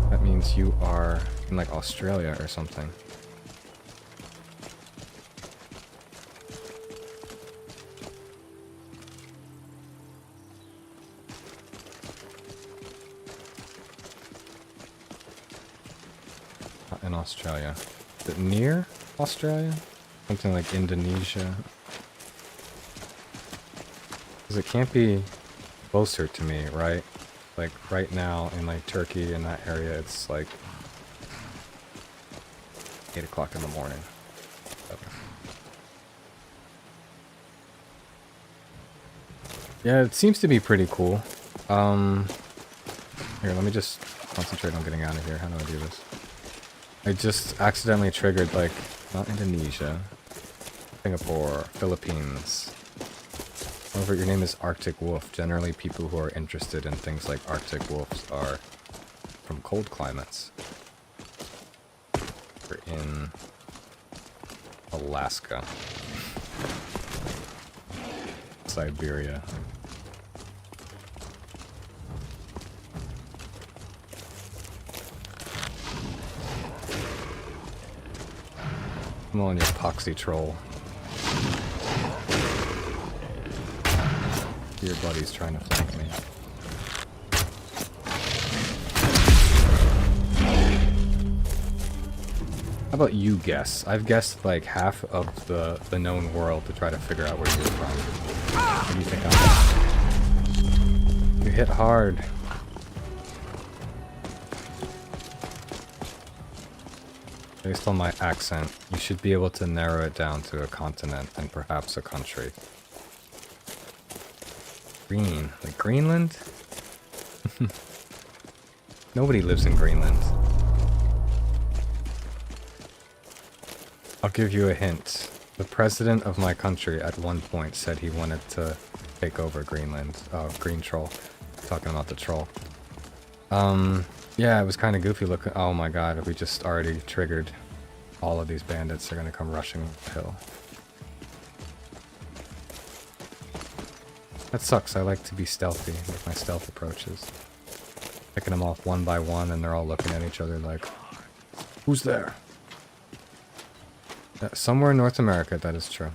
that means you are in, like, Australia or something. In Australia. Is it near Australia? Something like Indonesia. Because it can't be closer to me, right? Like right now in like Turkey in that area, it's like 8 o'clock in the morning. Yeah, it seems to be pretty cool. Here, let me just concentrate on getting out of here. How do I do this? I just accidentally triggered, like, not Indonesia, Singapore, Philippines. However, your name is Arctic Wolf. Generally, people who are interested in things like Arctic wolves are from cold climates. Or in Alaska. Siberia. Come on, you epoxy troll. Your buddy's trying to flank me. How about you guess? I've guessed like half of the known world to try to figure out where you're from. What do you think I'm... You hit hard. Based on my accent, you should be able to narrow it down to a continent and perhaps a country. Green. Like Greenland? Nobody lives in Greenland. I'll give you a hint. The president of my country at one point said he wanted to take over Greenland. Oh, green troll. Talking about the troll. Yeah, it was kind of goofy looking. Oh my god, we just already triggered all of these bandits. They're gonna come rushing the hill. That sucks. I like to be stealthy with my stealth approaches. Picking them off one by one and they're all looking at each other like, who's there? Somewhere in North America, that is true.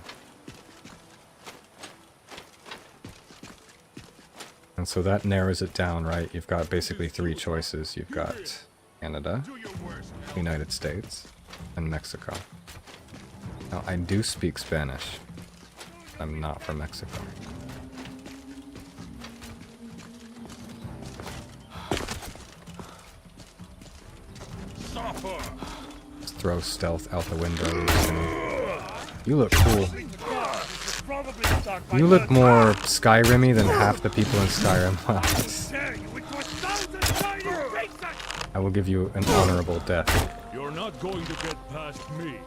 And so that narrows it down, right? You've got basically three choices. You've got Canada, United States, and Mexico. Now, I do speak Spanish. I'm not from Mexico. Let's throw stealth out the window. You look cool. You look more Skyrim-y than half the people in Skyrim. I will give you an honorable death.
You're not going to get past me.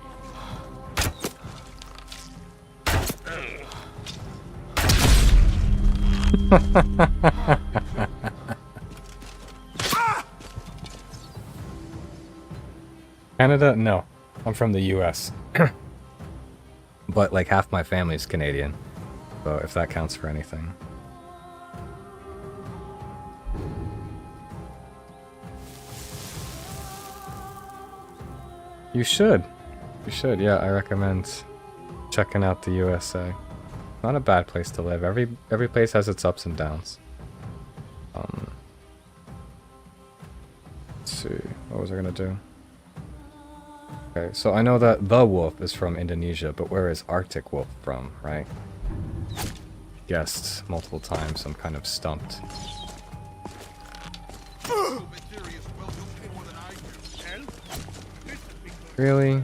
Canada? No. I'm from the US. But like half my family's Canadian. So if that counts for anything. You should. You should, yeah, I recommend checking out the USA. Not a bad place to live. Every place has its ups and downs. Let's see. What was I gonna do? Okay, so I know that the wolf is from Indonesia, but where is Arctic wolf from, right? Guessed multiple times, I'm kind of stumped. Really?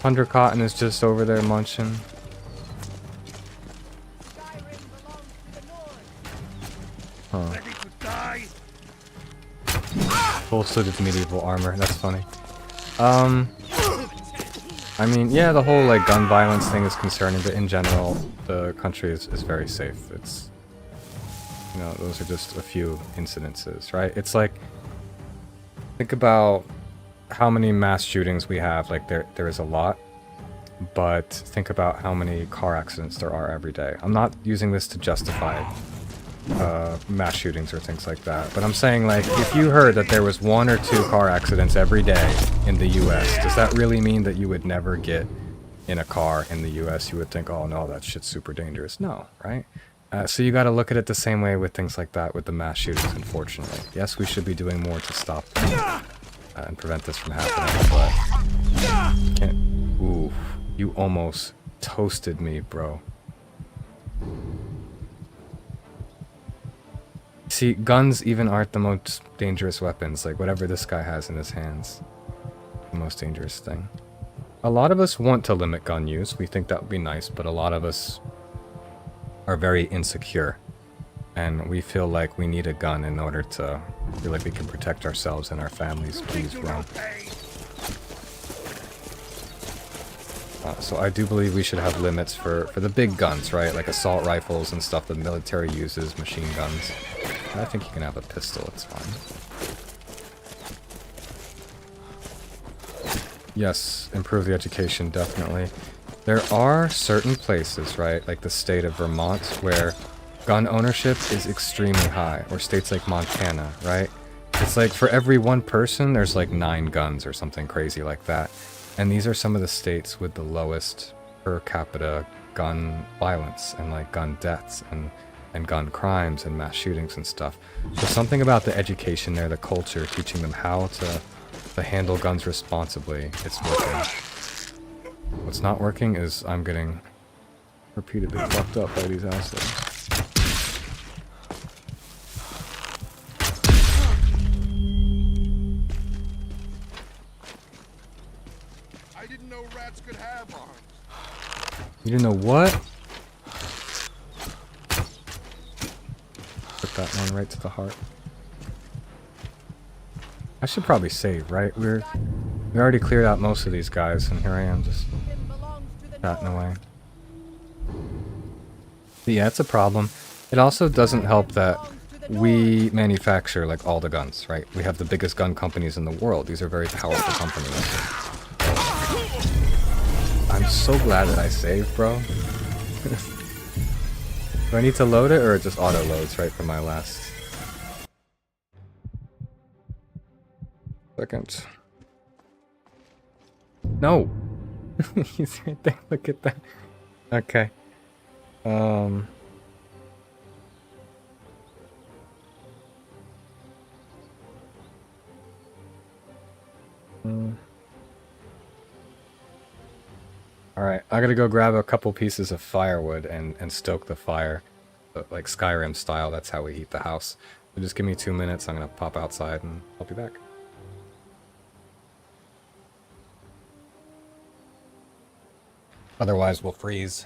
Hunter Cotton is just over there munching. Huh. Full suited medieval armor, that's funny. I mean, yeah, the whole, like, gun violence thing is concerning, but in general, the country is very safe. It's, you know, those are just a few incidences, right? It's like, think about how many mass shootings we have. Like, there is a lot, but think about how many car accidents there are every day. I'm not using this to justify mass shootings or things like that, but I'm saying, like, if you heard that there was 1 or 2 car accidents every day in the US, does that really mean that you would never get in a car in the US? You would think, oh no, that shit's super dangerous. No, right? So you got to look at it the same way with things like that, with the mass shootings, unfortunately. Yes, we should be doing more to stop them and prevent this from happening, but can't. Ooh, you almost toasted me, bro. See, guns even aren't the most dangerous weapons. Like, whatever this guy has in his hands, the most dangerous thing. A lot of us want to limit gun use. We think that would be nice, but a lot of us are very insecure. And we feel like we need a gun in order to feel like we can protect ourselves and our families. Please run. So I do believe we should have limits for the big guns, right? Like assault rifles and stuff the military uses, machine guns. I think you can have a pistol, it's fine. Yes, improve the education, definitely. There are certain places, right, like the state of Vermont, where gun ownership is extremely high, or states like Montana, right? It's like for every one person, there's like 9 guns or something crazy like that. And these are some of the states with the lowest per capita gun violence and like gun deaths and gun crimes and mass shootings and stuff. So something about the education there, the culture, teaching them how to handle guns responsibly, it's working. What's not working is I'm getting repeatedly fucked up by these assholes.
I didn't know rats could have arms.
You didn't know what? Put that one right to the heart. I should probably save, right? We already cleared out most of these guys, and here I am just chatting away. But yeah, it's a problem. It also doesn't help that we manufacture like all the guns, right? We have the biggest gun companies in the world. These are very powerful companies. I'm so glad that I saved, bro. Do I need to load it, or it just auto loads right from my last second? No! He's right there, look at that. Okay. Alright, I gotta go grab a couple pieces of firewood and stoke the fire. Like Skyrim style, that's how we heat the house. So just give me 2 minutes, I'm gonna pop outside and I'll be back. Otherwise, we'll freeze.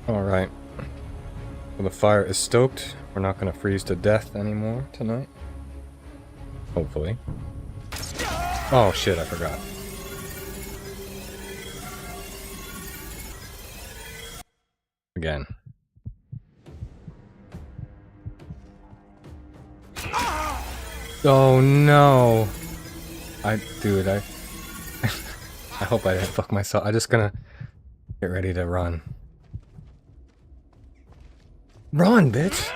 Alright. Well, the fire is stoked. We're not going to freeze to death anymore tonight. Hopefully. Oh shit, I forgot. Again. Oh no! Dude, I hope I didn't fuck myself. I'm just gonna get ready to run. Run, bitch!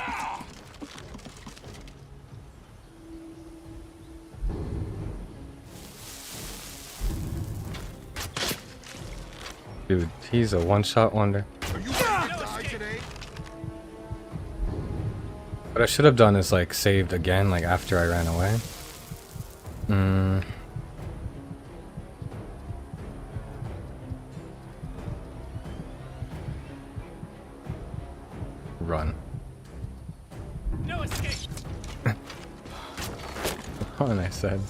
Dude, he's a one-shot wonder. What I should have done is like saved again, like after I ran away. Run.
No escape.
Run, I said.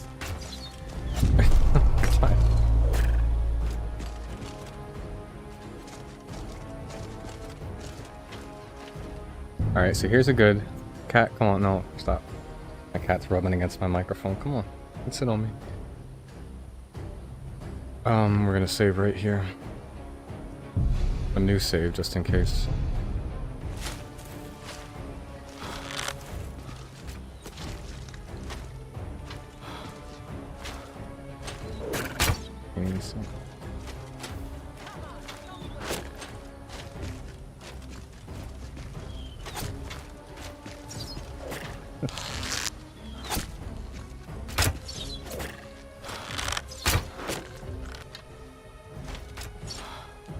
Alright, so here's a good cat. Come on, no, stop. My cat's rubbing against my microphone. Come on, don't sit on me. We're gonna save right here. A new save, just in case.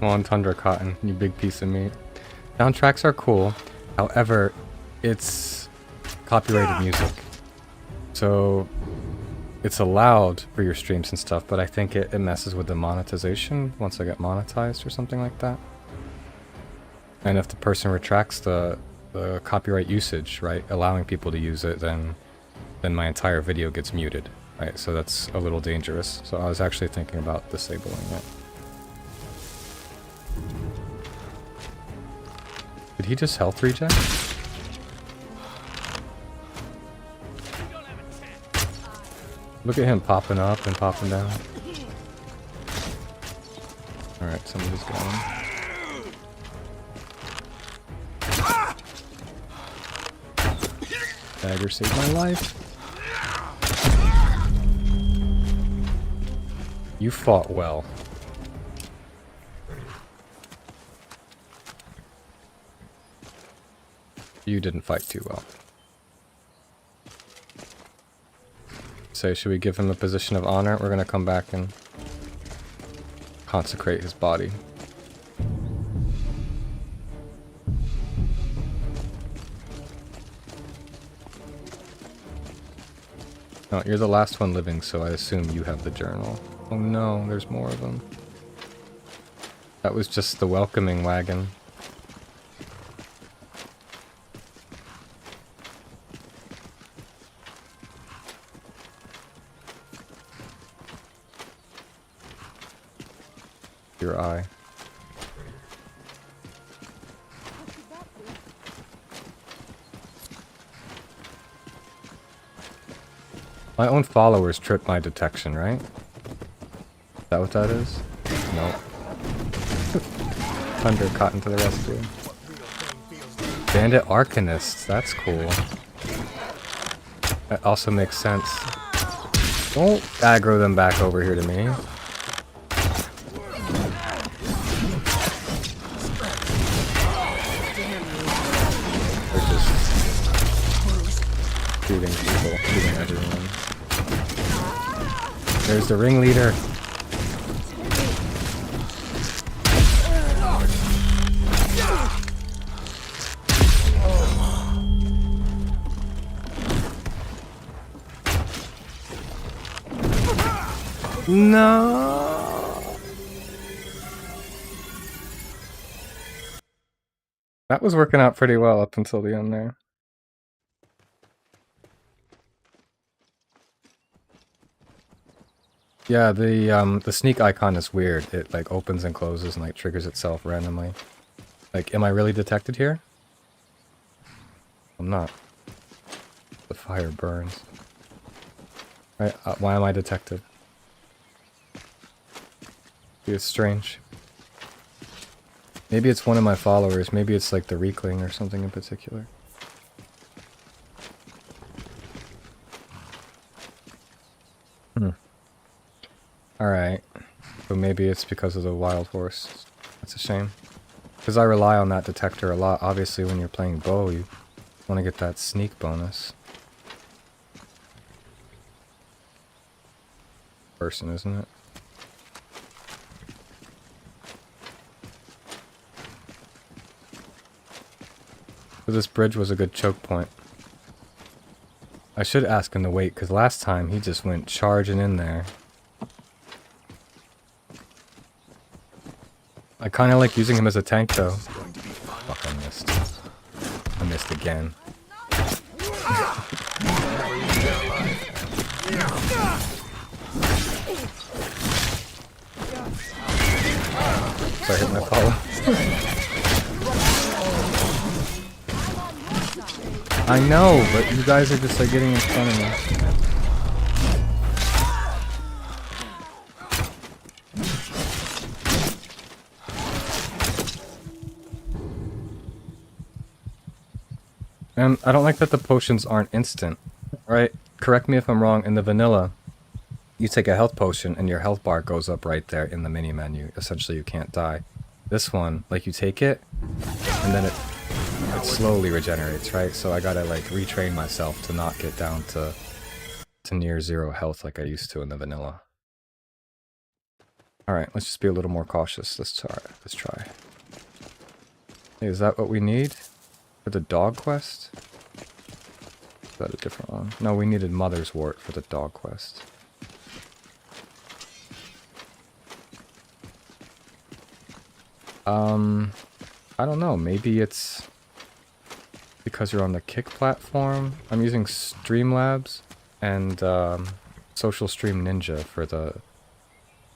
Come on, Tundra Cotton, you big piece of meat. Soundtracks are cool, however, it's copyrighted music. So, it's allowed for your streams and stuff, but I think it messes with the monetization once I get monetized or something like that. And if the person retracts the copyright usage, right, allowing people to use it, then my entire video gets muted, right? So that's a little dangerous. So I was actually thinking about disabling it. Did he just health reject? Look at him popping up and popping down. Alright, somebody's going. Dagger saved my life. You fought well. You didn't fight too well. So should we give him a position of honor? We're gonna come back and consecrate his body. No, you're the last one living, so I assume you have the journal. Oh no, there's more of them. That was just the welcoming wagon. Your eye. My own followers trip my detection, right? Is that what that is? Nope. Thunder Cotton to the rescue. Bandit Arcanists, that's cool. That also makes sense. Don't aggro them back over here to me. Shooting people, shooting everyone. There's the ringleader. No. That was working out pretty well up until the end there. Yeah, the sneak icon is weird. It like opens and closes and like triggers itself randomly. Like, am I really detected here? I'm not. The fire burns. Right, why am I detected? It's strange. Maybe it's one of my followers. Maybe it's like the Reekling or something in particular. Alright. So maybe it's because of the wild horse. That's a shame. Because I rely on that detector a lot. Obviously, when you're playing bow, you want to get that sneak bonus. Person, isn't it? So this bridge was a good choke point. I should ask him to wait, because last time he just went charging in there. I kind of like using him as a tank, though. Fuck, I missed. I missed again. Sorry, I hit my follow. I know, but you guys are just like getting in front of me. And I don't like that the potions aren't instant. Right? Correct me if I'm wrong, in the vanilla, you take a health potion and your health bar goes up right there in the mini menu. Essentially, you can't die. This one, like, you take it, and then it slowly regenerates, right? So I gotta, like, retrain myself to not get down to near 0 health like I used to in the vanilla. Alright, let's just be a little more cautious. Let's try. Hey, is that what we need? For the dog quest? Is that a different one? No, we needed Mother's Wart for the dog quest. I don't know, maybe it's because you're on the Kick platform. I'm using Streamlabs and Social Stream Ninja for the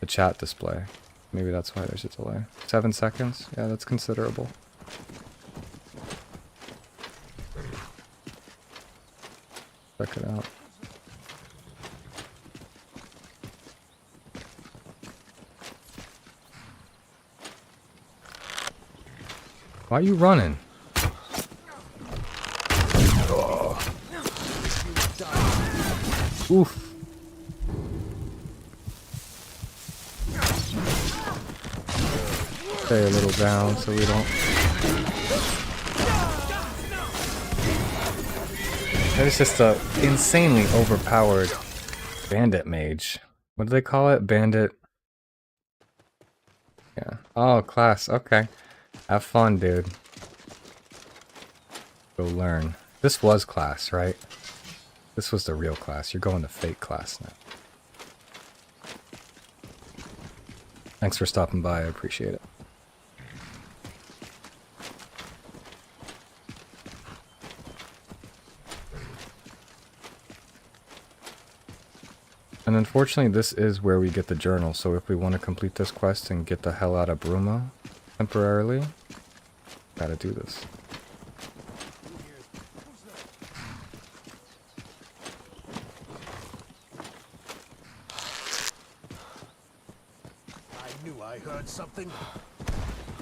chat display. Maybe that's why there's a delay. 7 seconds? Yeah, that's considerable. Check it out. Why are you running? Oh. Oof. Stay a little down so we don't... There's just a insanely overpowered bandit mage. What do they call it? Bandit... Yeah. Oh, class. Okay. Have fun, dude. Go learn. This was class, right? This was the real class. You're going to fake class now. Thanks for stopping by. I appreciate it. And unfortunately, this is where we get the journal. So if we want to complete this quest and get the hell out of Bruma temporarily, gotta do this.
I knew I heard something.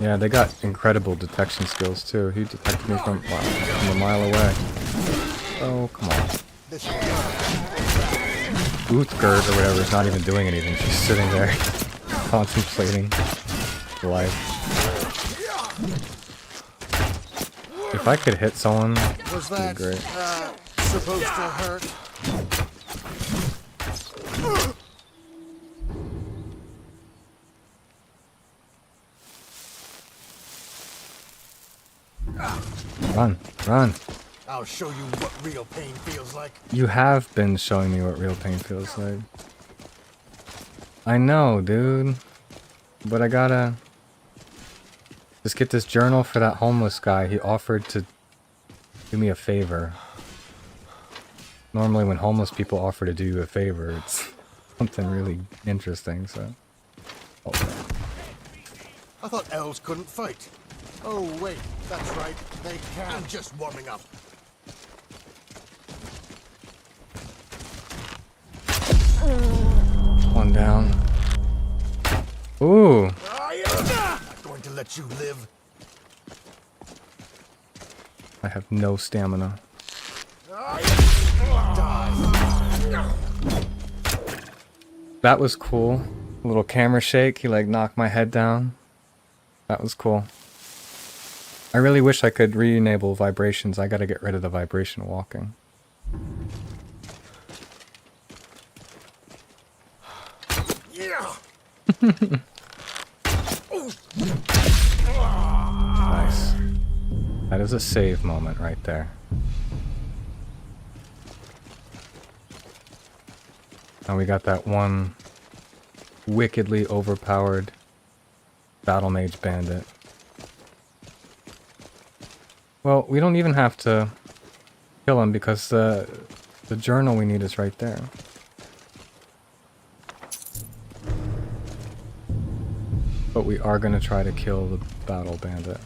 Yeah, they got incredible detection skills too. He detected me from a mile away. Oh, come on. Uthgerd or whatever is not even doing anything. She's sitting there contemplating life. If I could hit someone,
Was
that'd be great.
Supposed to hurt?
Run, run.
I'll show you what real pain feels like.
You have been showing me what real pain feels like. I know, dude. But I gotta... just get this journal for that homeless guy. He offered to do me a favor. Normally when homeless people offer to do you a favor, it's something really interesting, so... Oh.
I thought elves couldn't fight. Oh, wait, that's right. They can. I'm just warming up.
One down. Ooh.
Not going to let you live.
I have no stamina. That was cool. A little camera shake. He like knocked my head down. That was cool. I really wish I could re-enable vibrations. I gotta get rid of the vibration walking. Nice. That is a save moment right there. And we got that one wickedly overpowered battle mage bandit. Well, we don't even have to kill him because the journal we need is right there. But we are going to try to kill the battle bandit.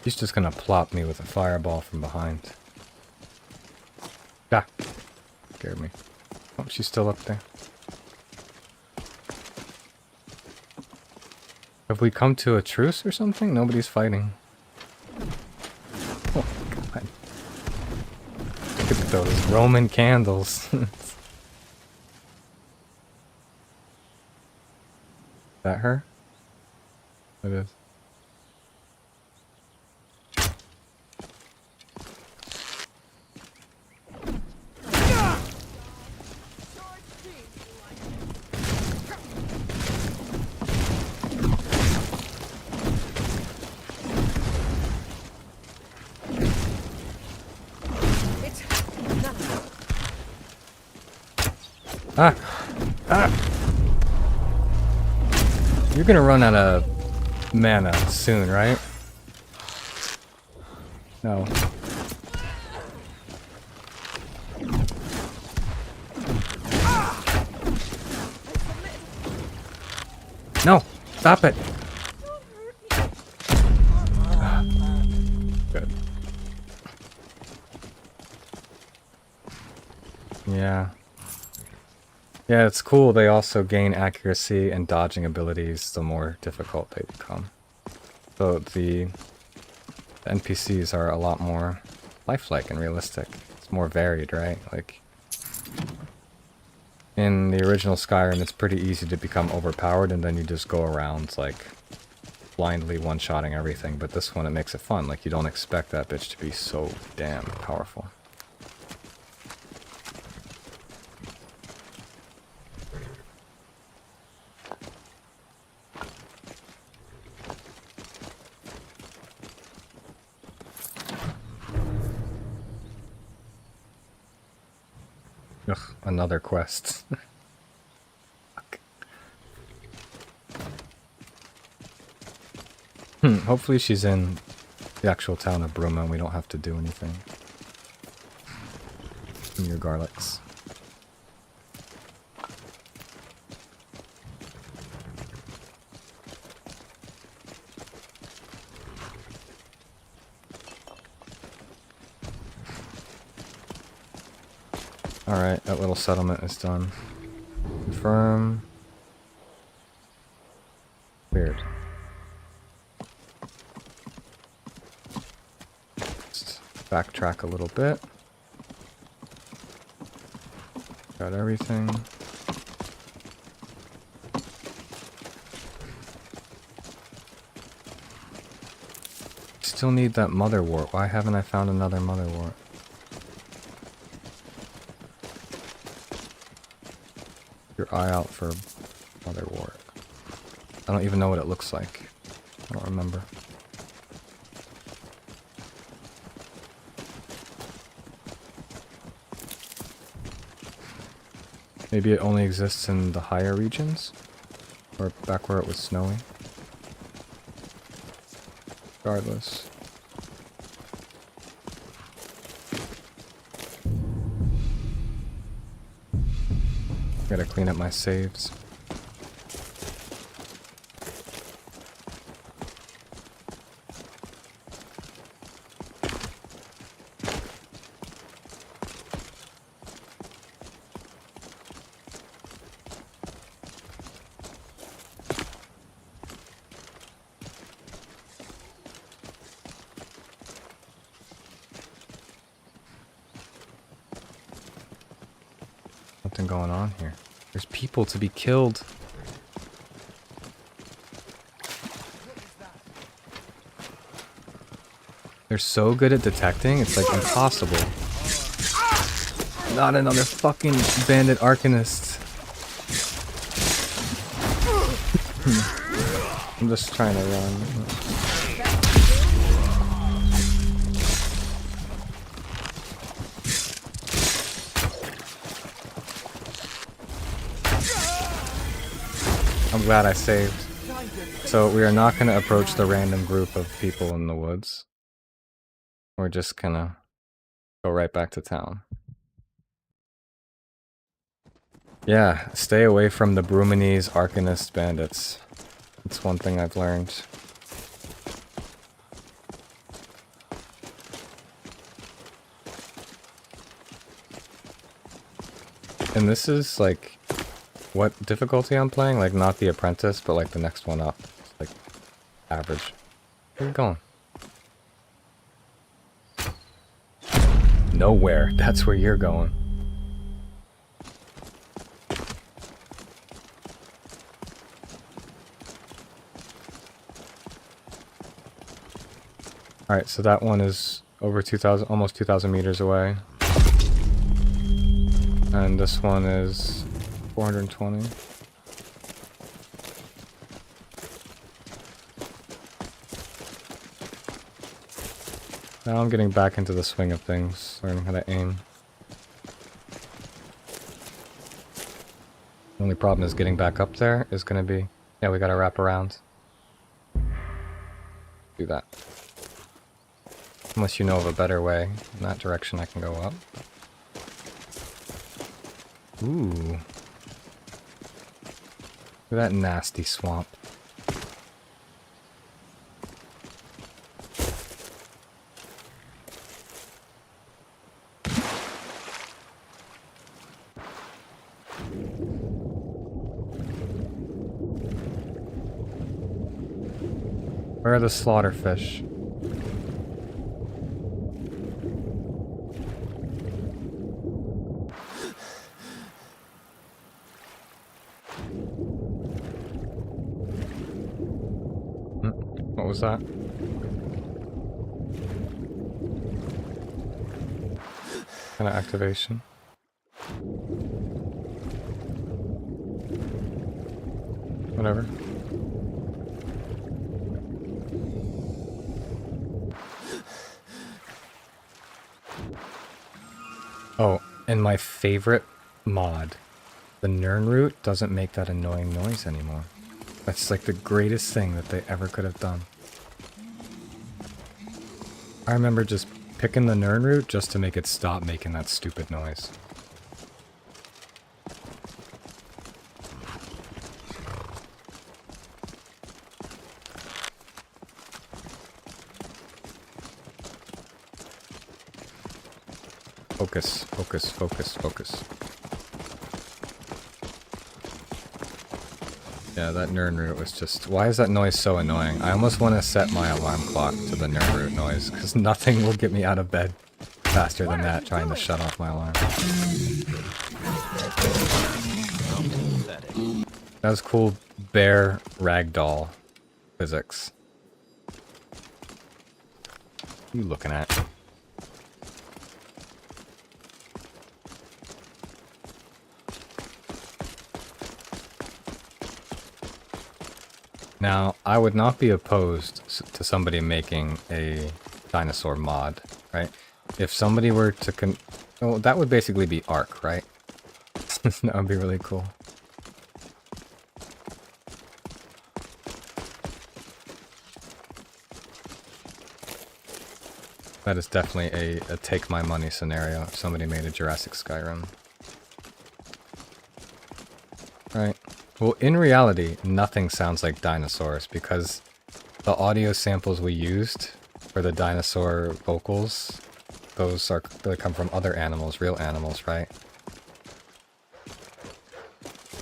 He's just going to plop me with a fireball from behind. Ah! Scared me. Oh, she's still up there. Have we come to a truce or something? Nobody's fighting. Oh, God. Look at those Roman candles. That her? It is. Ah! Ah! You're gonna run out of mana soon, right? No. No! Stop it! Good. Yeah. Yeah, it's cool. They also gain accuracy and dodging abilities the more difficult they become. So the NPCs are a lot more lifelike and realistic. It's more varied, right? Like, in the original Skyrim, it's pretty easy to become overpowered and then you just go around, like, blindly one-shotting everything. But this one, it makes it fun. Like, you don't expect that bitch to be so damn powerful. Ugh, another quest. Fuck. Hopefully she's in the actual town of Bruma and we don't have to do anything. Give me your garlics. Alright, that little settlement is done. Confirm. Weird. Just backtrack a little bit. Got everything. Still need that motherwort. Why haven't I found another motherwort? Your eye out for motherwort. I don't even know what it looks like. I don't remember. Maybe it only exists in the higher regions? Or back where it was snowy? Regardless. Gotta clean up my saves. Something going on here. There's people to be killed. They're so good at detecting, it's like impossible. Not another fucking bandit arcanist. I'm just trying to run. I'm glad I saved. So we are not going to approach the random group of people in the woods. We're just gonna go right back to town. Yeah, stay away from the Brumanese Arcanist bandits. That's one thing I've learned. And this is like what difficulty I'm playing? Like not the apprentice, but like the next one up. It's like average. Where are you going? Nowhere. That's where you're going. Alright, so that one is over 2,000, almost 2,000 meters away. And this one is 420. Now I'm getting back into the swing of things, learning how to aim. The only problem is getting back up there is going to be... Yeah, we got to wrap around. Do that. Unless you know of a better way. In that direction I can go up. Ooh. Look at that nasty swamp. Where are the slaughterfish? What was that? Kind of activation. Whatever. Oh, and my favorite mod. The Nirnroot doesn't make that annoying noise anymore. That's like the greatest thing that they ever could have done. I remember just picking the Nirnroot just to make it stop making that stupid noise. Focus, focus, focus, focus. Yeah, that Nirnroot was just... Why is that noise so annoying? I almost want to set my alarm clock to the Nirnroot noise, because nothing will get me out of bed faster than that trying to shut off my alarm. That was cool bear ragdoll physics. What are you looking at? Now, I would not be opposed to somebody making a dinosaur mod, right? If somebody were to well, that would basically be Ark, right? That would be really cool. That is definitely a take my money scenario if somebody made a Jurassic Skyrim. Well, in reality, nothing sounds like dinosaurs because the audio samples we used for the dinosaur vocals, they come from other animals, real animals, right?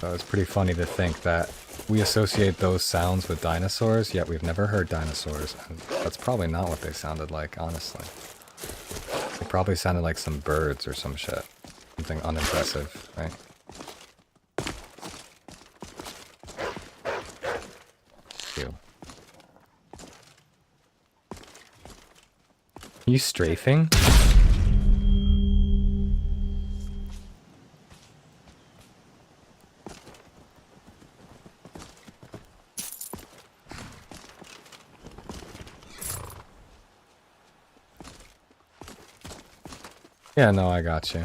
So it's pretty funny to think that we associate those sounds with dinosaurs, yet we've never heard dinosaurs. And that's probably not what they sounded like, honestly. They probably sounded like some birds or some shit. Something unimpressive, right? Ew. You strafing? Yeah, no, I got you.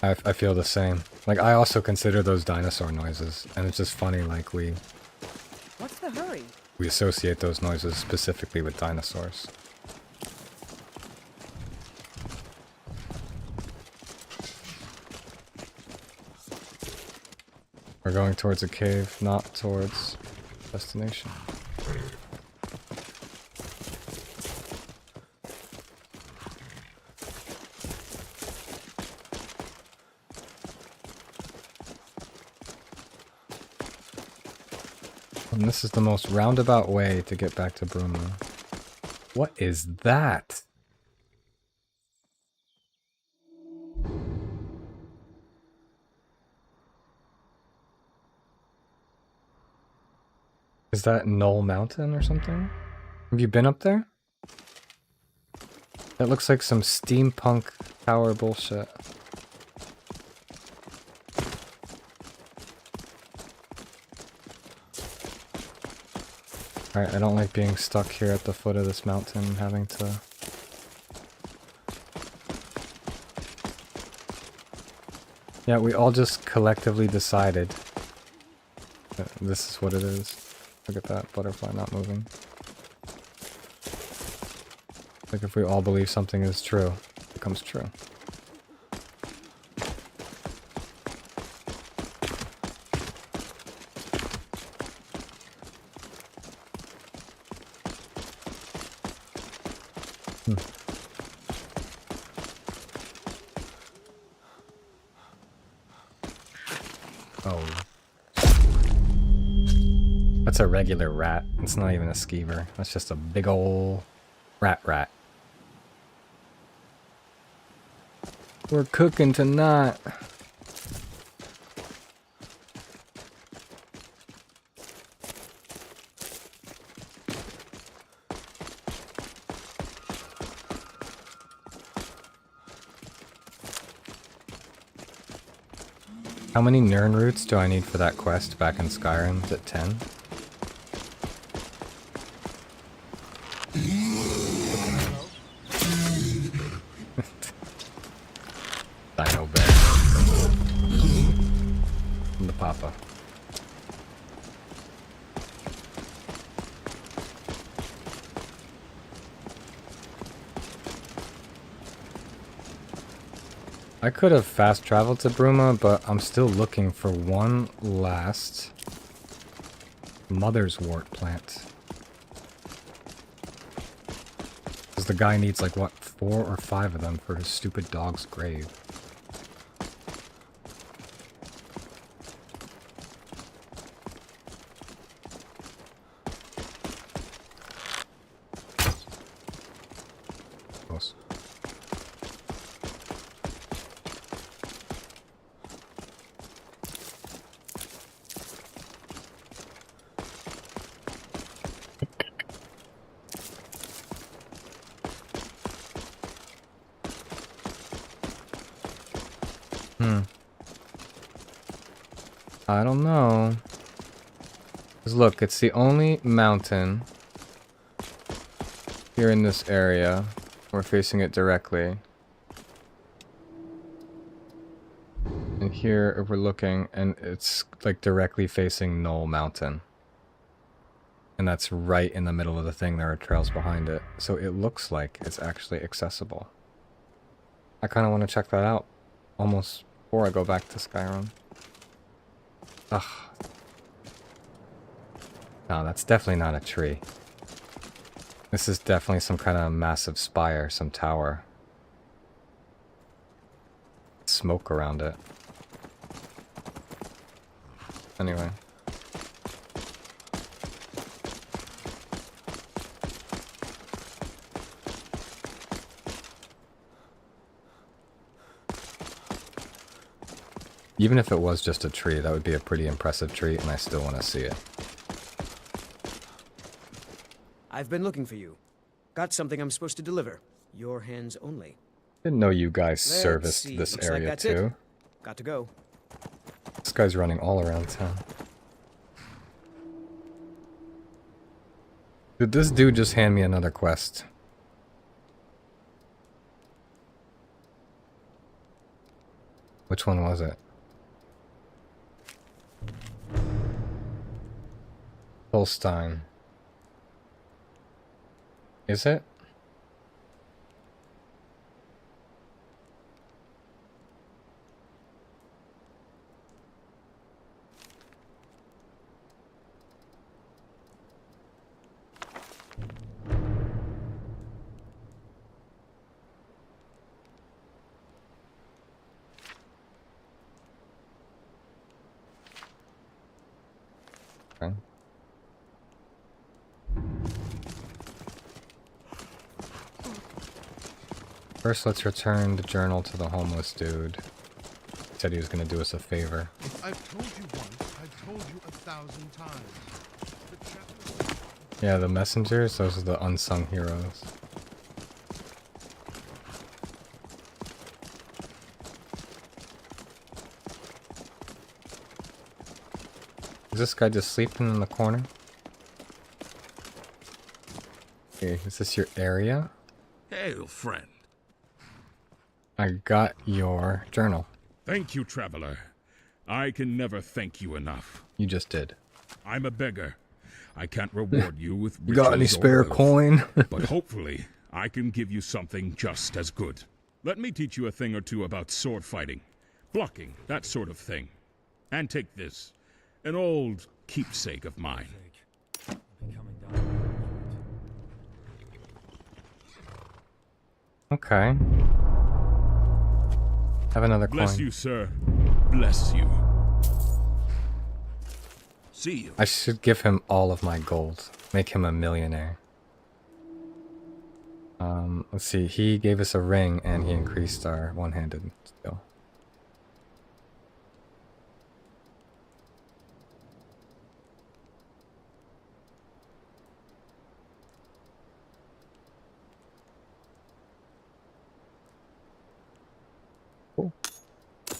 I feel the same. Like, I also consider those dinosaur noises, and it's just funny, like,
What's the hurry?
we associate those noises specifically with dinosaurs. We're going towards a cave, not towards destination. And this is the most roundabout way to get back to Bruma. What is that? Is that Knoll Mountain or something? Have you been up there? That looks like some steampunk tower bullshit. Alright, I don't like being stuck here at the foot of this mountain and having to... Yeah, we all just collectively decided that this is what it is. Look at that butterfly not moving. Like if we all believe something is true, it becomes true. Oh. That's a regular rat. It's not even a skeever. That's just a big ol' rat. We're cooking tonight. How many Nern roots do I need for that quest back in Skyrim? Is it 10? Dino bear. From the papa. I could have fast traveled to Bruma, but I'm still looking for one last mother's wort plant. Because the guy needs like, what, 4 or 5 of them for his stupid dog's grave. Close. I don't know. 'Cause look, it's the only mountain here in this area. We're facing it directly. And here, if we're looking, and it's like directly facing Knoll Mountain. And that's right in the middle of the thing. There are trails behind it. So it looks like it's actually accessible. I kind of want to check that out almost before I go back to Skyrim. Ugh. No, that's definitely not a tree. This is definitely some kind of massive spire, some tower. Smoke around it. Anyway. Even if it was just a tree, that would be a pretty impressive tree, and I still want to see it.
I've been looking for you. Got something I'm supposed to deliver. Your hands only.
Didn't know you guys
Let's
serviced
see.
this
Looks like
area
that's
too.
it. Got to go.
This guy's running all around town. Did this dude just hand me another quest? Which one was it? Holstein. Is it? Okay. First, let's return the journal to the homeless dude. He said he was going to do us a favor.
I've told you once, I've told you 1,000 times.
Yeah, the messengers, those are the unsung heroes. Is this guy just sleeping in the corner? Okay, is this your area?
Hail, friend.
I got your journal.
Thank you, traveler. I can never thank you enough.
You just did.
I'm a beggar. I can't reward you with
You got any
riches or
spare
wealth,
coin?
but hopefully, I can give you something just as good. Let me teach you a thing or two about sword fighting, blocking, that sort of thing. And take this, an old keepsake of mine.
Okay. Have another coin.
Bless you, sir. Bless you. See you.
I should give him all of my gold. Make him a millionaire. Let's see. He gave us a ring and he increased our one-handed skill. Cool. You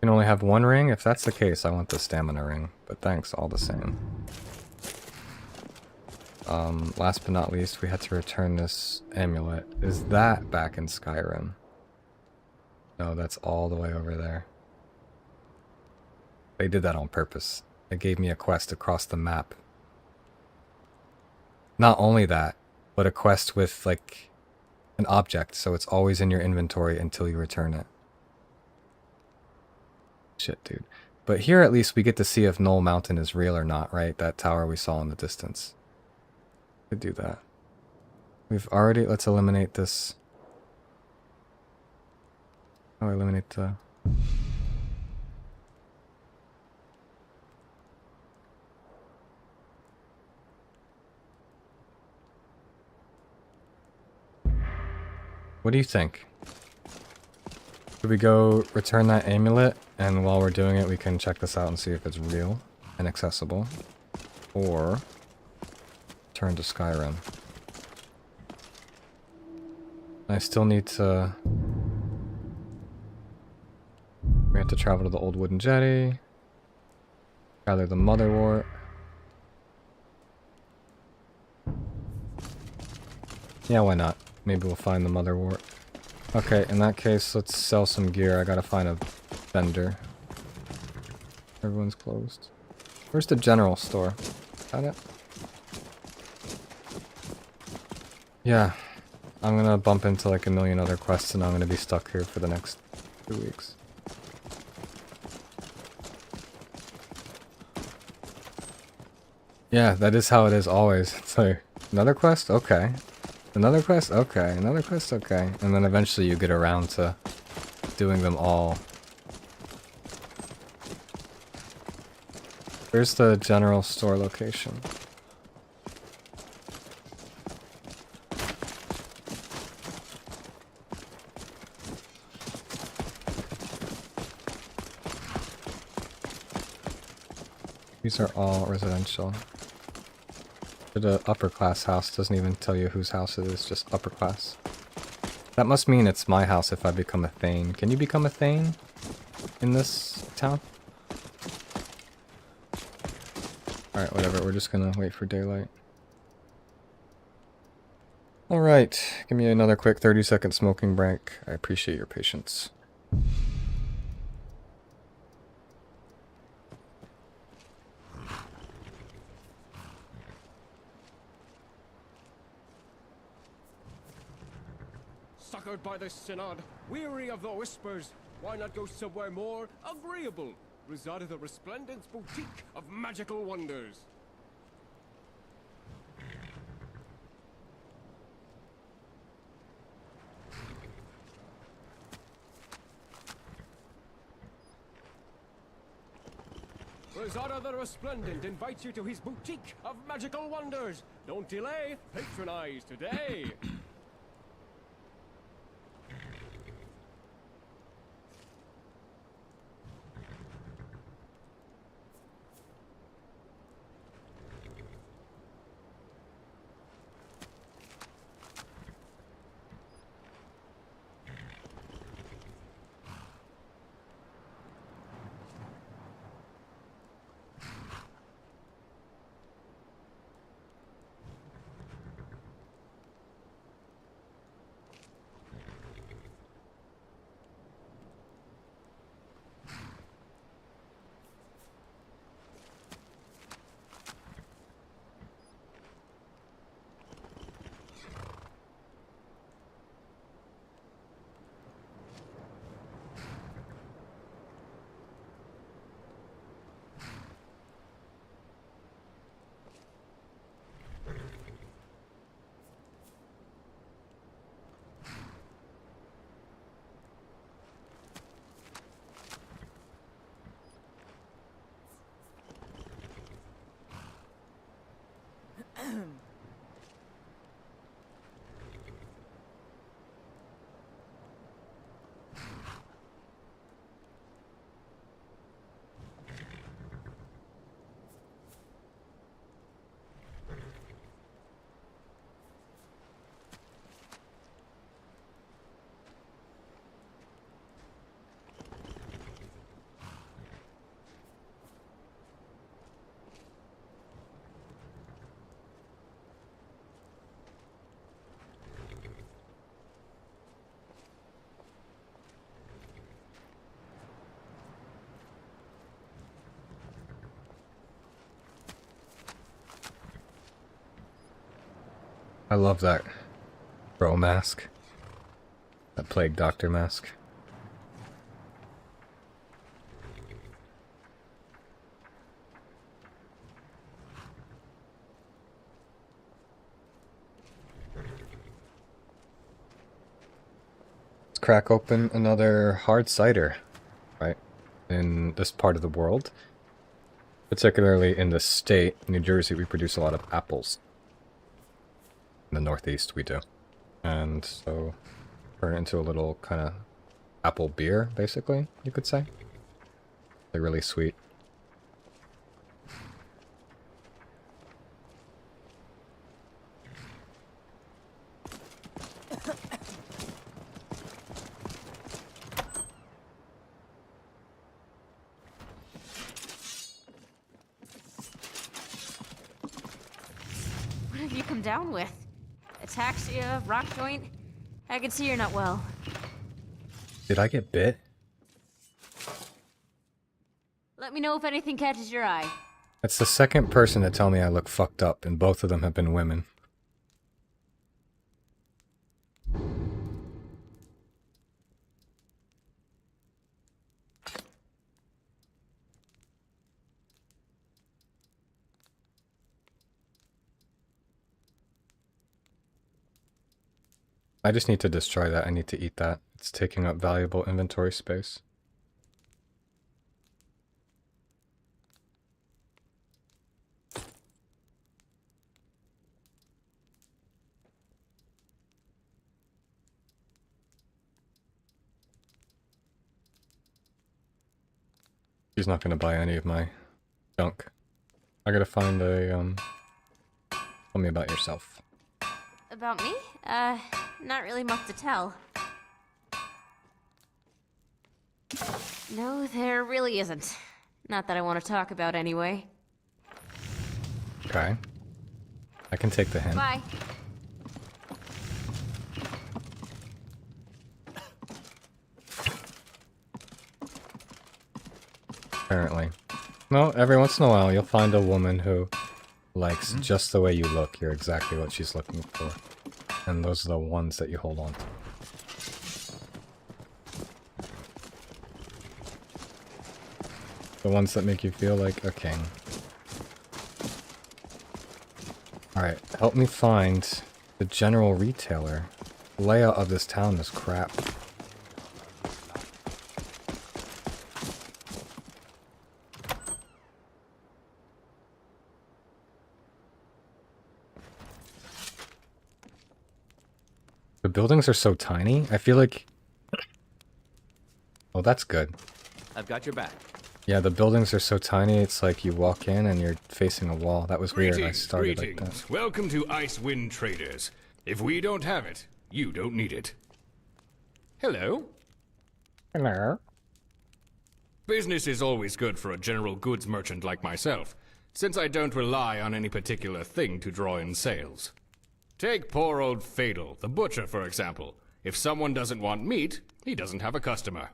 can only have one ring? If that's the case, I want the stamina ring. But thanks all the same. Last but not least, we had to return this amulet. Is that back in Skyrim? No, that's all the way over there. They did that on purpose. They gave me a quest across the map. Not only that, but a quest with, like, an object, so it's always in your inventory until you return it. Shit, dude. But here at least we get to see if Knoll Mountain is real or not, right? That tower we saw in the distance. Could do that. We've already... Let's eliminate this. Oh, eliminate the... What do you think? Should we go return that amulet, and while we're doing it we can check this out and see if it's real and accessible? Or... turn to Skyrim. I still need to... We have to travel to the old wooden jetty. Gather the motherwort. Yeah, why not? Maybe we'll find the motherwort. Okay, in that case, let's sell some gear. I gotta find a vendor. Everyone's closed. Where's the general store? Got it? Yeah. I'm gonna bump into like a million other quests and I'm gonna be stuck here for the next 2 weeks. Yeah, that is how it is always. It's like, another quest? Okay. Another quest? Okay. Another quest? Okay. And then eventually you get around to doing them all. Where's the general store location? These are all residential. The upper class house doesn't even tell you whose house it is, just upper class. That must mean it's my house if I become a Thane. Can you become a Thane in this town? Alright, whatever, we're just gonna wait for daylight. Alright, give me another quick 30-second smoking break. I appreciate your patience.
Suckered by the synod, weary of the whispers, why not go somewhere more agreeable? Reside at the Resplendence Boutique of Magical Wonders. Resada the Resplendent invites you to his boutique of magical wonders. Don't delay, patronize today.
I love that bro mask. That plague doctor mask. Let's crack open another hard cider, right? In this part of the world. Particularly in the state, New Jersey, we produce a lot of apples. In the Northeast, we do. And so, turn it into a little kind of apple beer, basically, you could say. They're really sweet.
What have you come down with? Ataxia, rock joint? I can see you're not well.
Did I get bit?
Let me know if anything catches your eye.
That's the second person to tell me I look fucked up, and both of them have been women. I just need to destroy that. I need to eat that. It's taking up valuable inventory space. He's not going to buy any of my junk. I gotta find a, tell me about yourself.
About me? Not really much to tell. No, there really isn't. Not that I want to talk about anyway.
Okay. I can take the hint.
Bye.
Apparently. No, every once in a while you'll find a woman who likes just the way you look. You're exactly what she's looking for. And those are the ones that you hold on to. The ones that make you feel like a king. Alright, help me find the general retailer. The layout of this town is crap. The buildings are so tiny, I feel like... Oh, that's good.
I've got your back.
Yeah, the buildings are so tiny, it's like you walk in and you're facing a wall. That was weird, I started like that.
Welcome to Ice Wind Traders. If we don't have it, you don't need it. Hello?
Hello?
Business is always good for a general goods merchant like myself, since I don't rely on any particular thing to draw in sales. Take poor old Fadel, the butcher, for example. If someone doesn't want meat, he doesn't have a customer.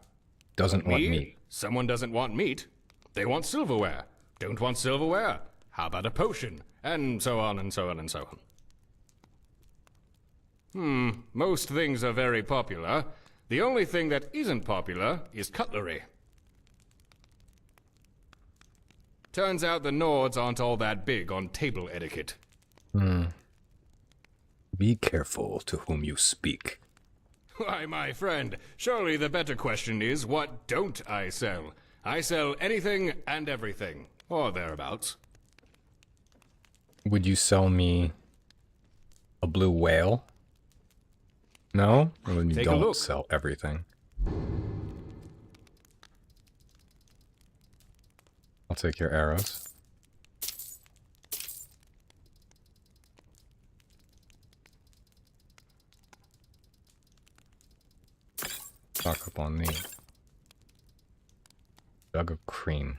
Doesn't want meat.
Someone doesn't want meat. They want silverware. Don't want silverware. How about a potion? And so on and so on and so on. Most things are very popular. The only thing that isn't popular is cutlery. Turns out the Nords aren't all that big on table etiquette.
Be careful to whom you speak.
Why, my friend, surely the better question is, what don't I sell? I sell anything and everything, or thereabouts.
Would you sell me a blue whale? No? Or when you
Take a
don't
look.
sell everything. I'll take your arrows. Stock up on these. Jug of cream.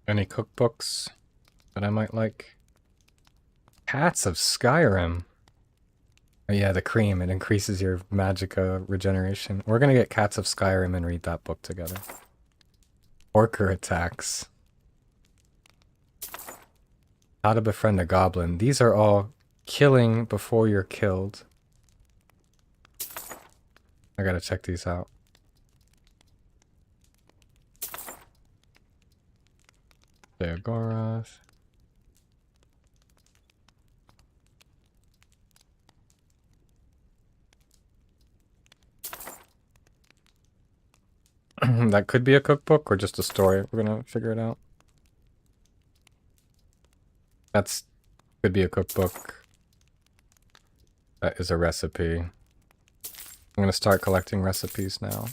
Any cookbooks that I might like? Cats of Skyrim. Oh yeah, the cream. It increases your magicka regeneration. We're gonna get Cats of Skyrim and read that book together. Orker attacks. How to befriend a goblin. These are all killing before you're killed. I gotta check these out. Theogorath. That could be a cookbook or just a story. We're gonna figure it out. That's could be a cookbook. That is a recipe. I'm gonna start collecting recipes now.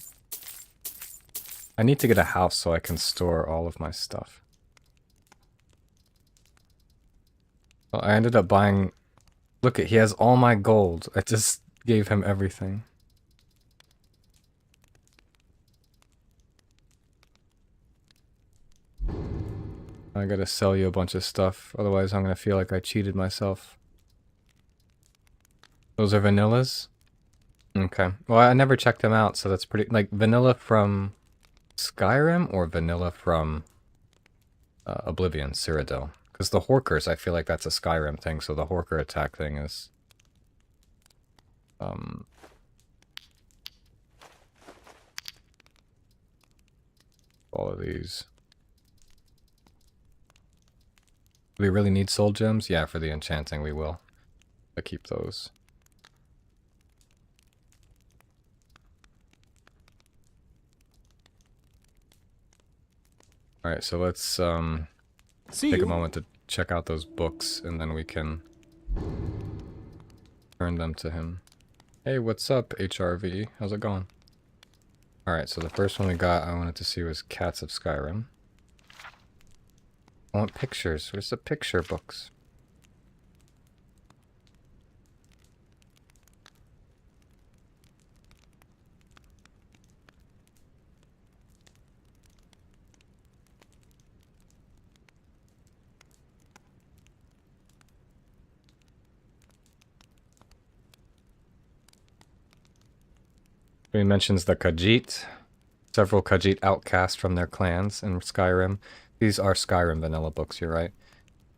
I need to get a house so I can store all of my stuff. Well, I ended up buying... Look, he has all my gold. I just gave him everything. I gotta sell you a bunch of stuff, otherwise I'm gonna feel like I cheated myself. Those are vanillas? Okay. Well, I never checked them out, so that's pretty... Like, vanilla from Skyrim or vanilla from Oblivion, Cyrodiil. Because the Horkers, I feel like that's a Skyrim thing, so the Horker attack thing is... all of these. Do we really need soul gems? Yeah, for the enchanting we will. I keep those. Alright, so let's take a moment to check out those books, and then we can turn them to him. Hey, what's up, HRV? How's it going? Alright, so the first one we got I wanted to see was Cats of Skyrim. I want pictures. Where's the picture books? He mentions the Khajiit. Several Khajiit outcast from their clans in Skyrim. These are Skyrim vanilla books, you're right.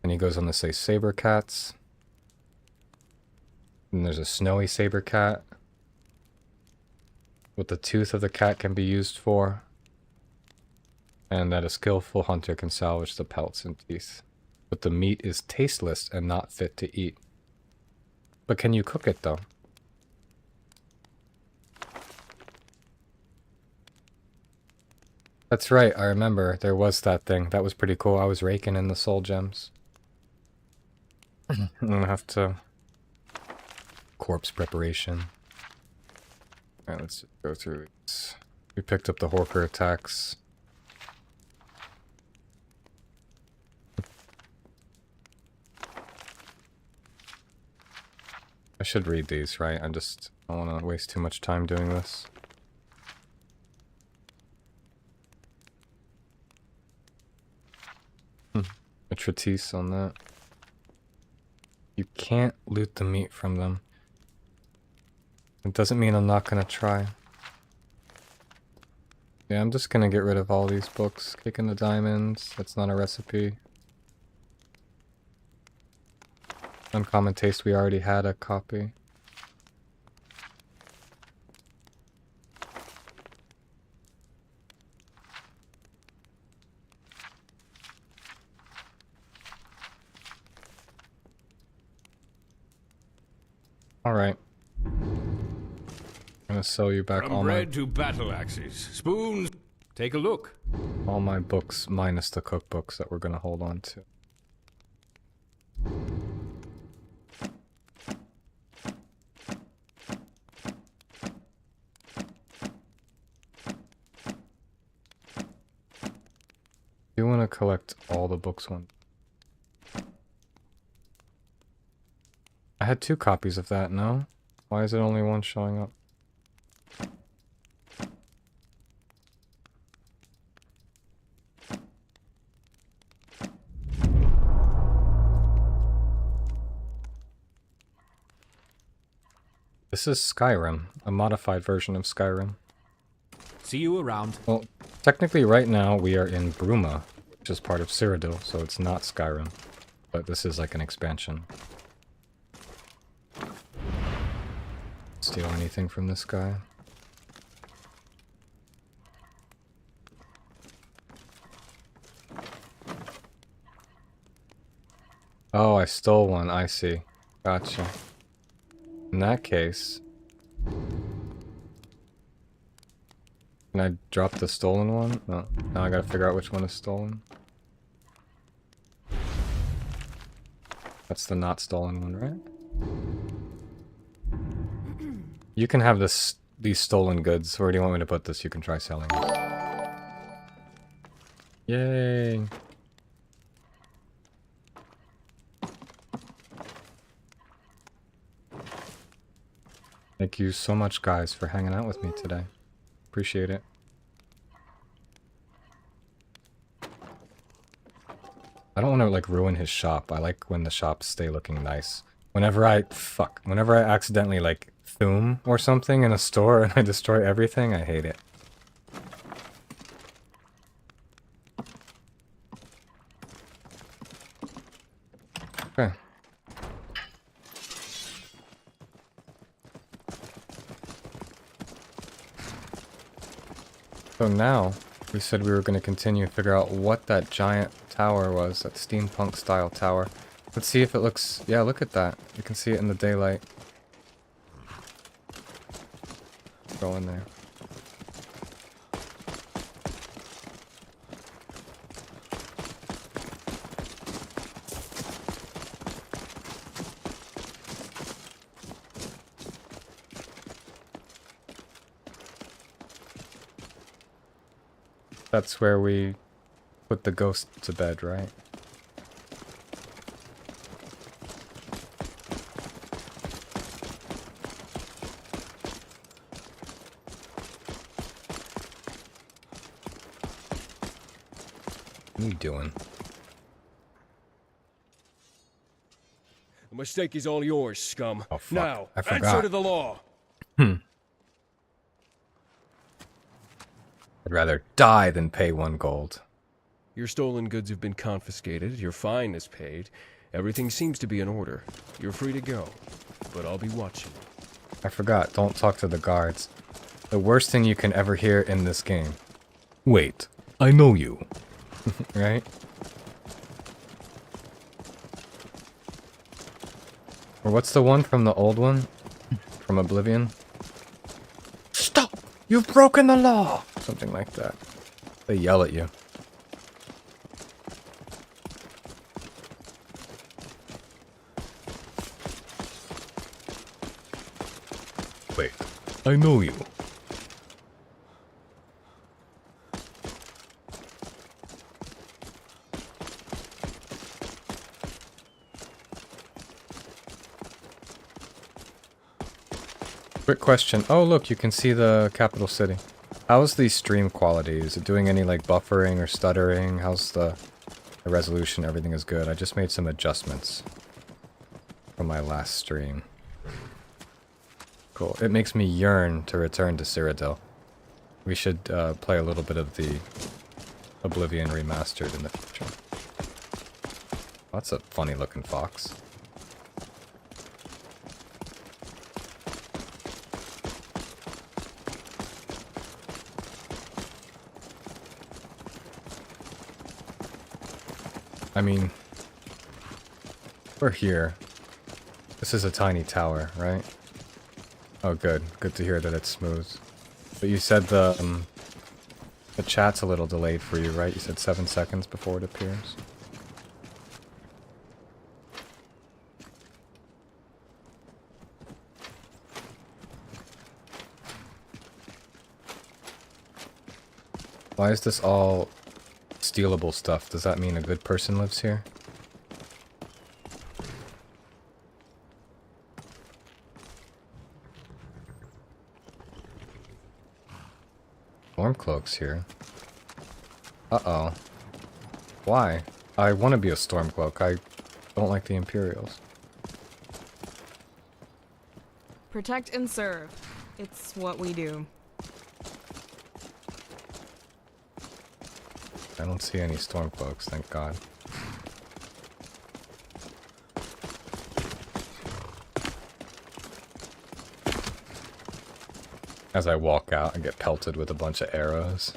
And he goes on to say saber cats. And there's a snowy saber cat. What the tooth of the cat can be used for. And that a skillful hunter can salvage the pelts and teeth. But the meat is tasteless and not fit to eat. But can you cook it though? That's right, I remember. There was that thing. That was pretty cool. I was raking in the soul gems. I'm gonna have to... corpse preparation. Alright, let's go through this. We picked up the Horker attacks. I should read these, right? I don't want to waste too much time doing this. A treatise on that. You can't loot the meat from them. It doesn't mean I'm not gonna try. Yeah, I'm just gonna get rid of all these books. Kicking the diamonds, that's not a recipe. Uncommon taste, we already had a copy. Alright. I'm gonna sell you back all
bread to battle axes, spoons. Take a look.
All my books minus the cookbooks that we're gonna hold on to. You want to collect all the books one. I had 2 copies of that, no? Why is it only one showing up? This is Skyrim, a modified version of Skyrim.
See you around.
Well, technically right now we are in Bruma, which is part of Cyrodiil, so it's not Skyrim. But this is like an expansion. Steal anything from this guy? Oh, I stole one, I see. Gotcha. In that case... Can I drop the stolen one? No. Now I gotta figure out which one is stolen. That's the not stolen one, right? You can have these stolen goods. Where do you want me to put this? You can try selling it. Yay! Thank you so much, guys, for hanging out with me today. Appreciate it. I don't want to, like, ruin his shop. I like when the shops stay looking nice. Whenever I accidentally, like, Thum or something in a store and I destroy everything, I hate it. Okay. So now, we said we were going to continue to figure out what that giant tower was, that steampunk style tower. Let's see if it looks... Yeah, look at that. You can see it in the daylight. Go in there. That's where we put the ghost to bed, right? What are you doing?
The mistake is all yours, scum.
Oh, fuck.
Now,
I forgot.
answer to the law.
I'd rather die than pay 1 gold.
Your stolen goods have been confiscated, your fine is paid, everything seems to be in order. You're free to go, but I'll be watching.
I forgot, don't talk to the guards. The worst thing you can ever hear in this game. Wait, I know you. Right? Or what's the one from the old one? From Oblivion? Stop! You've broken the law! Something like that. They yell at you. Wait, I know you. Quick question. Oh, look, you can see the capital city. How's the stream quality? Is it doing any, like, buffering or stuttering? How's the resolution? Everything is good. I just made some adjustments from my last stream. Cool. It makes me yearn to return to Cyrodiil. We should play a little bit of the Oblivion Remastered in the future. That's a funny looking fox. I mean, we're here. This is a tiny tower, right? Oh, good. Good to hear that it's smooth. But you said the chat's a little delayed for you, right? You said 7 seconds before it appears. Why is this all stealable stuff? Does that mean a good person lives here? Stormcloak's here. Uh-oh. Why? I want to be a Stormcloak. I don't like the Imperials.
Protect and serve. It's what we do.
I don't see any Stormcloaks, thank God. As I walk out, I get pelted with a bunch of arrows.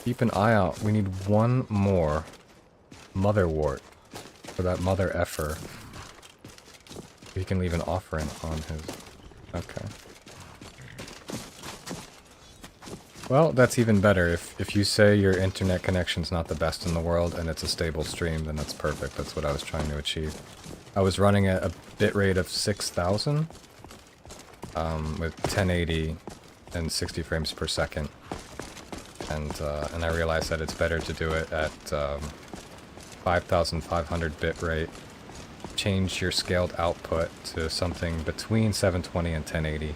Keep an eye out. We need one more motherwort for that mother effer. We can leave an offering on his... Okay. Well, that's even better. If you say your internet connection's not the best in the world and it's a stable stream, then that's perfect. That's what I was trying to achieve. I was running at a bitrate of 6,000 with 1080 and 60 frames per second. And I realized that it's better to do it at 5,500 bitrate. Change your scaled output to something between 720 and 1080,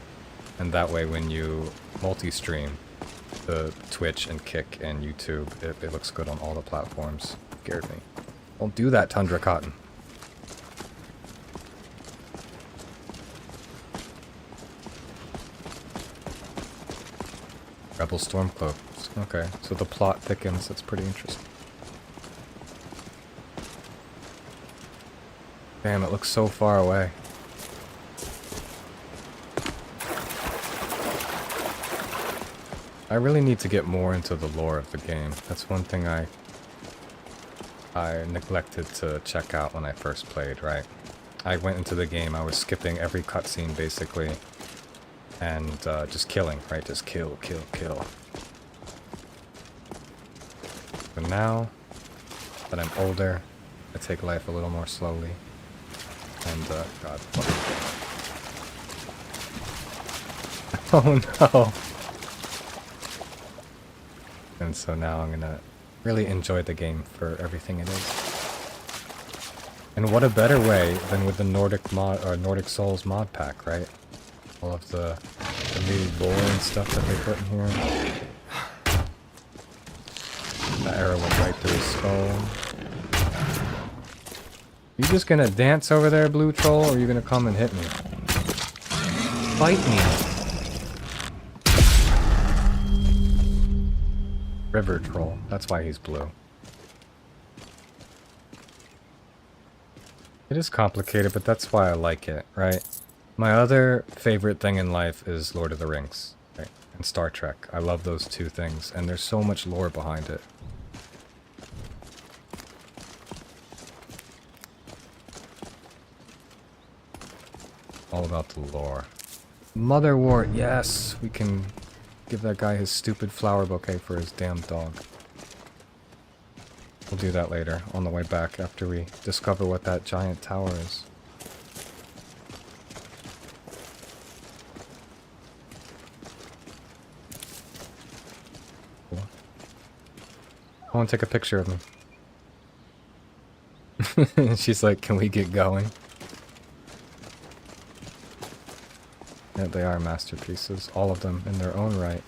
and that way when you multi-stream the Twitch and Kick and YouTube, it looks good on all the platforms. Scared me. Don't do that, Tundra Cotton. Rebel Stormcloaks. Okay, so the plot thickens. That's pretty interesting. Damn, it looks so far away. I really need to get more into the lore of the game. That's one thing I neglected to check out when I first played, right? I went into the game, I was skipping every cutscene basically, and just killing, right? Just kill, kill, kill. But now that I'm older, I take life a little more slowly. And, God. Oh no! And so now I'm gonna really enjoy the game for everything it is. And what a better way than with the Nordic Souls mod pack, right? All of the new lore and stuff that they put in here. That arrow went right through his skull. You just gonna dance over there, blue troll, or are you gonna come and hit me? Fight me! River troll. That's why he's blue. It is complicated, but that's why I like it, right? My other favorite thing in life is Lord of the Rings, right? And Star Trek. I love those two things, and there's so much lore behind it. All about the lore. Motherwort, yes! We can give that guy his stupid flower bouquet for his damn dog. We'll do that later, on the way back, after we discover what that giant tower is. Cool. I want to take a picture of me. She's like, can we get going? Yeah, they are masterpieces, all of them in their own right.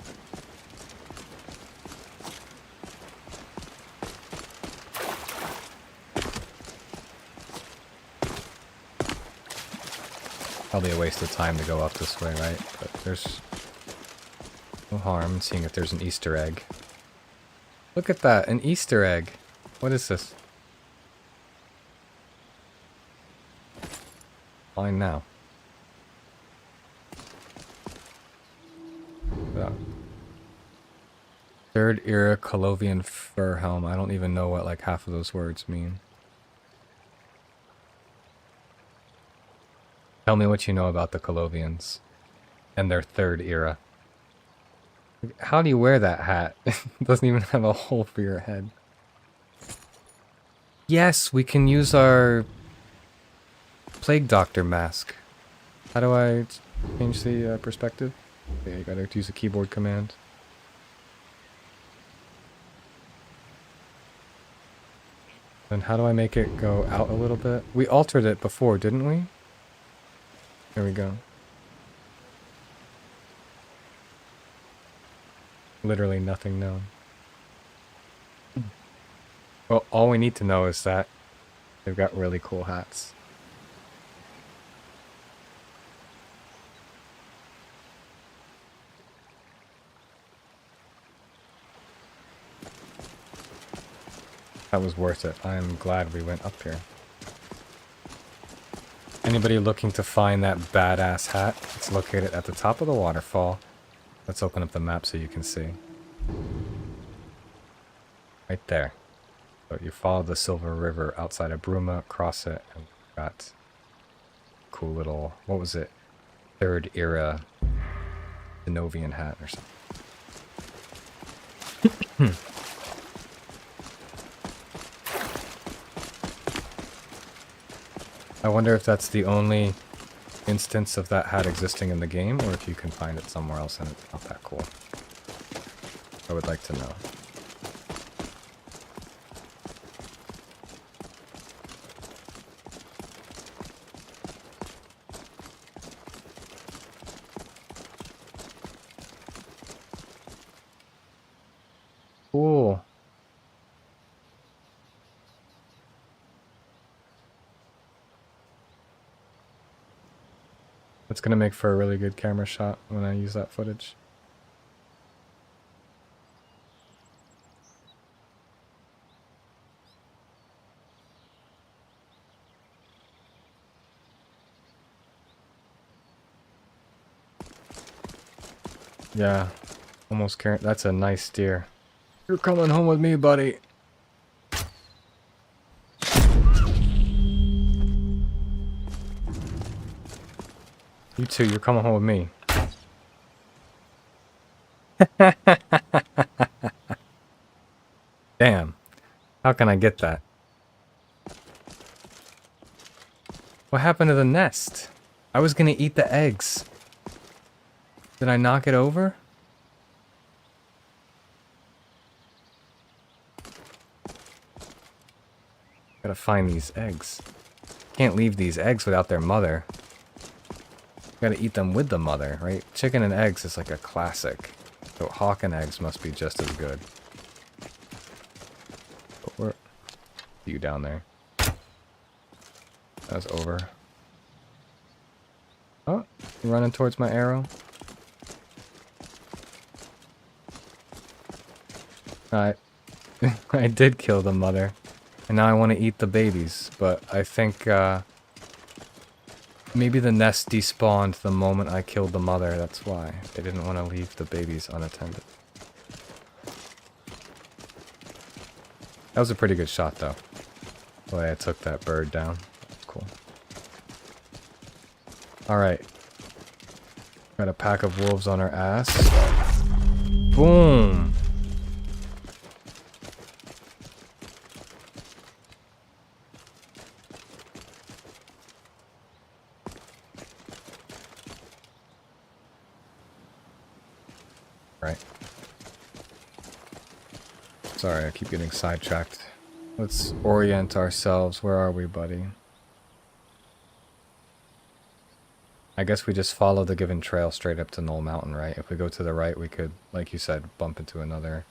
Probably a waste of time to go up this way, right? But there's no harm in seeing if there's an Easter egg. Look at that, an Easter egg! What is this? Fine now. Third era Colovian fur helm. I don't even know what like half of those words mean. Tell me what you know about the Colovians and their third era. How do you wear that hat? It doesn't even have a hole for your head. Yes, we can use our Plague Doctor mask. How do I change the perspective? Okay, you gotta use a keyboard command. Then how do I make it go out a little bit? We altered it before, didn't we? There we go. Literally nothing known. Well, all we need to know is that they've got really cool hats. That was worth it. I am glad we went up here. Anybody looking to find that badass hat? It's located at the top of the waterfall. Let's open up the map so you can see. Right there. So you follow the Silver River outside of Bruma, cross it, and we've got cool little, what was it? Third era Denovian hat or something. I wonder if that's the only instance of that hat existing in the game, or if you can find it somewhere else and it's not that cool. I would like to know. Cool. It's gonna make for a really good camera shot when I use that footage. Yeah. Almost carrying. That's a nice deer. You're coming home with me, buddy. You too, you're coming home with me. Damn. How can I get that? What happened to the nest? I was gonna eat the eggs. Did I knock it over? Gotta find these eggs. Can't leave these eggs without their mother. Gotta eat them with the mother, right? Chicken and eggs is like a classic. So hawk and eggs must be just as good. But where... You down there. That's over. Oh, you running towards my arrow? Alright. I did kill the mother. And now I want to eat the babies. But I think, maybe the nest despawned the moment I killed the mother. That's why. They didn't want to leave the babies unattended. That was a pretty good shot, though. The way I took that bird down. That's cool. Alright. Got a pack of wolves on our ass. Boom! Right. Sorry, I keep getting sidetracked. Let's orient ourselves. Where are we, buddy? I guess we just follow the given trail straight up to Knoll Mountain, right? If we go to the right, we could, like you said, bump into another...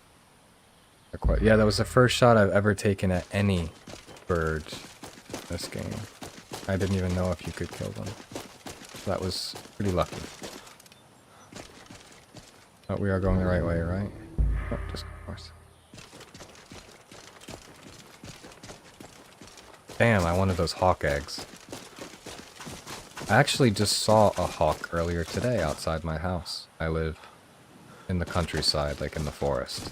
Yeah, that was the first shot I've ever taken at any bird in this game. I didn't even know if you could kill them. So that was pretty lucky. But we are going the right way, right? Oh, just of course. Damn, I wanted those hawk eggs. I actually just saw a hawk earlier today outside my house. I live in the countryside, like in the forest.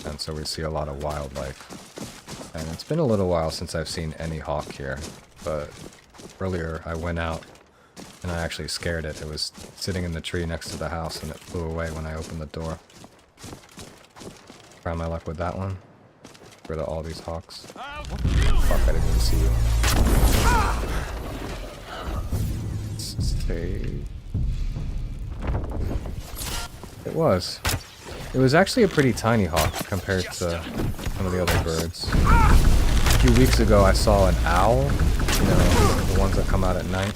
And so we see a lot of wildlife. And it's been a little while since I've seen any hawk here. But earlier I went out and I actually scared it. It was sitting in the tree next to the house and it flew away when I opened the door. Try my luck with that one. Rid of all these hawks. Fuck, I didn't even see you. Stay. It was. It was actually a pretty tiny hawk compared to some of the other birds. A few weeks ago I saw an owl, you know, the ones that come out at night.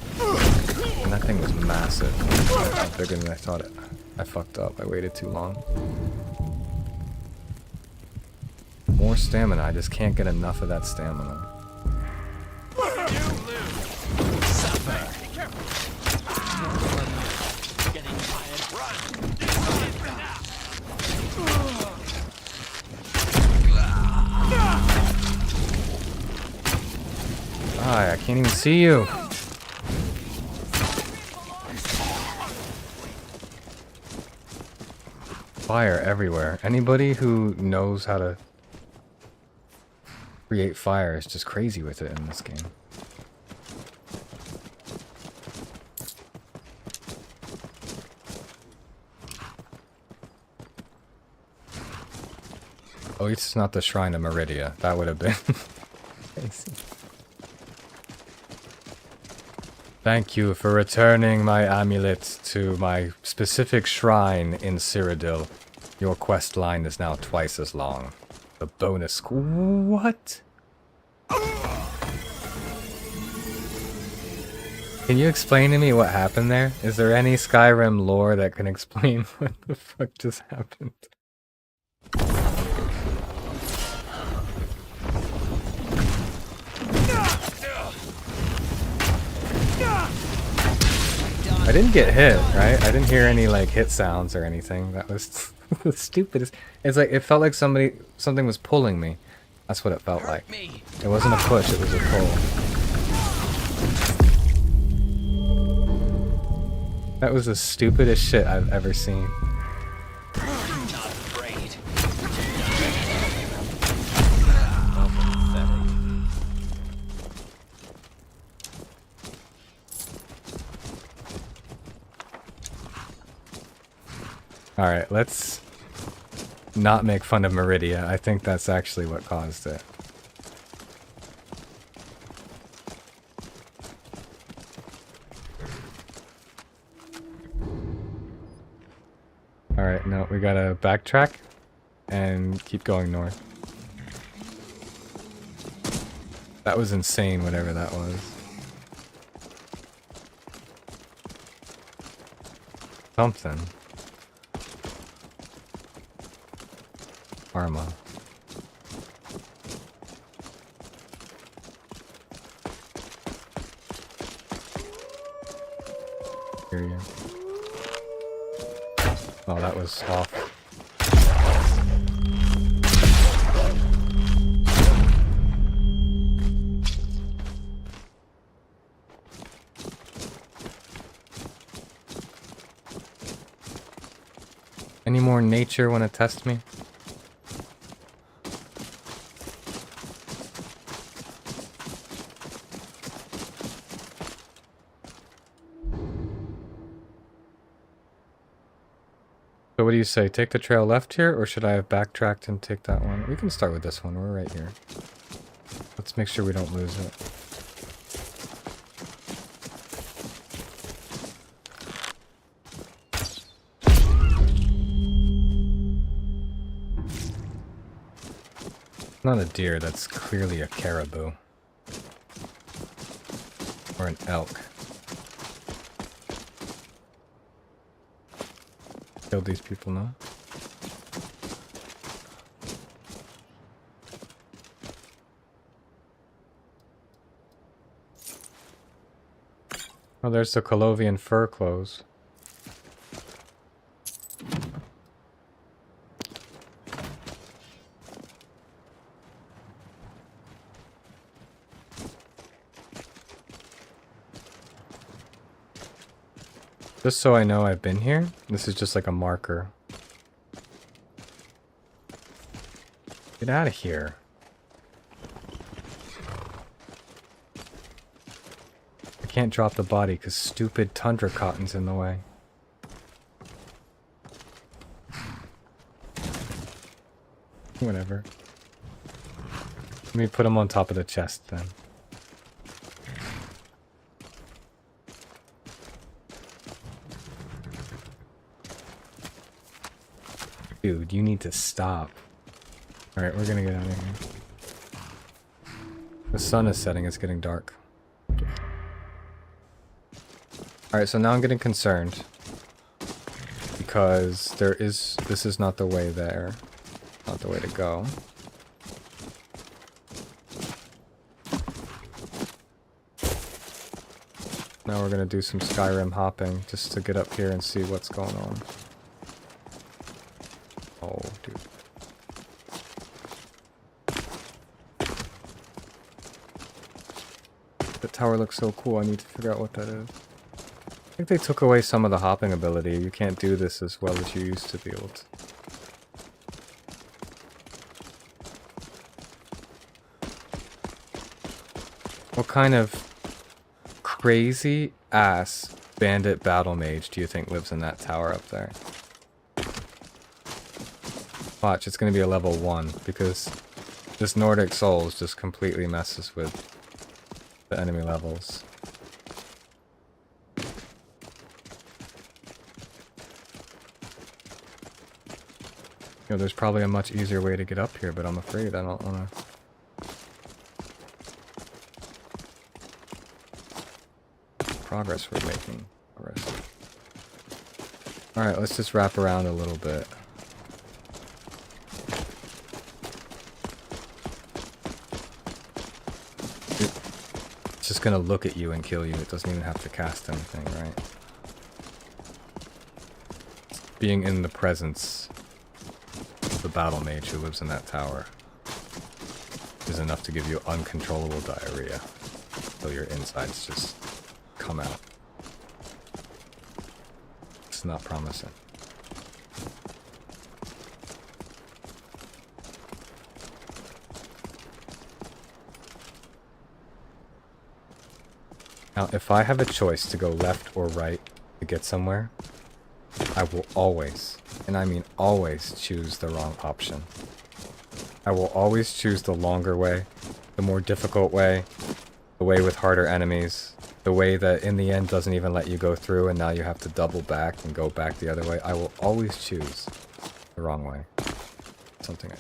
And that thing was massive. Bigger than I thought it. I fucked up. I waited too long. More stamina. I just can't get enough of that stamina. I can't even see you. Fire everywhere. Anybody who knows how to create fire is just crazy with it in this game. Oh, it's not the Shrine of Meridia. That would have been crazy. Thank you for returning my amulet to my specific shrine in Cyrodiil. Your quest line is now twice as long. The bonus... What? Can you explain to me what happened there? Is there any Skyrim lore that can explain what the fuck just happened? I didn't get hit, right? I didn't hear any like hit sounds or anything. That was the stupidest. It's like it felt like something was pulling me. That's what it felt like. It wasn't a push, it was a pull. That was the stupidest shit I've ever seen. Alright, let's not make fun of Meridia. I think that's actually what caused it. Alright, no, we gotta backtrack and keep going north. That was insane, whatever that was. Something. Karma. Here you. Oh, that was off. Any more nature want to test me? So what do you say? Take the trail left here, or should I have backtracked and take that one? We can start with this one. We're right here. Let's make sure we don't lose it. Not a deer, that's clearly a caribou. Or an elk. Killed these people now. Oh, there's the Colovian fur clothes. Just so I know I've been here, this is just like a marker. Get out of here. I can't drop the body because stupid tundra cotton's in the way. Whatever. Let me put them on top of the chest then. Dude, you need to stop. Alright, we're gonna get out of here. The sun is setting, it's getting dark. Alright, so now I'm getting concerned. Because this is not the way there. Not the way to go. Now we're gonna do some Skyrim hopping just to get up here and see what's going on. Oh, dude. The tower looks so cool, I need to figure out what that is. I think they took away some of the hopping ability. You can't do this as well as you used to be able to. What kind of crazy ass bandit battle mage do you think lives in that tower up there? Watch, it's gonna be a level 1 because this Nordic Souls just completely messes with the enemy levels. You know, there's probably a much easier way to get up here, but I'm afraid I don't wanna. Progress we're making. Progress. Alright, let's just wrap around a little bit. It's just gonna look at you and kill you. It doesn't even have to cast anything, right? Being in the presence of the battle mage who lives in that tower is enough to give you uncontrollable diarrhea. So your insides just come out. It's not promising. Now, if I have a choice to go left or right to get somewhere, I will always, and I mean always, choose the wrong option. I will always choose the longer way, the more difficult way, the way with harder enemies, the way that in the end doesn't even let you go through and now you have to double back and go back the other way. I will always choose the wrong way. Something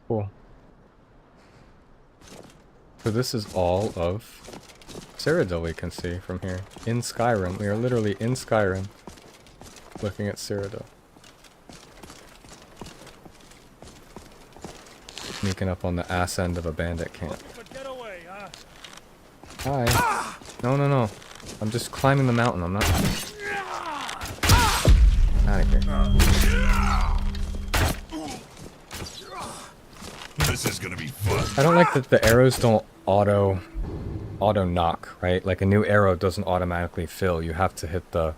Cool. So this is all of Cyrodiil we can see from here. In Skyrim. We are literally in Skyrim looking at Cyrodiil. Sneaking up on the ass end of a bandit camp. Hi. No, no, no. I'm just climbing the mountain. I'm not... Out of here.
This is gonna be fun.
I don't like that the arrows don't auto knock, right? Like a new arrow doesn't automatically fill. You have to hit the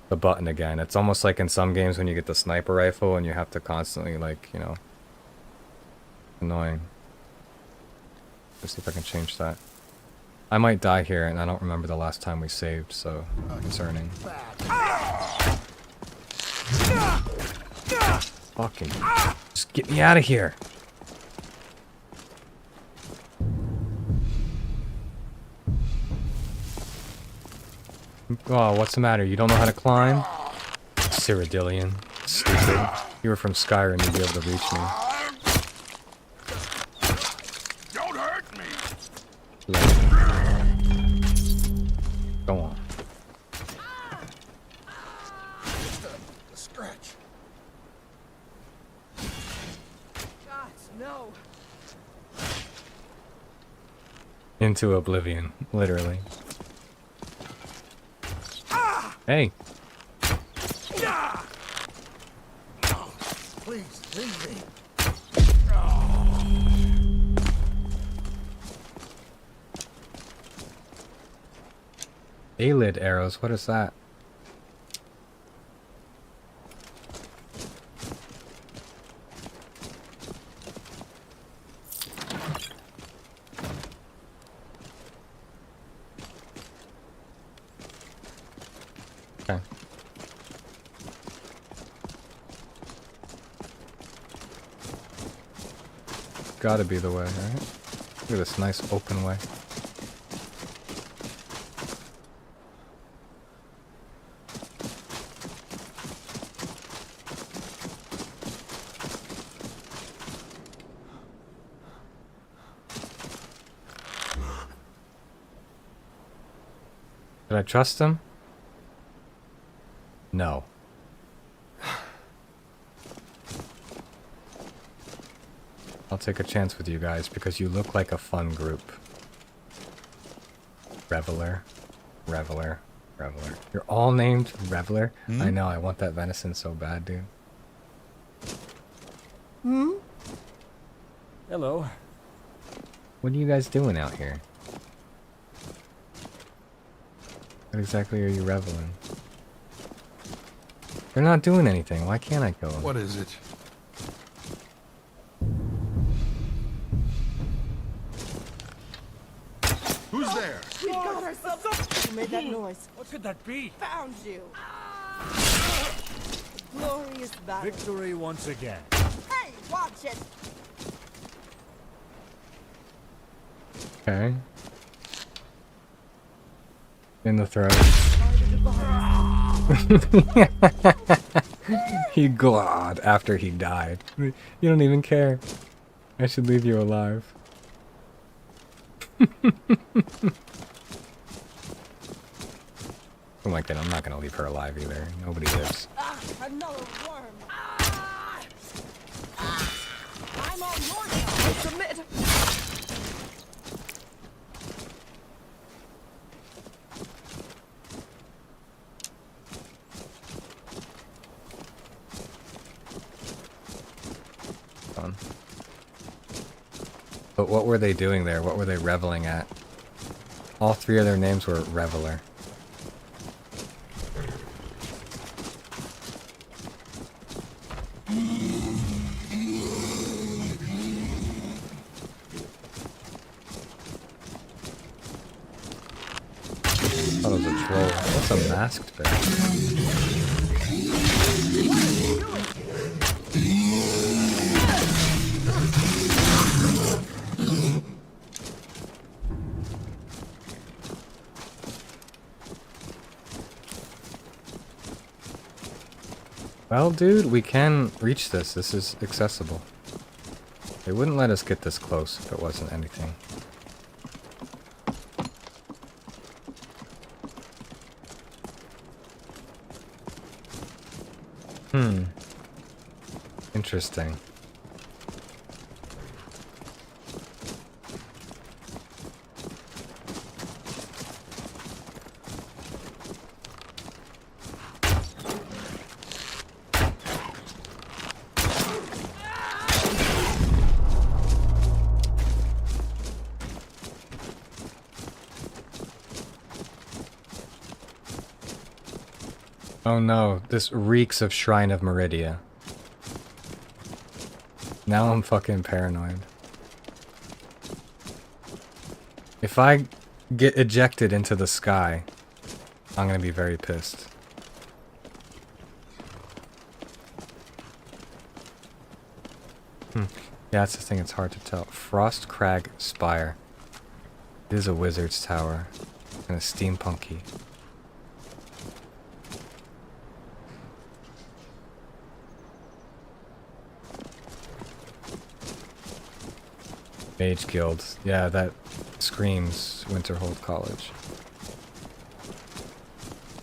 button again. It's almost like in some games when you get the sniper rifle and you have to constantly, like, you know, annoying. Let's see if I can change that. I might die here, and I don't remember the last time we saved, so concerning. Fucking just get me out of here. Oh, what's the matter? You don't know how to climb? Cyrodiilian. Stupid. You were from Skyrim, you'd be able to reach me.
Don't hurt me.
Go on.
The scratch.
Shots, no.
Into oblivion, literally. Hey.
Please, leave me.
Alid arrows, what is that? Okay. Gotta be the way, right? Look at this nice open way. Did I trust him? No. I'll take a chance with you guys because you look like a fun group. Reveler, Reveler, Reveler. You're all named Reveler? I know, I want that venison so bad, dude.
Hello.
What are you guys doing out here? What exactly are you reveling? They're not doing anything. Why can't I kill them?
What is it? Who's there?
We got ourselves. Who made that noise?
What could that be?
Found you. Glorious battle.
Victory once again.
Hey, watch it.
Okay. In the throat. He glawed after he died. You don't even care. I should leave you alive. Oh my god, I'm not gonna leave her alive either. Nobody lives.
Another worm. I'm on your side. Submit.
Fun. But what were they doing there? What were they reveling at? All three of their names were Reveler. That was a troll. What's a masked bear? Well, dude, we can reach this. This is accessible. They wouldn't let us get this close if it wasn't anything. Interesting. Oh no, this reeks of Shrine of Meridia. Now I'm fucking paranoid. If I get ejected into the sky, I'm gonna be very pissed. Yeah, that's the thing, it's hard to tell. Frost Crag Spire. It is a wizard's tower. Kinda steampunky. Mage Guild. Yeah, that screams Winterhold College.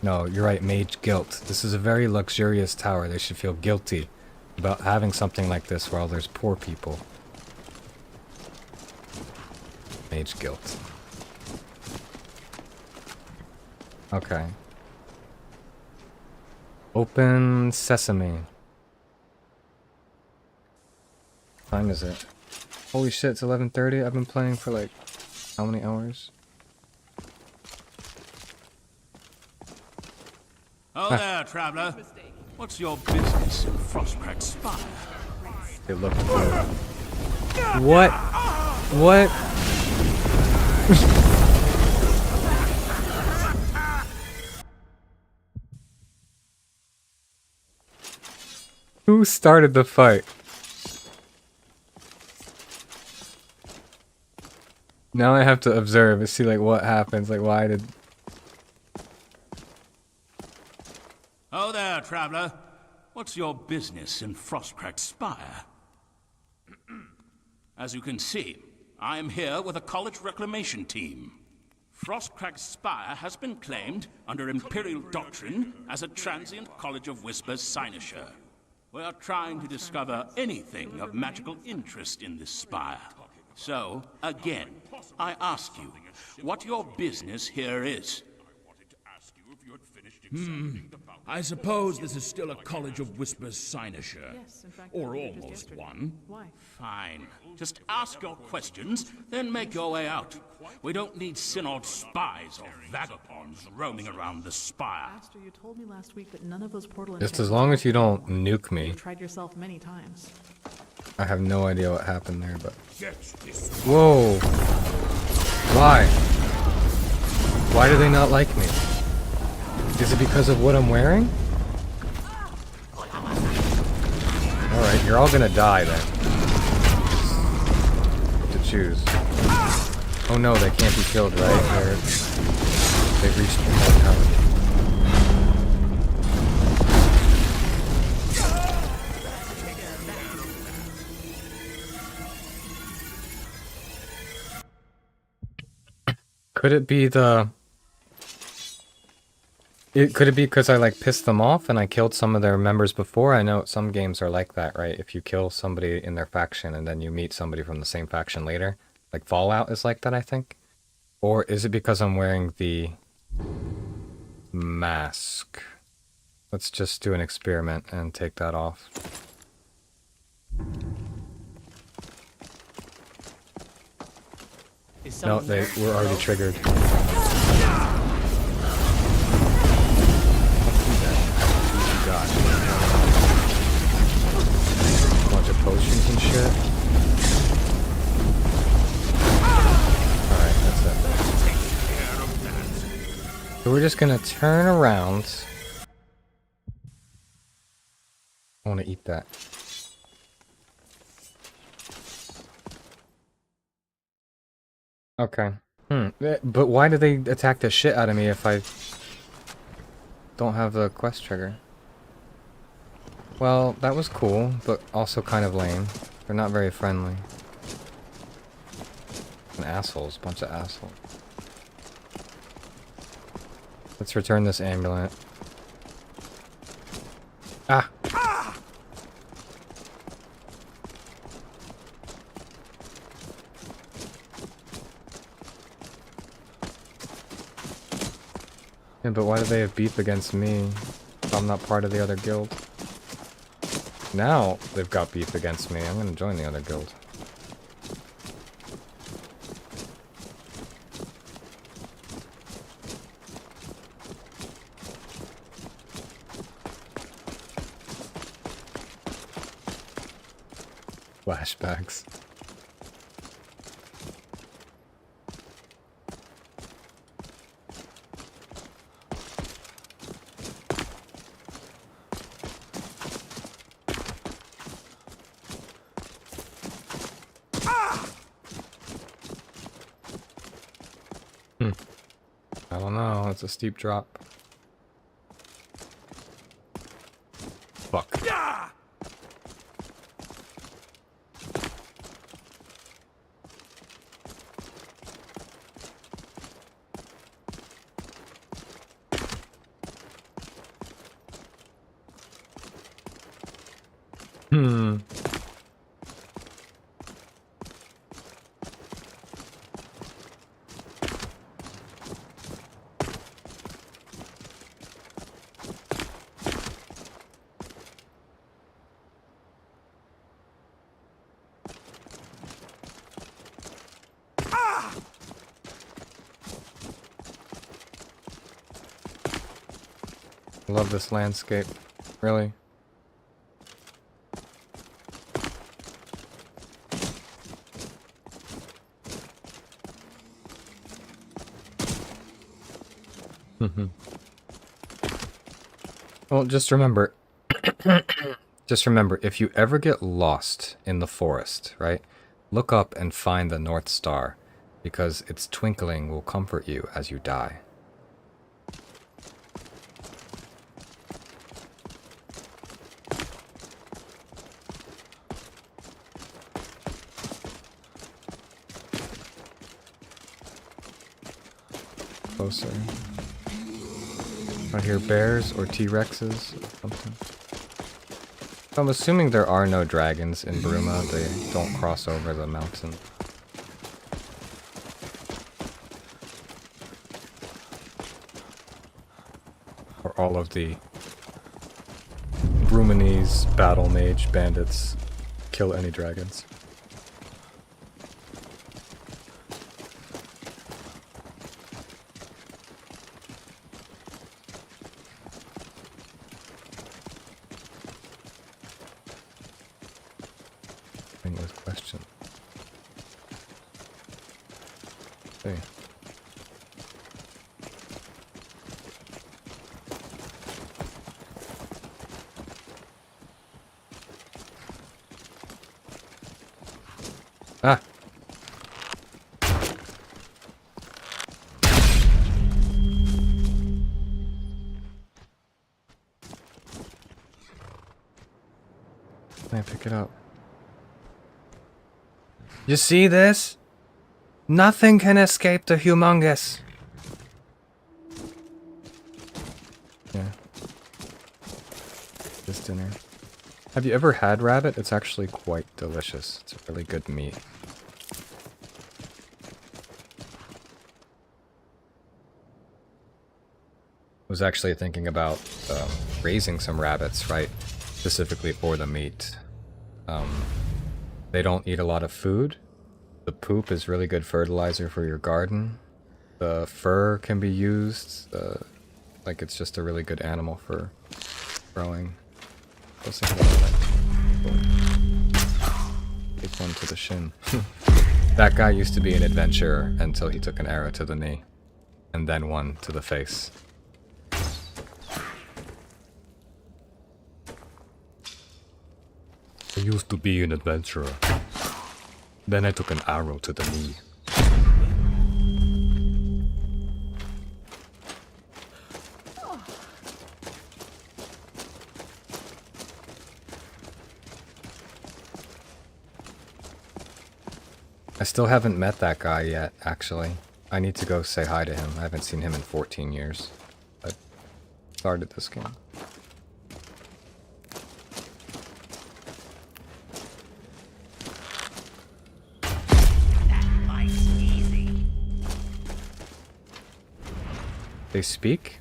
No, you're right, Mage Guild. This is a very luxurious tower. They should feel guilty about having something like this while there's poor people. Mage Guild. Okay. Open Sesame. What time is it? Holy shit, it's 11:30. I've been playing for like, how many hours?
Oh there, traveler. What's your business in Frostcrack Spire?
It looked good. What? What? Who started the fight? Now I have to observe and see like what happens, like why did...
Oh there, traveler. What's your business in Frostcrack Spire? As you can see, I am here with a college reclamation team. Frostcrack Spire has been claimed under Imperial doctrine as a transient College of Whispers cynosure. We are trying to discover anything of magical interest in this spire. So, again, I ask you, what your business here is. I suppose this is still a College of Whispers cynosure. Or almost one.
Why?
Fine. Just ask your questions, then make your way out. We don't need Synod spies or vagabonds roaming around the spire.
Master, you told me last week that none of those portal
Just as long as you don't nuke me.
You tried yourself many times.
I have no idea what happened there, but... Whoa! Why? Why do they not like me? Is it because of what I'm wearing? Alright, you're all gonna die then. To choose. Oh no, they can't be killed, right? They've reached immortality. Could it be the... Could it be because I like pissed them off and I killed some of their members before? I know some games are like that, right? If you kill somebody in their faction and then you meet somebody from the same faction later. Like Fallout is like that, I think. Or is it because I'm wearing the mask? Let's just do an experiment and take that off. No, they were already triggered. shit. Alright, that's it. So we're just gonna turn around. I wanna eat that. Okay. But why do they attack the shit out of me if I don't have the quest trigger? Well, that was cool, but also kind of lame. They're not very friendly. And assholes, bunch of assholes. Let's return this amulet. Ah! Yeah, but why do they have beef against me if I'm not part of the other guild? Now they've got beef against me. I'm gonna join the other guild. Flashbacks. I don't know, it's a steep drop. Fuck. I love this landscape. Really. Well, just remember, if you ever get lost in the forest, right? Look up and find the North Star, because its twinkling will comfort you as you die. Closer. I hear bears or T-Rexes or something. I'm assuming there are no dragons in Bruma. They don't cross over the mountain. Or all of the Brumanese battle mage bandits kill any dragons. Question. Hey. Ah. Can I pick it up? You see this? Nothing can escape the humongous. Yeah. This dinner. Have you ever had rabbit? It's actually quite delicious. It's a really good meat. I was actually thinking about raising some rabbits, right? Specifically for the meat. They don't eat a lot of food. The poop is really good fertilizer for your garden. The fur can be used. Like it's just a really good animal for growing. I was thinking about that. Cool. Take one to the shin. That guy used to be an adventurer until he took an arrow to the knee. And then one to the face. I used to be an adventurer. Then I took an arrow to the knee. I still haven't met that guy yet, actually. I need to go say hi to him. I haven't seen him in 14 years. I started this game. They speak?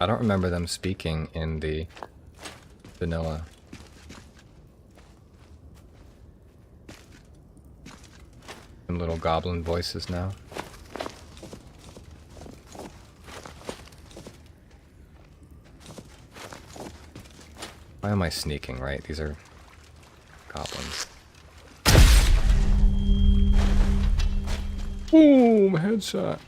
I don't remember them speaking in the vanilla. Some little goblin voices now. Why am I sneaking, right? These are goblins. Boom! Headshot.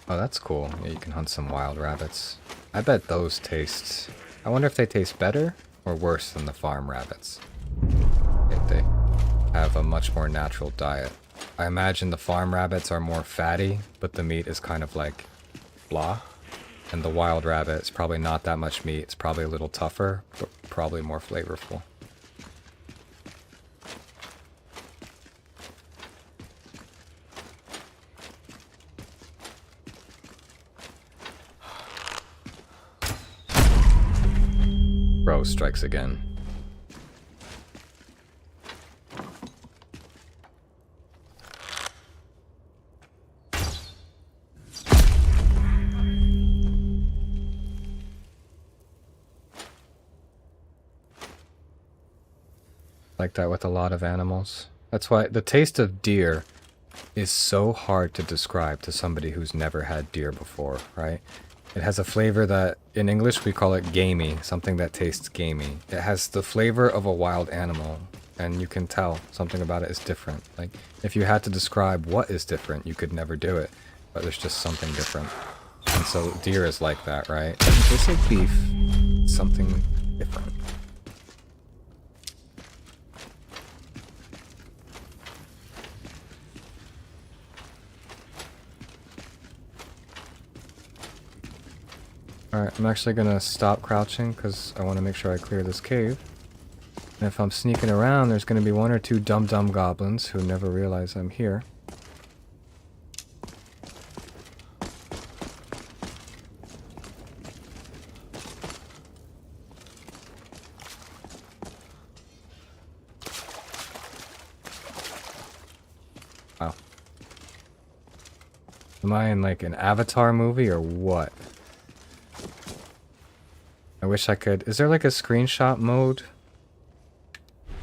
Oh, that's cool. Yeah, you can hunt some wild rabbits. I bet those taste... I wonder if they taste better or worse than the farm rabbits. If they have a much more natural diet. I imagine the farm rabbits are more fatty, but the meat is kind of like blah. And the wild rabbit is probably not that much meat. It's probably a little tougher, but probably more flavorful. Bro strikes again. Like that with a lot of animals. That's why the taste of deer is so hard to describe to somebody who's never had deer before, right? It has a flavor that, in English we call it gamey, something that tastes gamey. It has the flavor of a wild animal, and you can tell something about it is different. Like, if you had to describe what is different, you could never do it, but there's just something different. And so deer is like that, right? It doesn't taste like beef, it's something different. Alright, I'm actually gonna stop crouching because I want to make sure I clear this cave. And if I'm sneaking around, there's gonna be one or two dumb goblins who never realize I'm here. Wow. Am I in like an Avatar movie or what? I wish I could. Is there like a screenshot mode?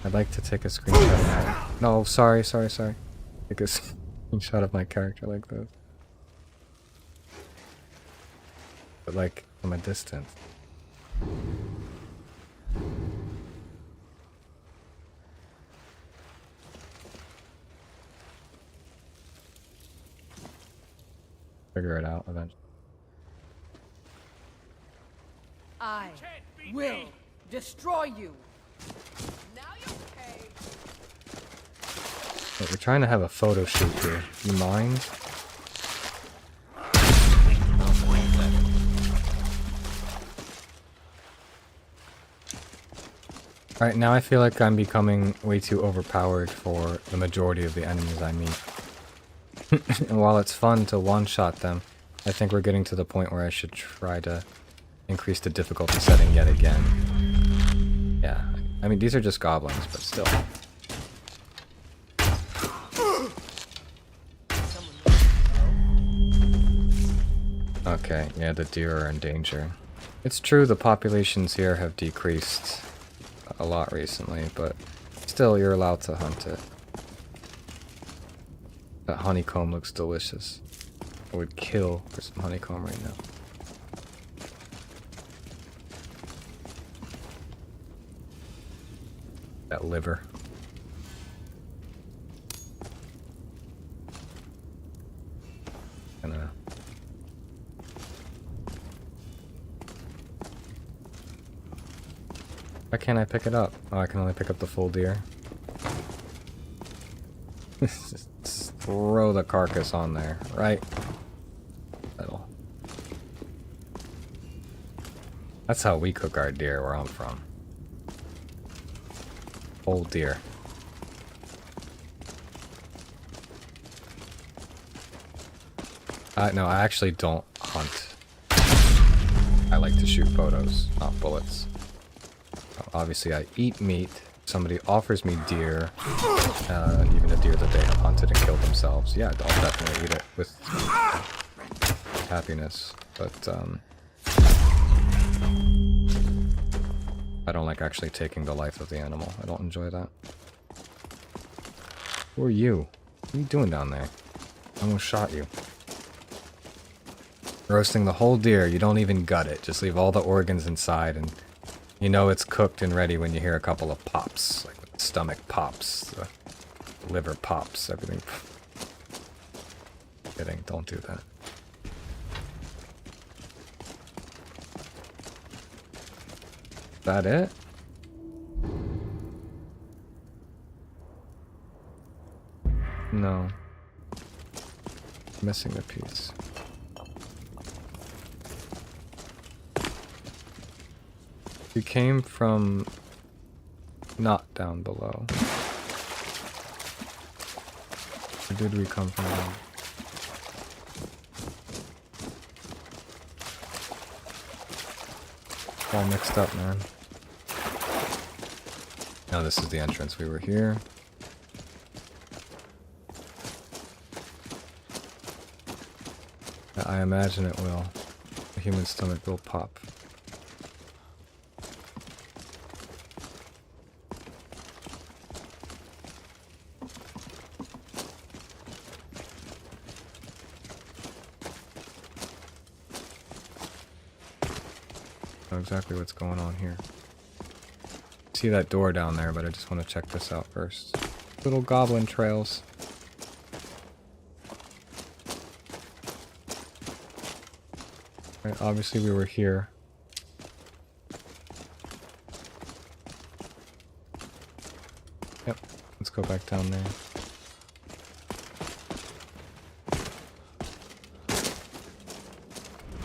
I'd like to take a screenshot now. No, sorry. Take a screenshot of my character like this. But like from a distance. Figure it out eventually.
I will destroy you. Now you're okay.
Wait, we're trying to have a photo shoot here. You mind? Alright, now I feel like I'm becoming way too overpowered for the majority of the enemies I meet. And while it's fun to one-shot them, I think we're getting to the point where I should try to increase the difficulty setting yet again. Yeah, I mean, these are just goblins, but still. Okay, yeah, the deer are in danger. It's true the populations here have decreased a lot recently, but still you're allowed to hunt it. That honeycomb looks delicious. I would kill for some honeycomb right now. that liver. Gonna... Why can't I pick it up? Oh, I can only pick up the full deer. Just throw the carcass on there, right? That'll... That's how we cook our deer where I'm from. Whole deer. No, I actually don't hunt. I like to shoot photos, not bullets. Obviously, I eat meat. Somebody offers me deer, even a deer that they have hunted and killed themselves. Yeah, I'll definitely eat it with happiness. But I don't like actually taking the life of the animal. I don't enjoy that. Who are you? What are you doing down there? I almost shot you. Roasting the whole deer, you don't even gut it. Just leave all the organs inside, and you know it's cooked and ready when you hear a couple of pops. Like the stomach pops, the liver pops, everything. Kidding, don't do that. Is that it? No. Missing a piece. We came from not down below. Or did we come from down? All mixed up, man. No, this is the entrance. We were here. I imagine it will. The human stomach will pop. Know exactly what's going on here. See that door down there, but I just want to check this out first. Little goblin trails. Right, obviously we were here. Yep, let's go back down there.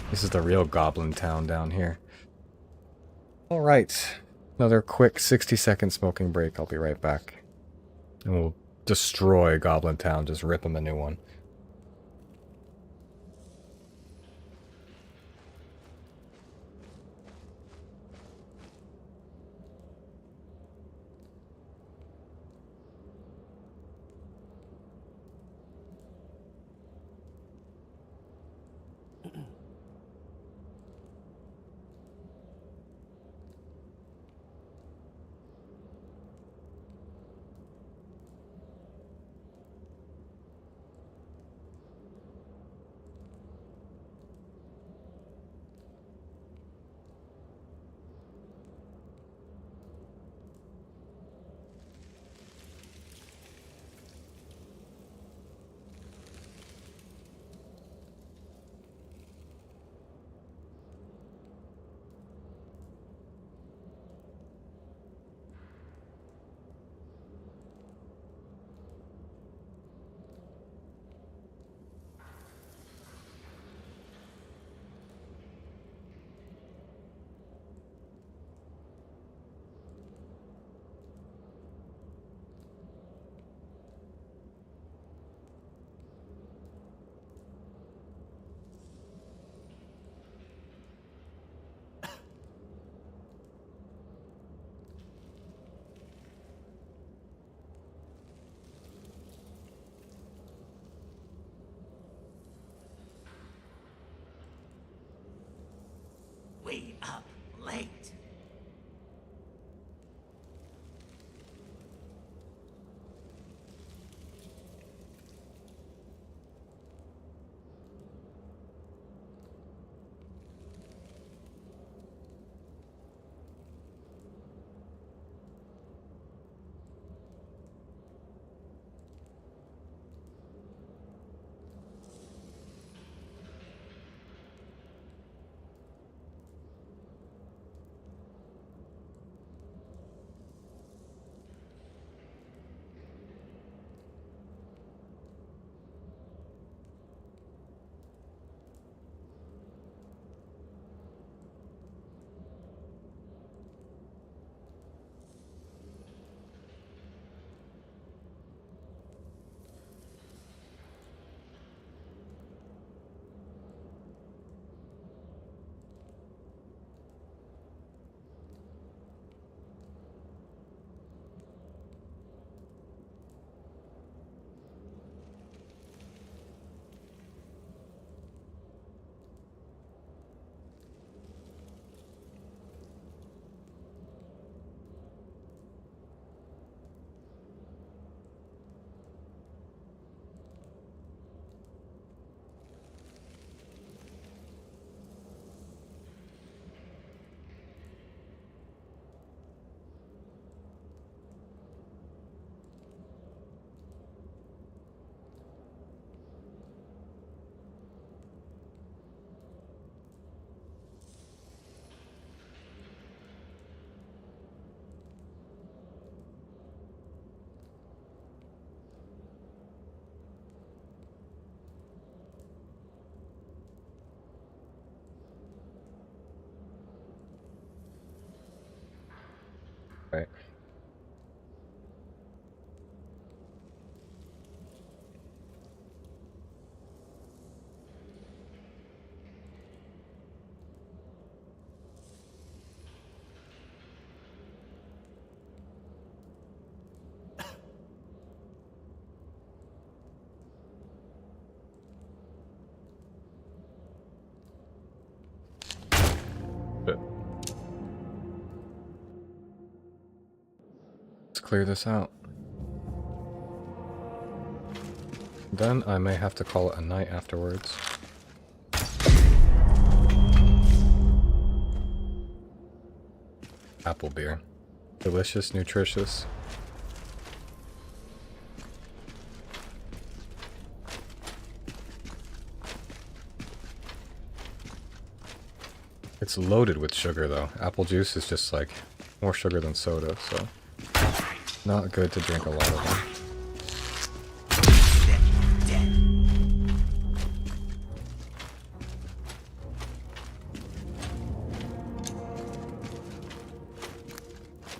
This is the real goblin town down here. Alright, another quick 60-second smoking break. I'll be right back. And we'll destroy Goblin Town, just rip them a new one.
We up late.
clear this out. Then I may have to call it a night afterwards. Apple beer. Delicious, nutritious. It's loaded with sugar though. Apple juice is just like more sugar than soda, so not good to drink a lot of them.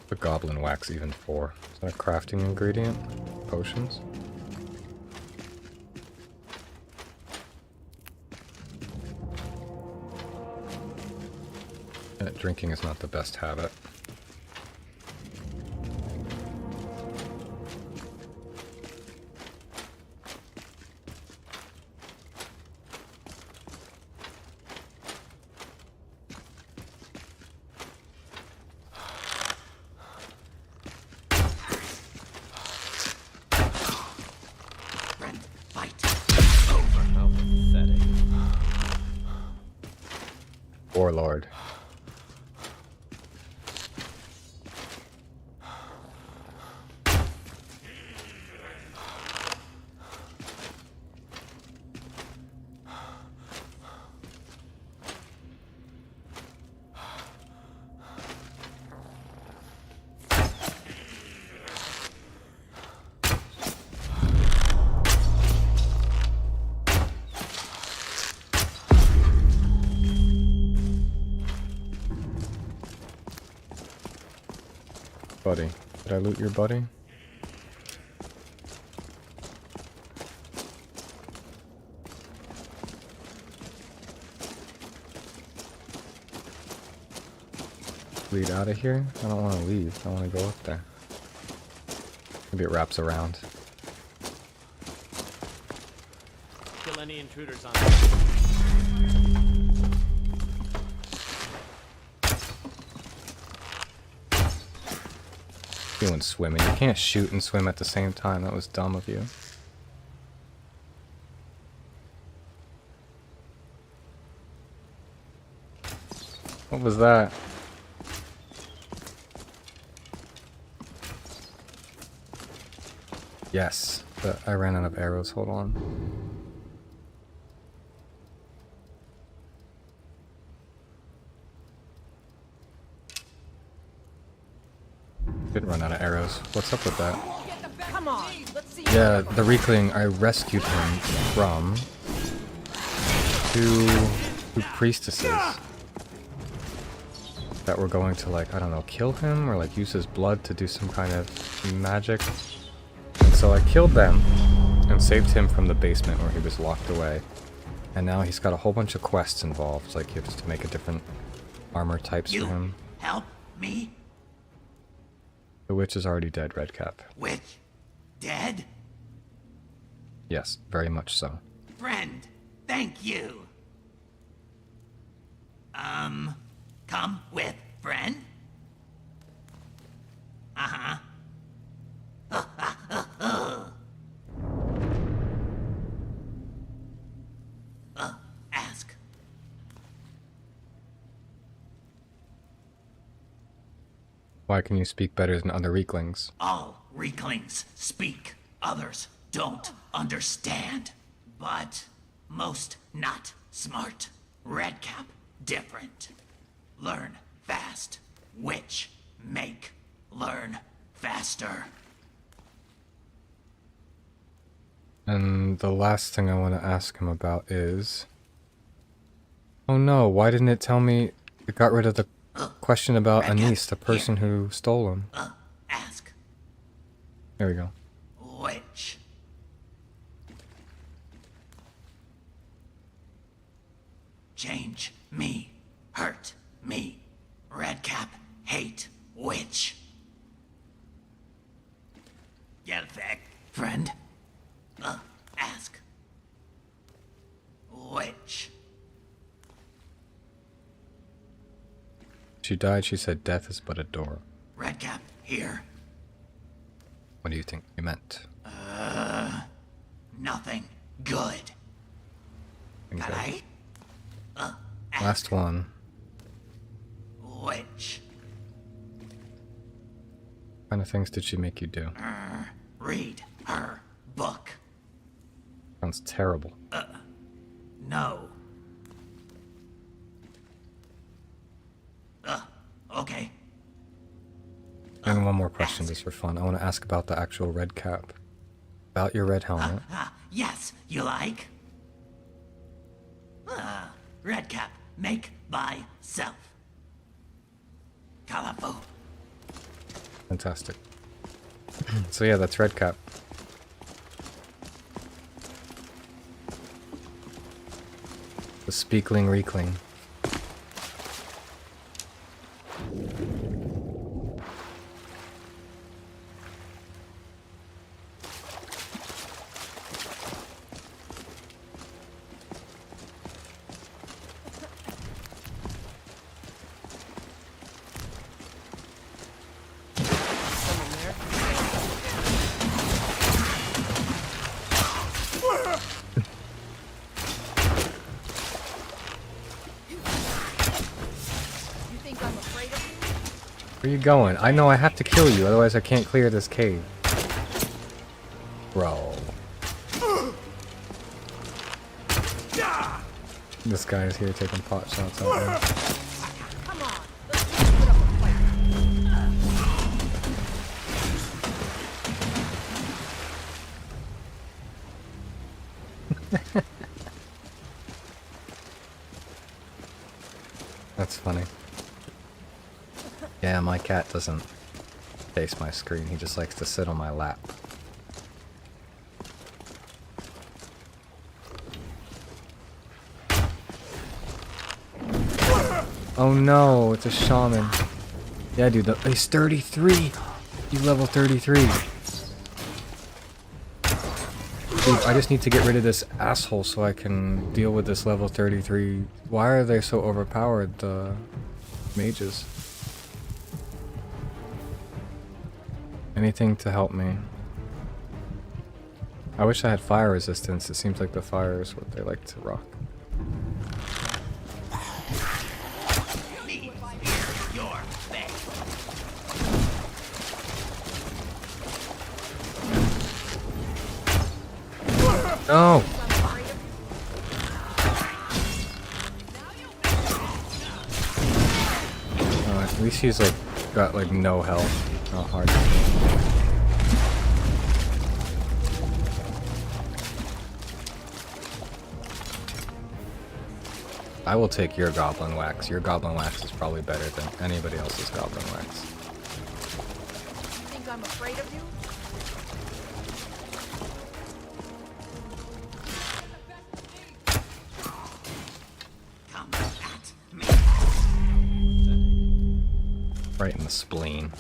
The goblin wax even 4. Is that a crafting ingredient? Potions? Drinking is not the best habit. Warlord. Buddy. Did I loot your buddy? Lead out of here? I don't want to leave. I want to go up there. Maybe it wraps around.
Kill any intruders on
Doing swimming. You can't shoot and swim at the same time. That was dumb of you. What was that? Yes, but I ran out of arrows. Hold on. Did run out of arrows. What's up with that?
Come on, let's see.
Yeah, the Reekling, I rescued him from two priestesses that were going to, like, I don't know, kill him or like use his blood to do some kind of magic. And so I killed them and saved him from the basement where he was locked away. And now he's got a whole bunch of quests involved, like you have to make a different armor types for him.
Help me?
The witch is already dead, Redcap.
Witch? Dead?
Yes, very much so.
Friend, thank you. Come with, friend? Uh-huh. Ask.
Why can you speak better than other Reeklings?
All Reeklings speak. Others don't understand. But most not smart. Redcap different. Learn fast. Witch make learn faster.
And the last thing I want to ask him about is... Oh no, why didn't it tell me it got rid of the question about Anise, the person who stole him?
Ask.
There we go.
Witch. Change me. Hurt me. Redcap hate witch. Get effect, friend. Ask. Witch.
She died, she said death is but a door.
Redcap, here.
What do you think you meant?
Nothing good.
Okay.
Got
Last one.
Which?
What kind of things did she make you do?
Read her book.
Sounds terrible.
No. Okay.
And one more question just for fun. I want to ask about the actual red cap. About your red helmet.
Yes, you like? Red cap, make by self. Kalafu.
Fantastic. So yeah, that's red cap. The Speakling Reekling. Where are you going? I know I have to kill you, otherwise I can't clear this cave. Bro. This guy is here taking pot shots at me. That's funny. Yeah, my cat doesn't face my screen. He just likes to sit on my lap. Oh no, it's a shaman. Yeah, dude, he's 33. He's level 33. Dude, I just need to get rid of this asshole so I can deal with this level 33. Why are they so overpowered, the mages? Anything to help me. I wish I had fire resistance. It seems like the fire is what they like to rock. No! At least he's like got like no health. Not hard. I will take your goblin wax. Your goblin wax is probably better than anybody else's goblin wax.
Think I'm afraid of you?
Right in the spleen.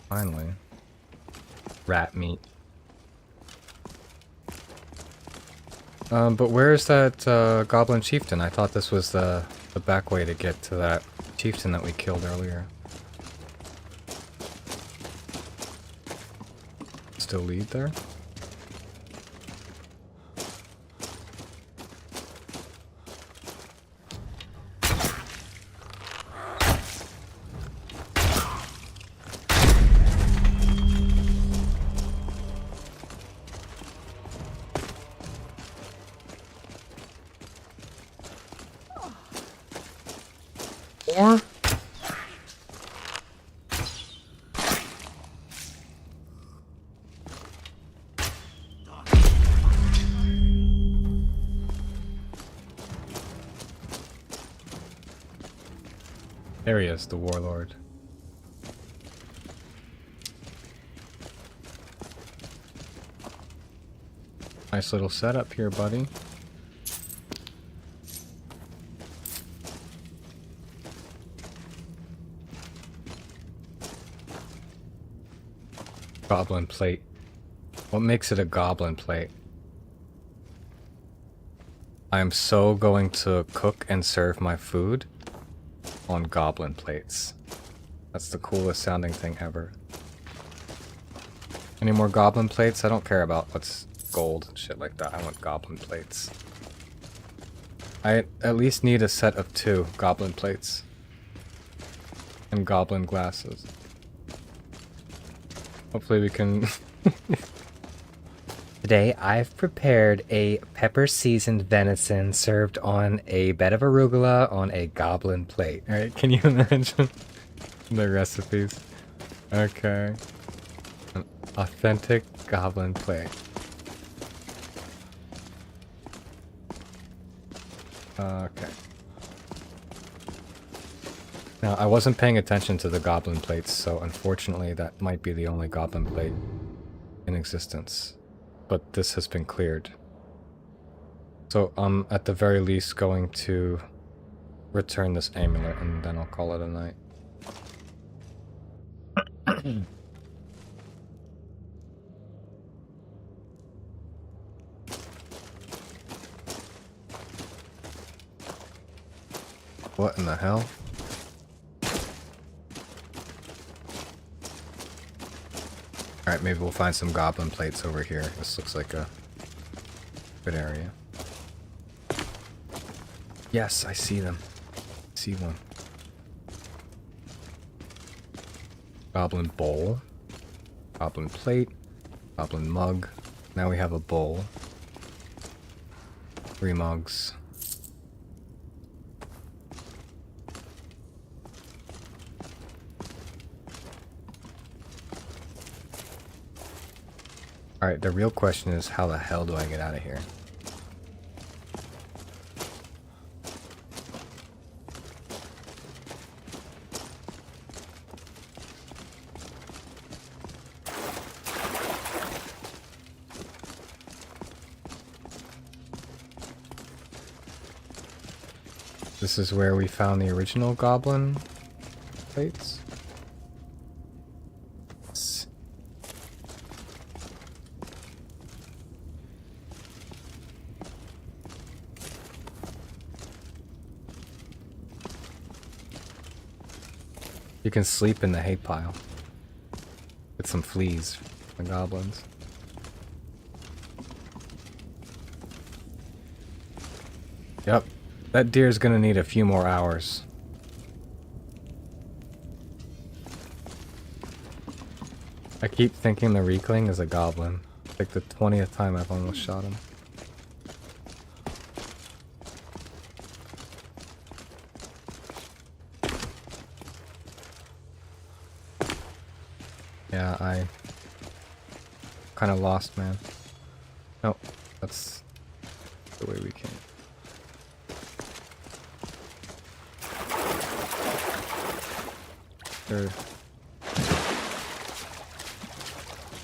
Finally. Rat meat. But where's that goblin chieftain? I thought this was the back way to get to that chieftain that we killed earlier. Still lead there? Or there he is, the warlord. Nice little setup here, buddy. Goblin plate. What makes it a goblin plate? I am so going to cook and serve my food on goblin plates. That's the coolest sounding thing ever. Any more goblin plates? I don't care about what's gold and shit like that. I want goblin plates. I at least need a set of 2 goblin plates. And goblin glasses. Hopefully we can... Today I've prepared a pepper-seasoned venison served on a bed of arugula on a goblin plate. Alright, can you imagine the recipes? Okay. An authentic goblin plate. Okay. Now, I wasn't paying attention to the goblin plates, so unfortunately that might be the only goblin plate in existence. But this has been cleared. So I'm at the very least going to return this amulet and then I'll call it a night. What in the hell? Alright, maybe we'll find some goblin plates over here. This looks like a good area. Yes, I see them. I see one. Goblin bowl. Goblin plate. Goblin mug. Now we have a bowl. 3 mugs. Alright, the real question is how the hell do I get out of here? This is where we found the original goblin plates. You can sleep in the hay pile. Get some fleas from the goblins. Yep. That deer's gonna need a few more hours. I keep thinking the Reekling is a goblin. It's like the 20th time I've almost shot him. Yeah, I kind of lost, man. No, that's the way we came.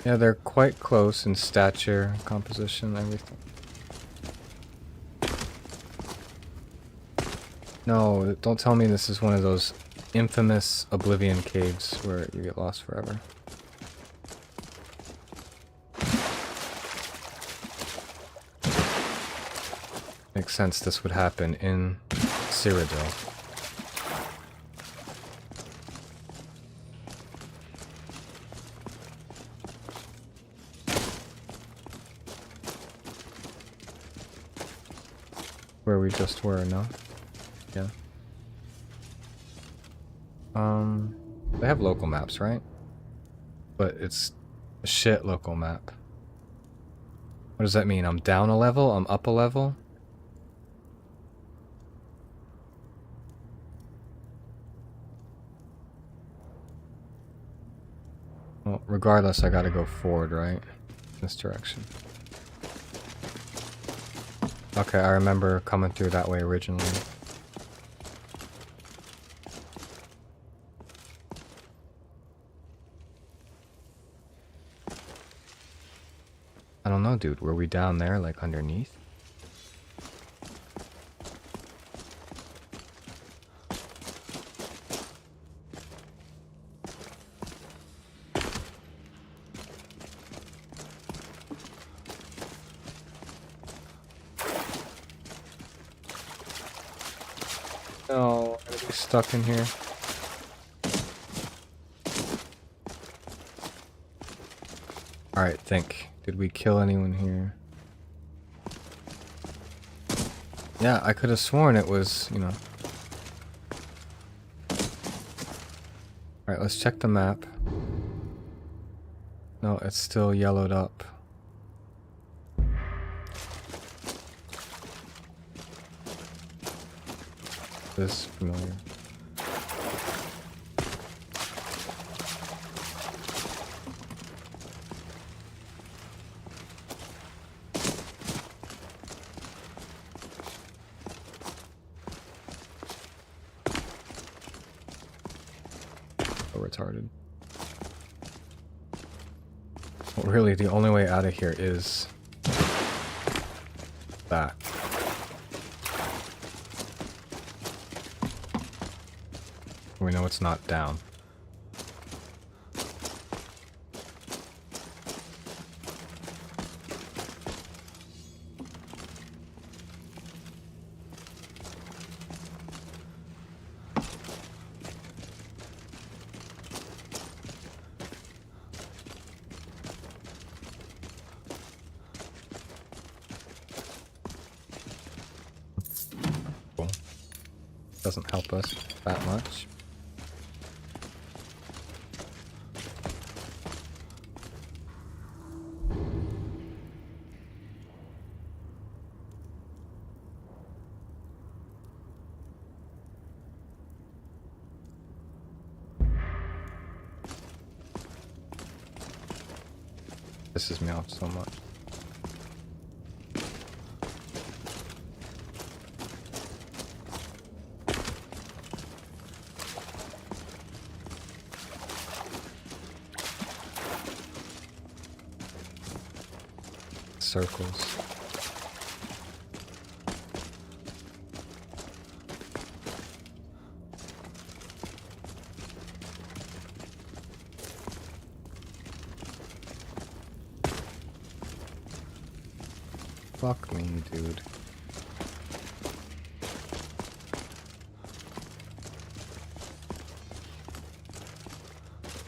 They're quite close in stature, composition, everything. No, don't tell me this is one of those infamous Oblivion caves where you get lost forever. Makes sense this would happen in Cyrodiil. Where we just were, no? Yeah. They have local maps, right? But it's a shit local map. What does that mean? I'm down a level? I'm up a level? Well, regardless, I gotta go forward, right? This direction. Okay, I remember coming through that way originally. I don't know, dude. Were we down there, like, underneath? No, I'm gonna be stuck in here. Alright, think. Did we kill anyone here? Yeah, I could have sworn it was, you know. Alright, let's check the map. No, it's still yellowed up. This is familiar. So retarded. Well, really, the only way out of here is that. We know it's not down. Cool. Doesn't help us that much. Pisses me off so much. Circles. Fuck me, dude.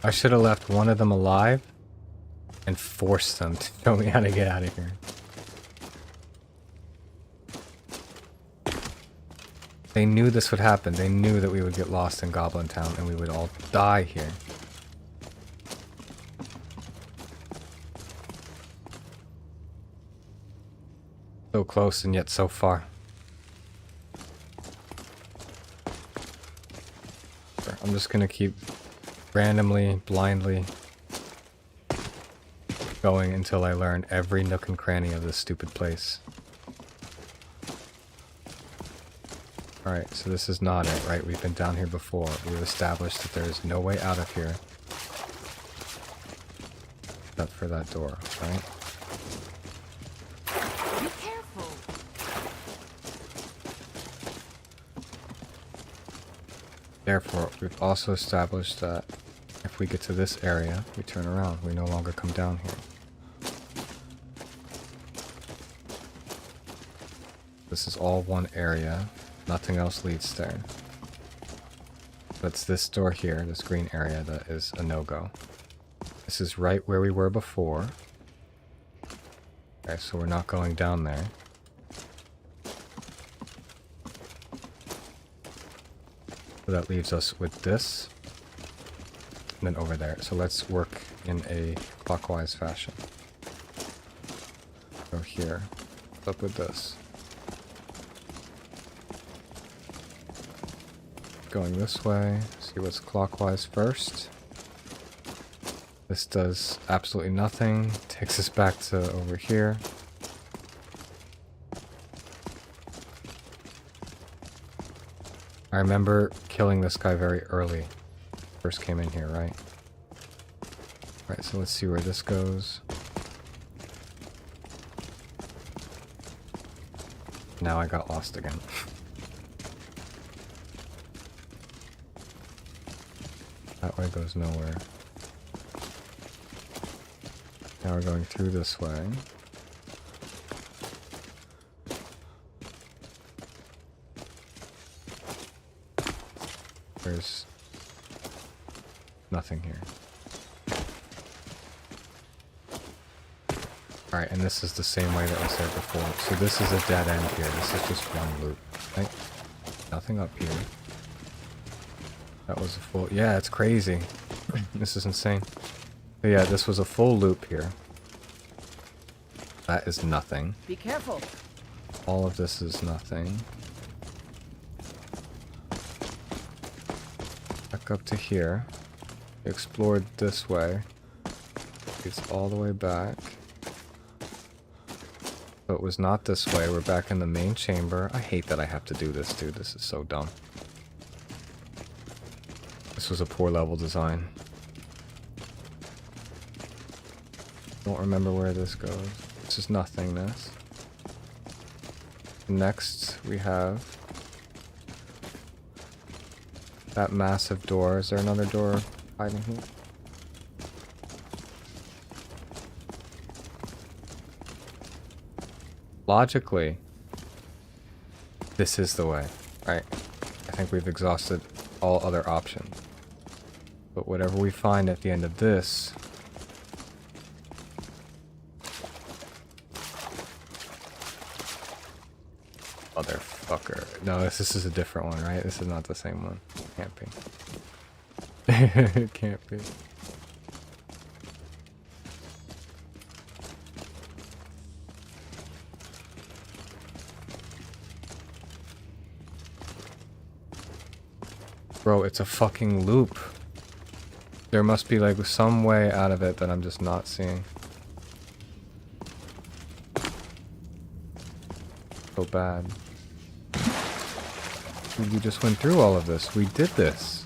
I should have left one of them alive and forced them to show me how to get out of here. They knew this would happen. They knew that we would get lost in Goblin Town and we would all die here. So close and yet so far. I'm just gonna keep randomly, blindly going until I learn every nook and cranny of this stupid place. Alright, so this is not it, right? We've been down here before. We've established that there is no way out of here except for that door, right? Therefore, we've also established that if we get to this area, we turn around. We no longer come down here. This is all one area. Nothing else leads there. But it's this door here, this green area, that is a no-go. This is right where we were before. Okay, so we're not going down there. So that leaves us with this, and then over there. So let's work in a clockwise fashion. Go here, up with this. Going this way, see what's clockwise first. This does absolutely nothing, takes us back to over here. I remember killing this guy very early. First came in here, right? Right, so let's see where this goes. Now I got lost again. That way goes nowhere. Now we're going through this way. There's nothing here. Alright, and this is the same way that was there before. So this is a dead end here. This is just one loop. Right? Nothing up here. That was a full... Yeah, it's crazy. This is insane. But yeah, this was a full loop here. That is nothing.
Be careful.
All of this is nothing. Back up to here. We explored this way. It's all the way back. So it was not this way. We're back in the main chamber. I hate that I have to do this, dude. This is so dumb. This was a poor level design. Don't remember where this goes. This is nothingness. Next, we have that massive door. Is there another door hiding here? Logically, this is the way, right? I think we've exhausted all other options. But whatever we find at the end of this... Motherfucker. No, this is a different one, right? This is not the same one. Can't be. It can't be. Bro, it's a fucking loop. There must be like some way out of it that I'm just not seeing. So bad. Dude, we just went through all of this. We did this.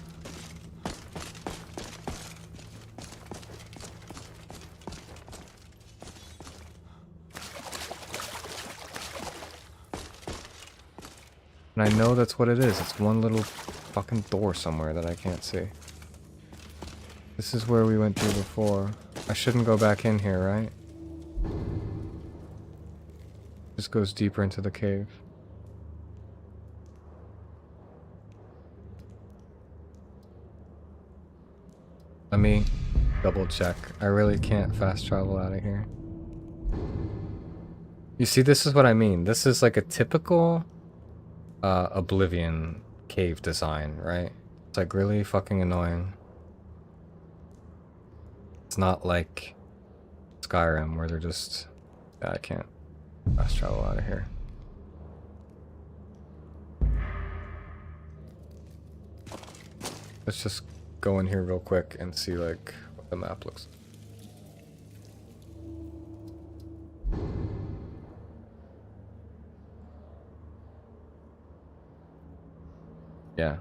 And I know that's what it is. It's one little fucking door somewhere that I can't see. This is where we went through before. I shouldn't go back in here, right? This goes deeper into the cave. Let me double check. I really can't fast travel out of here. You see, this is what I mean. This is like a typical Oblivion cave design, right? It's like really fucking annoying. It's not like Skyrim where they're just... Yeah, I can't fast travel out of here. Let's just go in here real quick and see like what the map looks like. Yeah,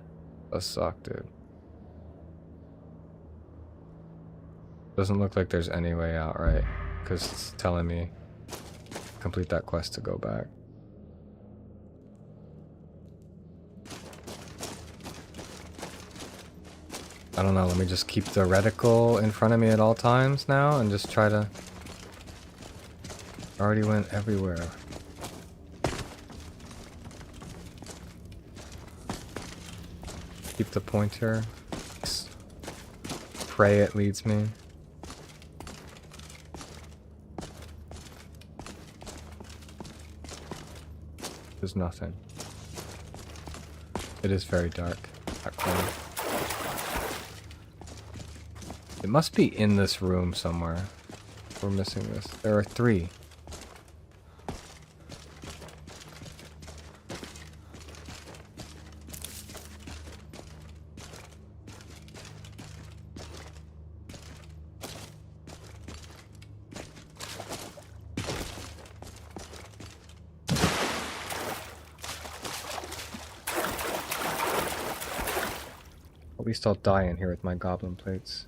that sucked, dude. Doesn't look like there's any way out, right? Because it's telling me complete that quest to go back. I don't know, let me just keep the reticle in front of me at all times now and just try to... Already went everywhere. Keep the pointer. Pray it leads me. There's nothing. It is very dark. That corner. It must be in this room somewhere. We're missing this. There are 3. At least I'll die in here with my goblin plates.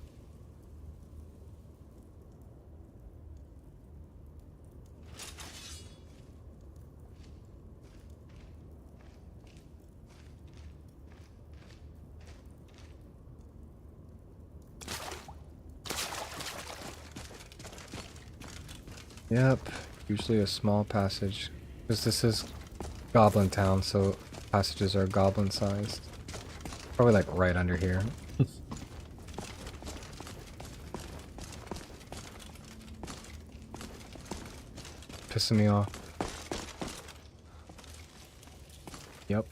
Yep, usually a small passage. Because this is Goblin Town, so passages are goblin-sized. Probably like right under here. Pissing me off. Yep.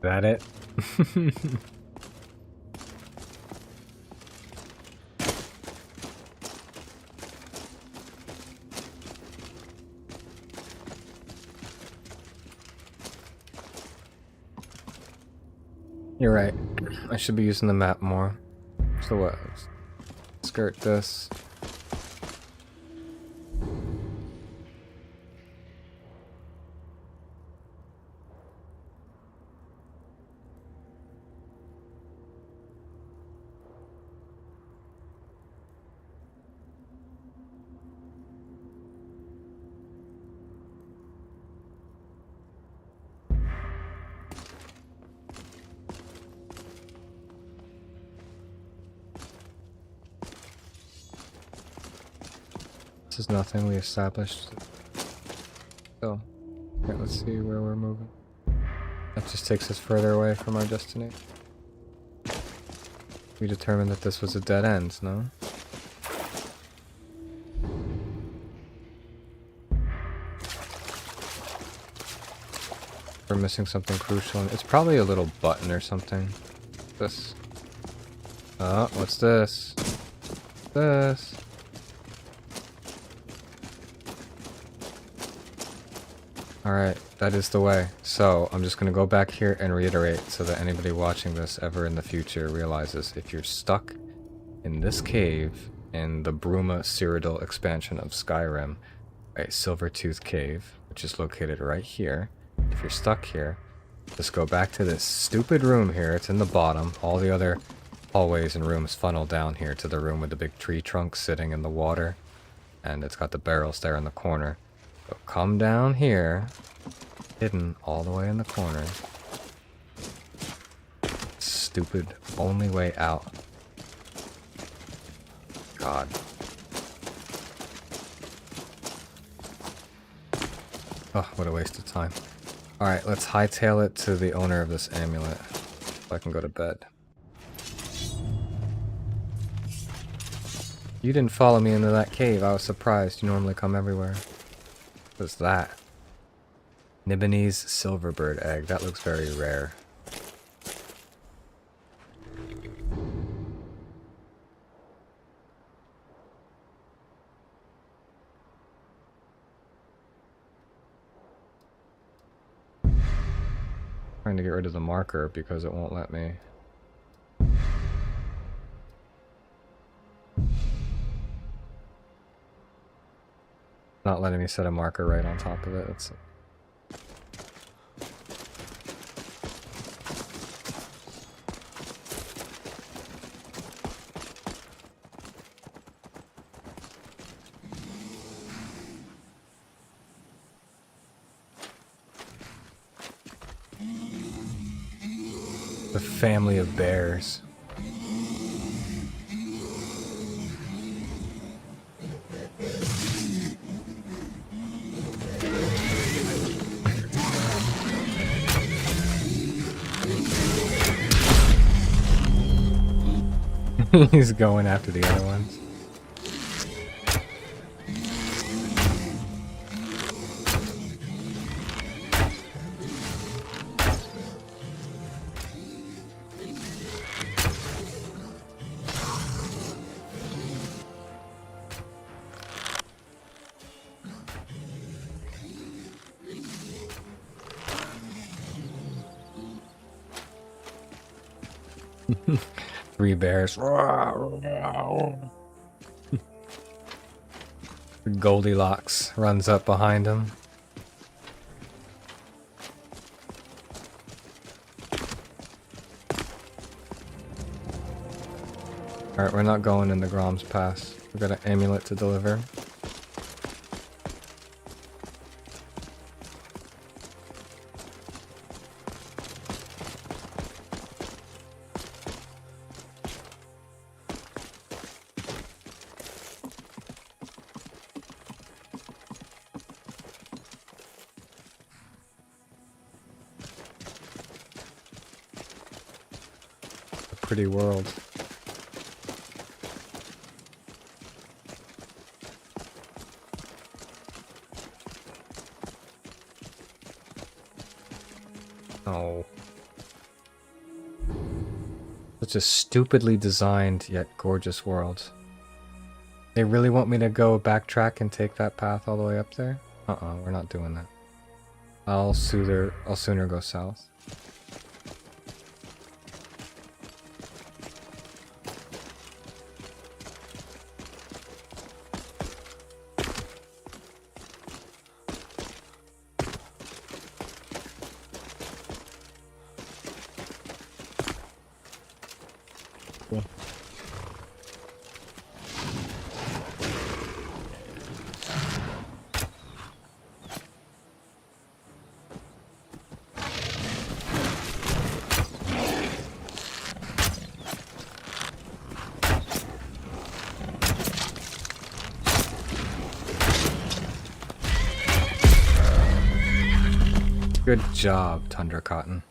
That it? You're right. I should be using the map more. So what? Skirt this. This is nothing, we established. So, yeah, let's see where we're moving. That just takes us further away from our destination. We determined that this was a dead end, no? We're missing something crucial. It's probably a little button or something. This. Oh, what's this? This. Alright, that is the way. So, I'm just going to go back here and reiterate so that anybody watching this ever in the future realizes if you're stuck in this cave in the Bruma Cyrodiil expansion of Skyrim, right, Silvertooth Cave, which is located right here. If you're stuck here, just go back to this stupid room here. It's in the bottom. All the other hallways and rooms funnel down here to the room with the big tree trunk sitting in the water. And it's got the barrels there in the corner. So come down here, hidden all the way in the corner. Stupid only way out. God. Oh, what a waste of time. Alright, let's hightail it to the owner of this amulet so I can go to bed. You didn't follow me into that cave. I was surprised. You normally come everywhere. What's that? Nibonese silverbird egg. That looks very rare. Trying to get rid of the marker because it won't let me. Not letting me set a marker right on top of it. It's the family of bears. He's going after the other ones. Three bears. Goldilocks runs up behind him. Alright, we're not going in the Grom's Pass. We've got an amulet to deliver. pretty world. Oh. Such a stupidly designed yet gorgeous world. They really want me to go backtrack and take that path all the way up there? We're not doing that. I'll sooner go south. Cool. Good job, Tundra Cotton.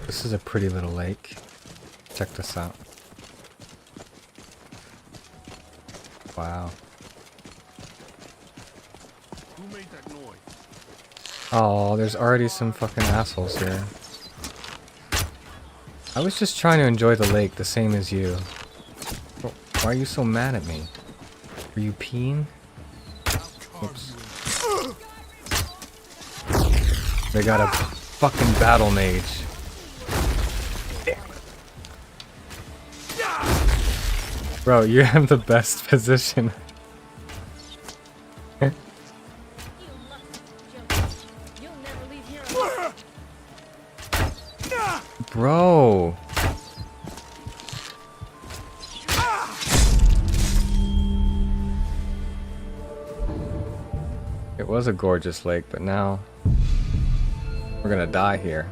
This is a pretty little lake. Check this out. Wow.
Who made that noise?
Oh, there's already some fucking assholes here. I was just trying to enjoy the lake the same as you. Why are you so mad at me? Are you peeing? Oops. They got a fucking battle mage. Bro, you have the best position. Bro. It was a gorgeous lake, but now we're gonna die here.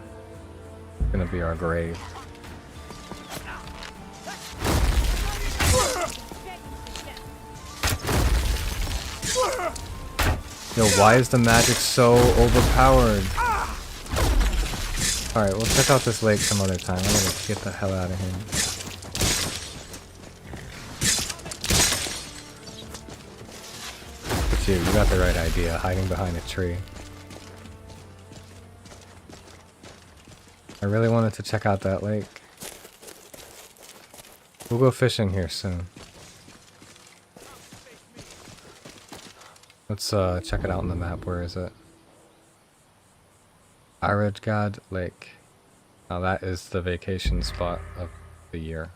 It's gonna be our grave. Yo, why is the magic so overpowered? Alright, we'll check out this lake some other time. I gotta get the hell out of here. But you got the right idea, hiding behind a tree. I really wanted to check out that lake. We'll go fishing here soon. Let's check it out on the map. Where is it? Arajgad Lake. Now that is the vacation spot of the year.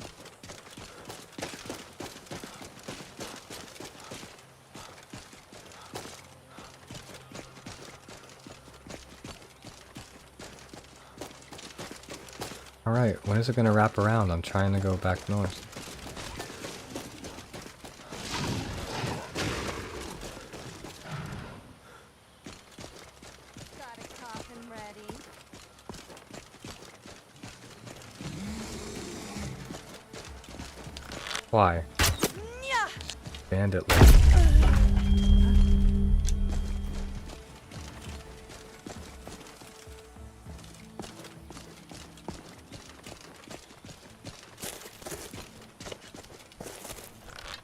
Alright, when is it gonna wrap around? I'm trying to go back north. Why? Bandit Lake.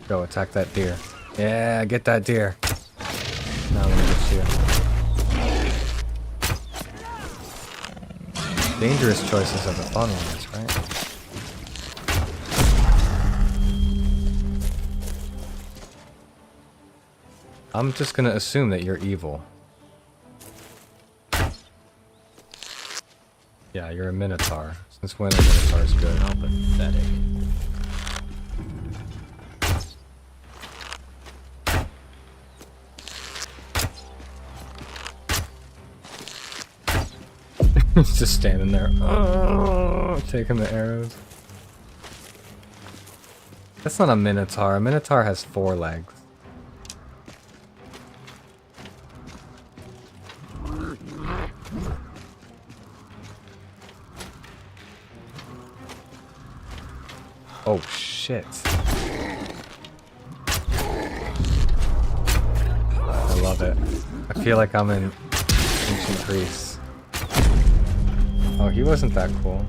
Go attack that deer. Yeah, get that deer. Now I'm gonna get you. Dangerous choices are the fun ones, right? I'm just gonna assume that you're evil. Yeah, you're a minotaur. Since when a minotaur is good? How pathetic. He's just standing there, taking the arrows. That's not a minotaur. A minotaur has 4 legs. Oh shit. I love it. I feel like I'm in Ancient Greece. Oh, he wasn't that cool.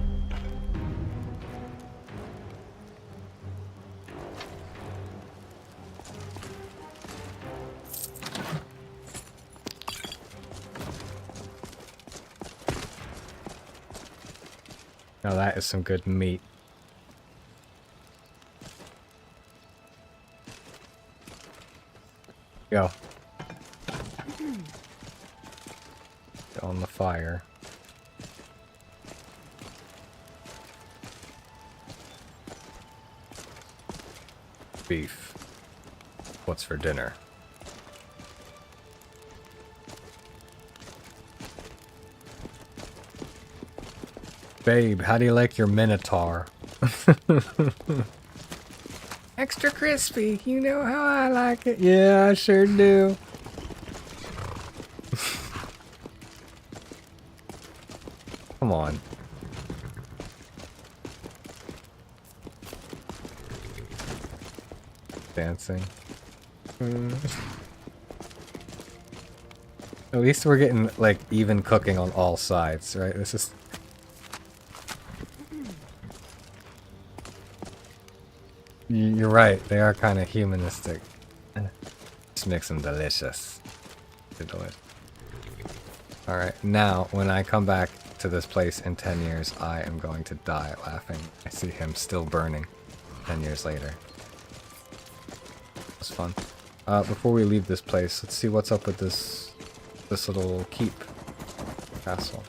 Now that is some good meat. Go. Get on the fire. Beef. What's for dinner? Babe, how do you like your Minotaur? Extra crispy, you know how I like it. Yeah, I sure do. Come on. Dancing. At least we're getting, like, even cooking on all sides, right? This is... You're right, they are kind of humanistic. Just makes them delicious. Alright, now, when I come back to this place in 10 years, I am going to die laughing. I see him still burning 10 years later. It's fun. Before we leave this place, let's see what's up with this little keep castle.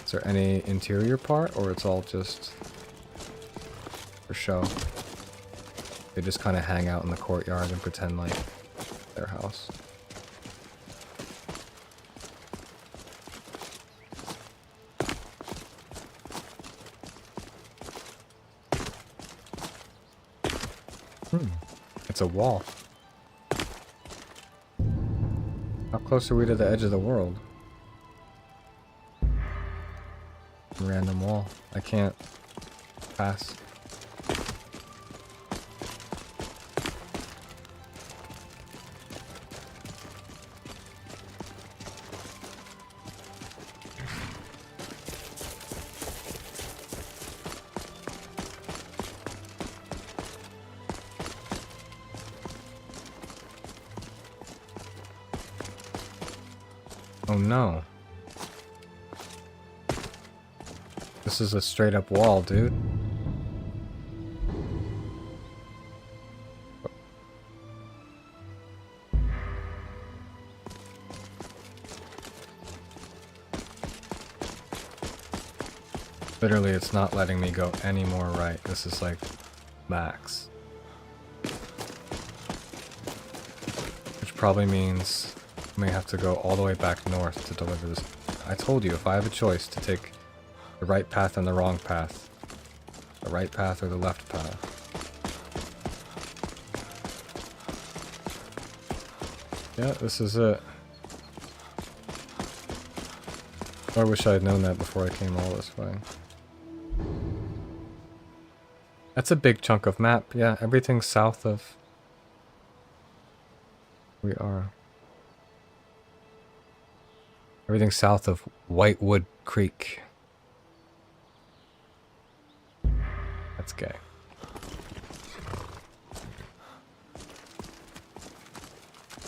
Is there any interior part, or it's all just for show? They just kind of hang out in the courtyard and pretend like their house. It's a wall. How close are we to the edge of the world? Random wall. I can't pass. Oh no. This is a straight up wall, dude. Literally, it's not letting me go any more right. This is like max. Which probably means I may have to go all the way back north to deliver this. I told you, if I have a choice to take the right path and the wrong path, the right path or the left path. Yeah, this is it. I wish I had known that before I came all this way. That's a big chunk of map. Yeah, everything south of we are. Everything south of Whitewood Creek. That's gay.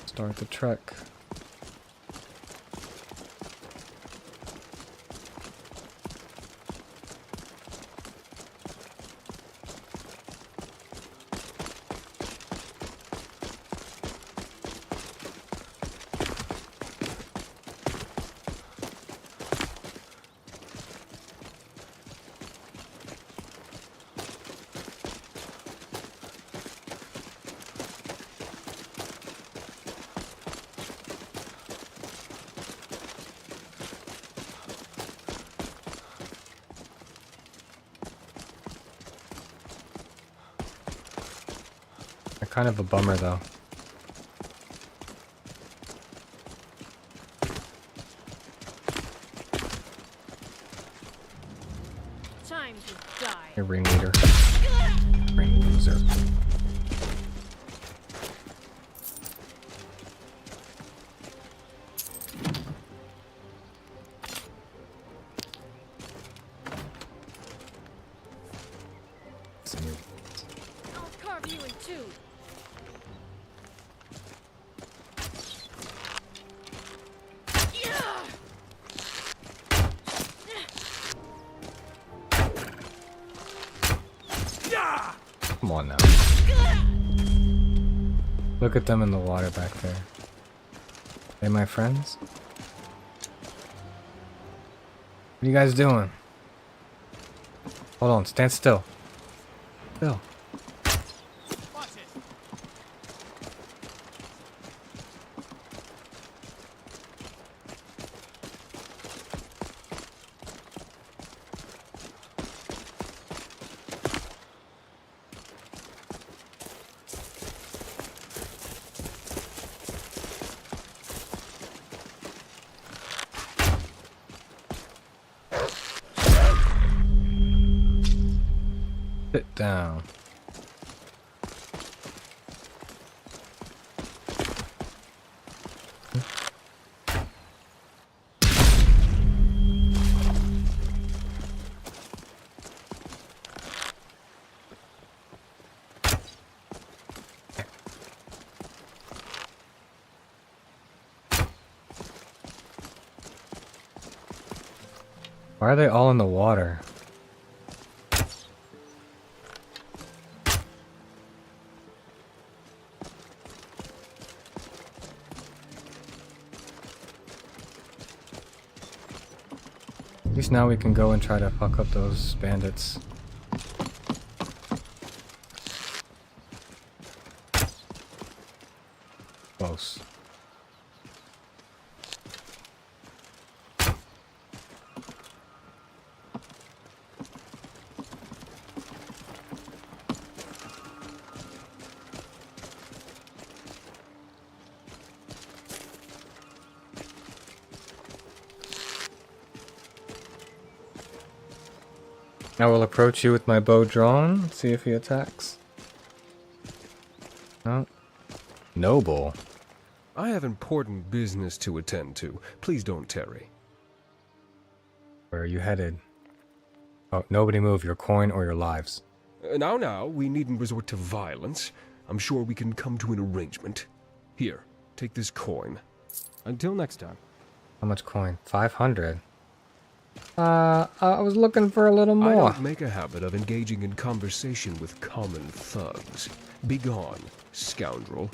Start the trek. Kind of a bummer though.
Time to die.
Hey, ringleader. Ring loser. Come on now. Look at them in the water back there. They my friends? What are you guys doing? Hold on, stand still. Still. Sit down. Why are they all in the water? At least now we can go and try to fuck up those bandits. Close. I will approach you with my bow drawn, see if he attacks. No. Noble.
I have important business to attend to. Please don't tarry.
Where are you headed? Oh, nobody move your coin or your lives.
Now, we needn't resort to violence. I'm sure we can come to an arrangement. Here, take this coin. Until next time.
How much coin? 500. I was looking for a little more.
I don't make a habit of engaging in conversation with common thugs. Begone, scoundrel.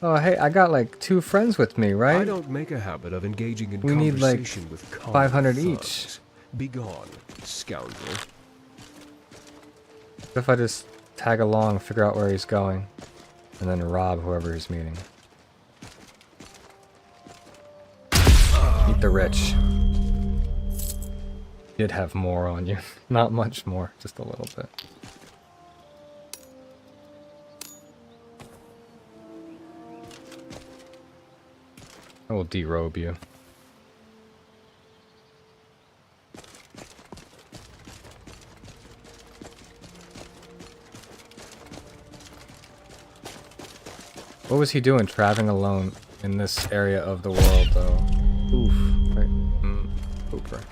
Oh, hey, I got like 2 friends with me, right?
I don't make a habit of engaging in
we need like
conversation with common
500
thugs.
each.
Begone, scoundrel.
What if I just tag along, figure out where he's going, and then rob whoever he's meeting? Eat the rich. Did have more on you. Not much more, just a little bit. I will derobe you. What was he doing traveling alone in this area of the world, though? Oof. Right. Pooper.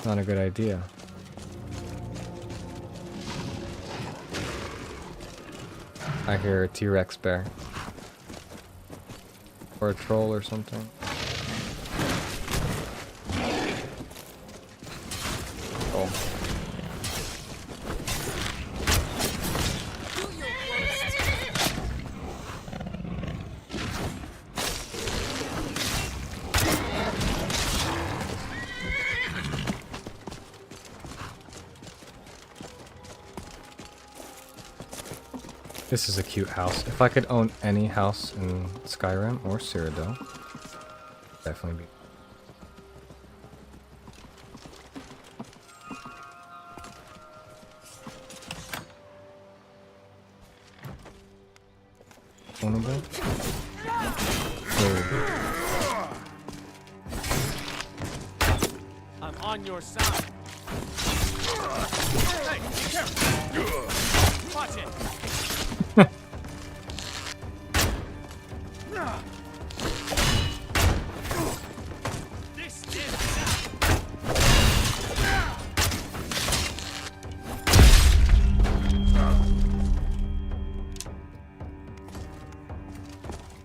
Not a good idea. I hear a T-Rex bear. Or a troll or something. Oh. This is a cute house. If I could own any house in Skyrim or Cyrodiil, definitely be. Ownable?
I'm on your side. Hey, be careful. Watch it.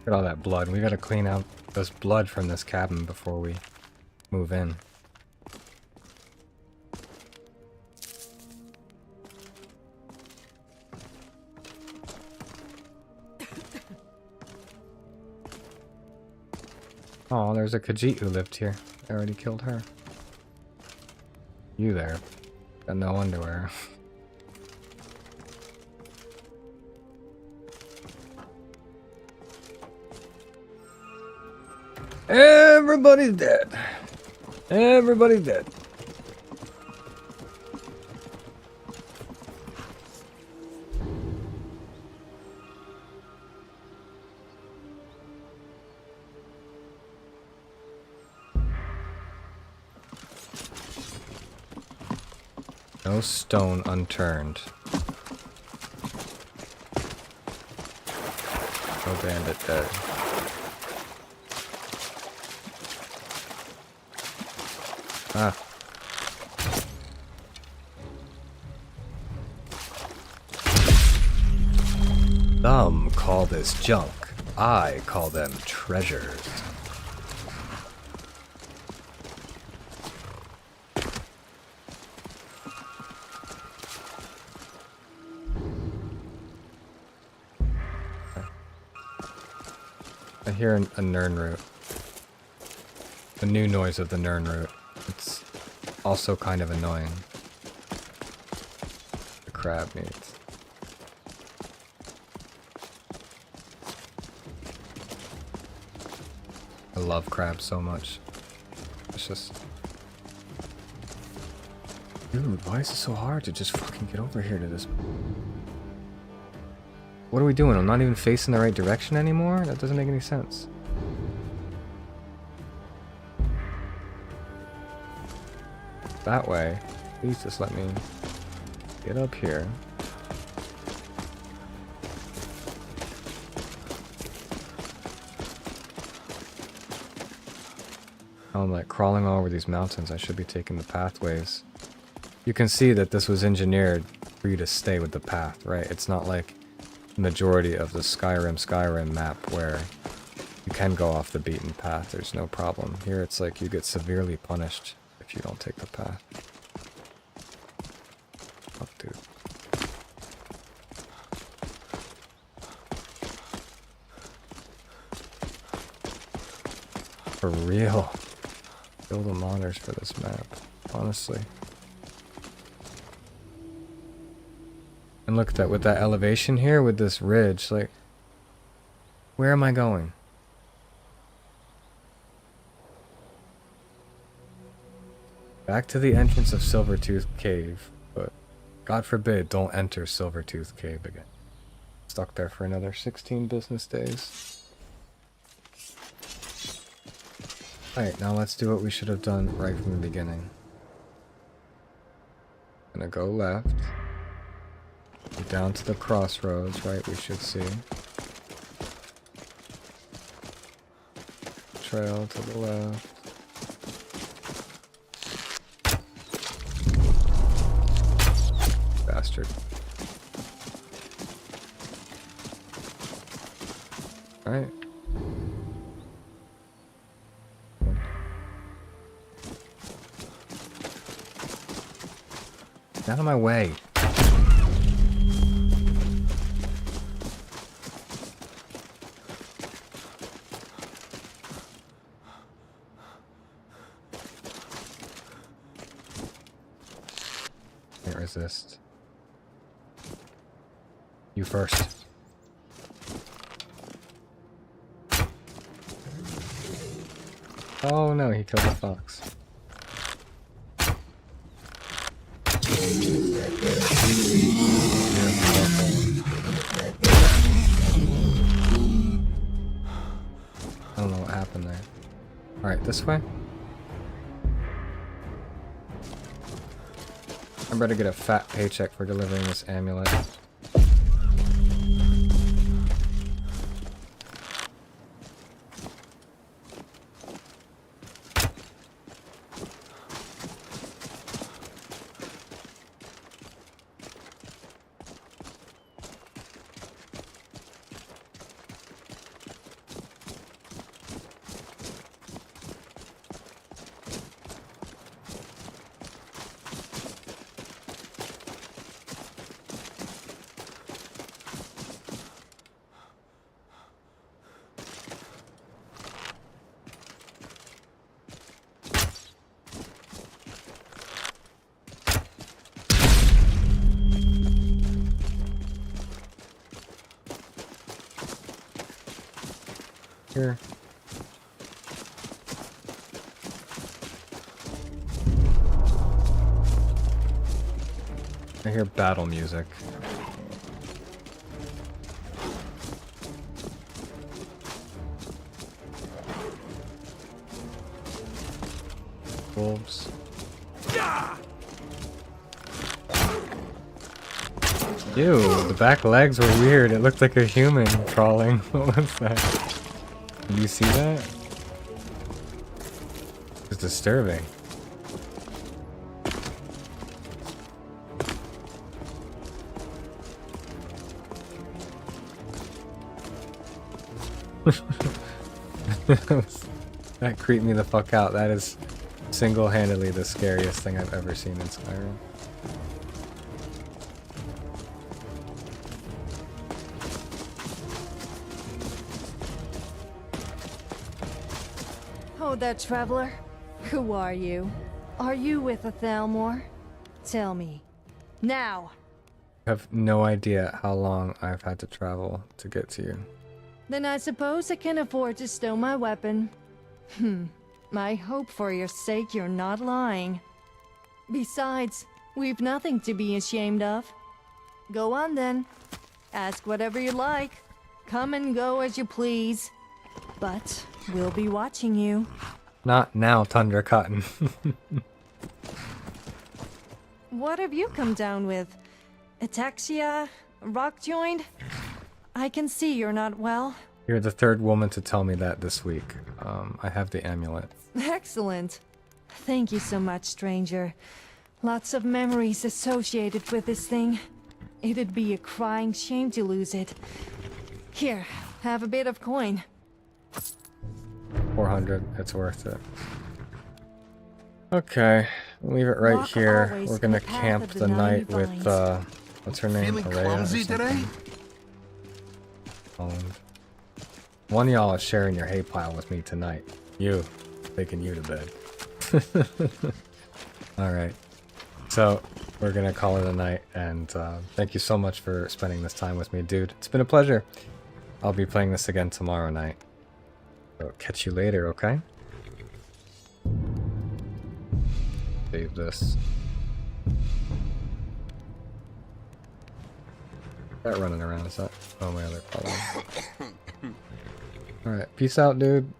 Look at all that blood. We gotta clean out this blood from this cabin before we move in. Oh, there's a Khajiit who lived here. I already killed her. You there. Got no underwear. Everybody's dead. Everybody's dead. No stone unturned. No bandit dead. Ah. Some call this junk. I call them treasures. I hear a Nern root. The new noise of the Nern root. It's also kind of annoying. The crab meat. I love crab so much. It's just... Dude, why is it so hard to just fucking get over here to this... What are we doing? I'm not even facing the right direction anymore? That doesn't make any sense. That way. Please just let me get up here. I'm like crawling all over these mountains. I should be taking the pathways. You can see that this was engineered for you to stay with the path, right? It's not like the majority of the Skyrim map where you can go off the beaten path. There's no problem. Here it's like you get severely punished if you don't take the path. Oh, dude. For real. Build the modders for this map, honestly. And look at that, with that elevation here, with this ridge, like, where am I going? Back to the entrance of Silvertooth Cave, but God forbid, don't enter Silvertooth Cave again. Stuck there for another 16 business days. Alright, now let's do what we should have done right from the beginning. Gonna go left. Down to the crossroads, right, we should see. Trail to the left. Bastard. Alright. Get out of my way. Can't resist. You first. Oh no, he killed the fox. I don't know what happened there. Alright, this way. I better get a fat paycheck for delivering this amulet. here? I hear battle music. Wolves. Ew, the back legs were weird. It looked like a human crawling. What was that? Did you see that? It's disturbing. That creeped me the fuck out. That is single-handedly the scariest thing I've ever seen in Skyrim.
Oh, that traveler. Who are you? Are you with a Thalmor? Tell me. Now!
I have no idea how long I've had to travel to get to you.
Then I suppose I can afford to stow my weapon. I hope for your sake you're not lying. Besides, we've nothing to be ashamed of. Go on then. Ask whatever you like. Come and go as you please. But we'll be watching you.
Not now, Tundra Cotton.
What have you come down with? Ataxia? Rock joined? I can see you're not well.
You're the third woman to tell me that this week. I have the amulet.
Excellent. Thank you so much, stranger. Lots of memories associated with this thing. It'd be a crying shame to lose it. Here, have a bit of coin.
400, it's worth it. Okay, leave it right
Walk
here.
always
We're
in
gonna
the path
camp
of the
the night
90
with,
vines.
what's her name?
Feeling
Araya or
clumsy today?
something. One of y'all is sharing your hay pile with me tonight. You. Taking you to bed. Alright. So, we're gonna call it a night, and thank you so much for spending this time with me, dude. It's been a pleasure. I'll be playing this again tomorrow night. So, catch you later, okay? Save this. That running around, is that? Oh, my other problem. Alright, peace out, dude.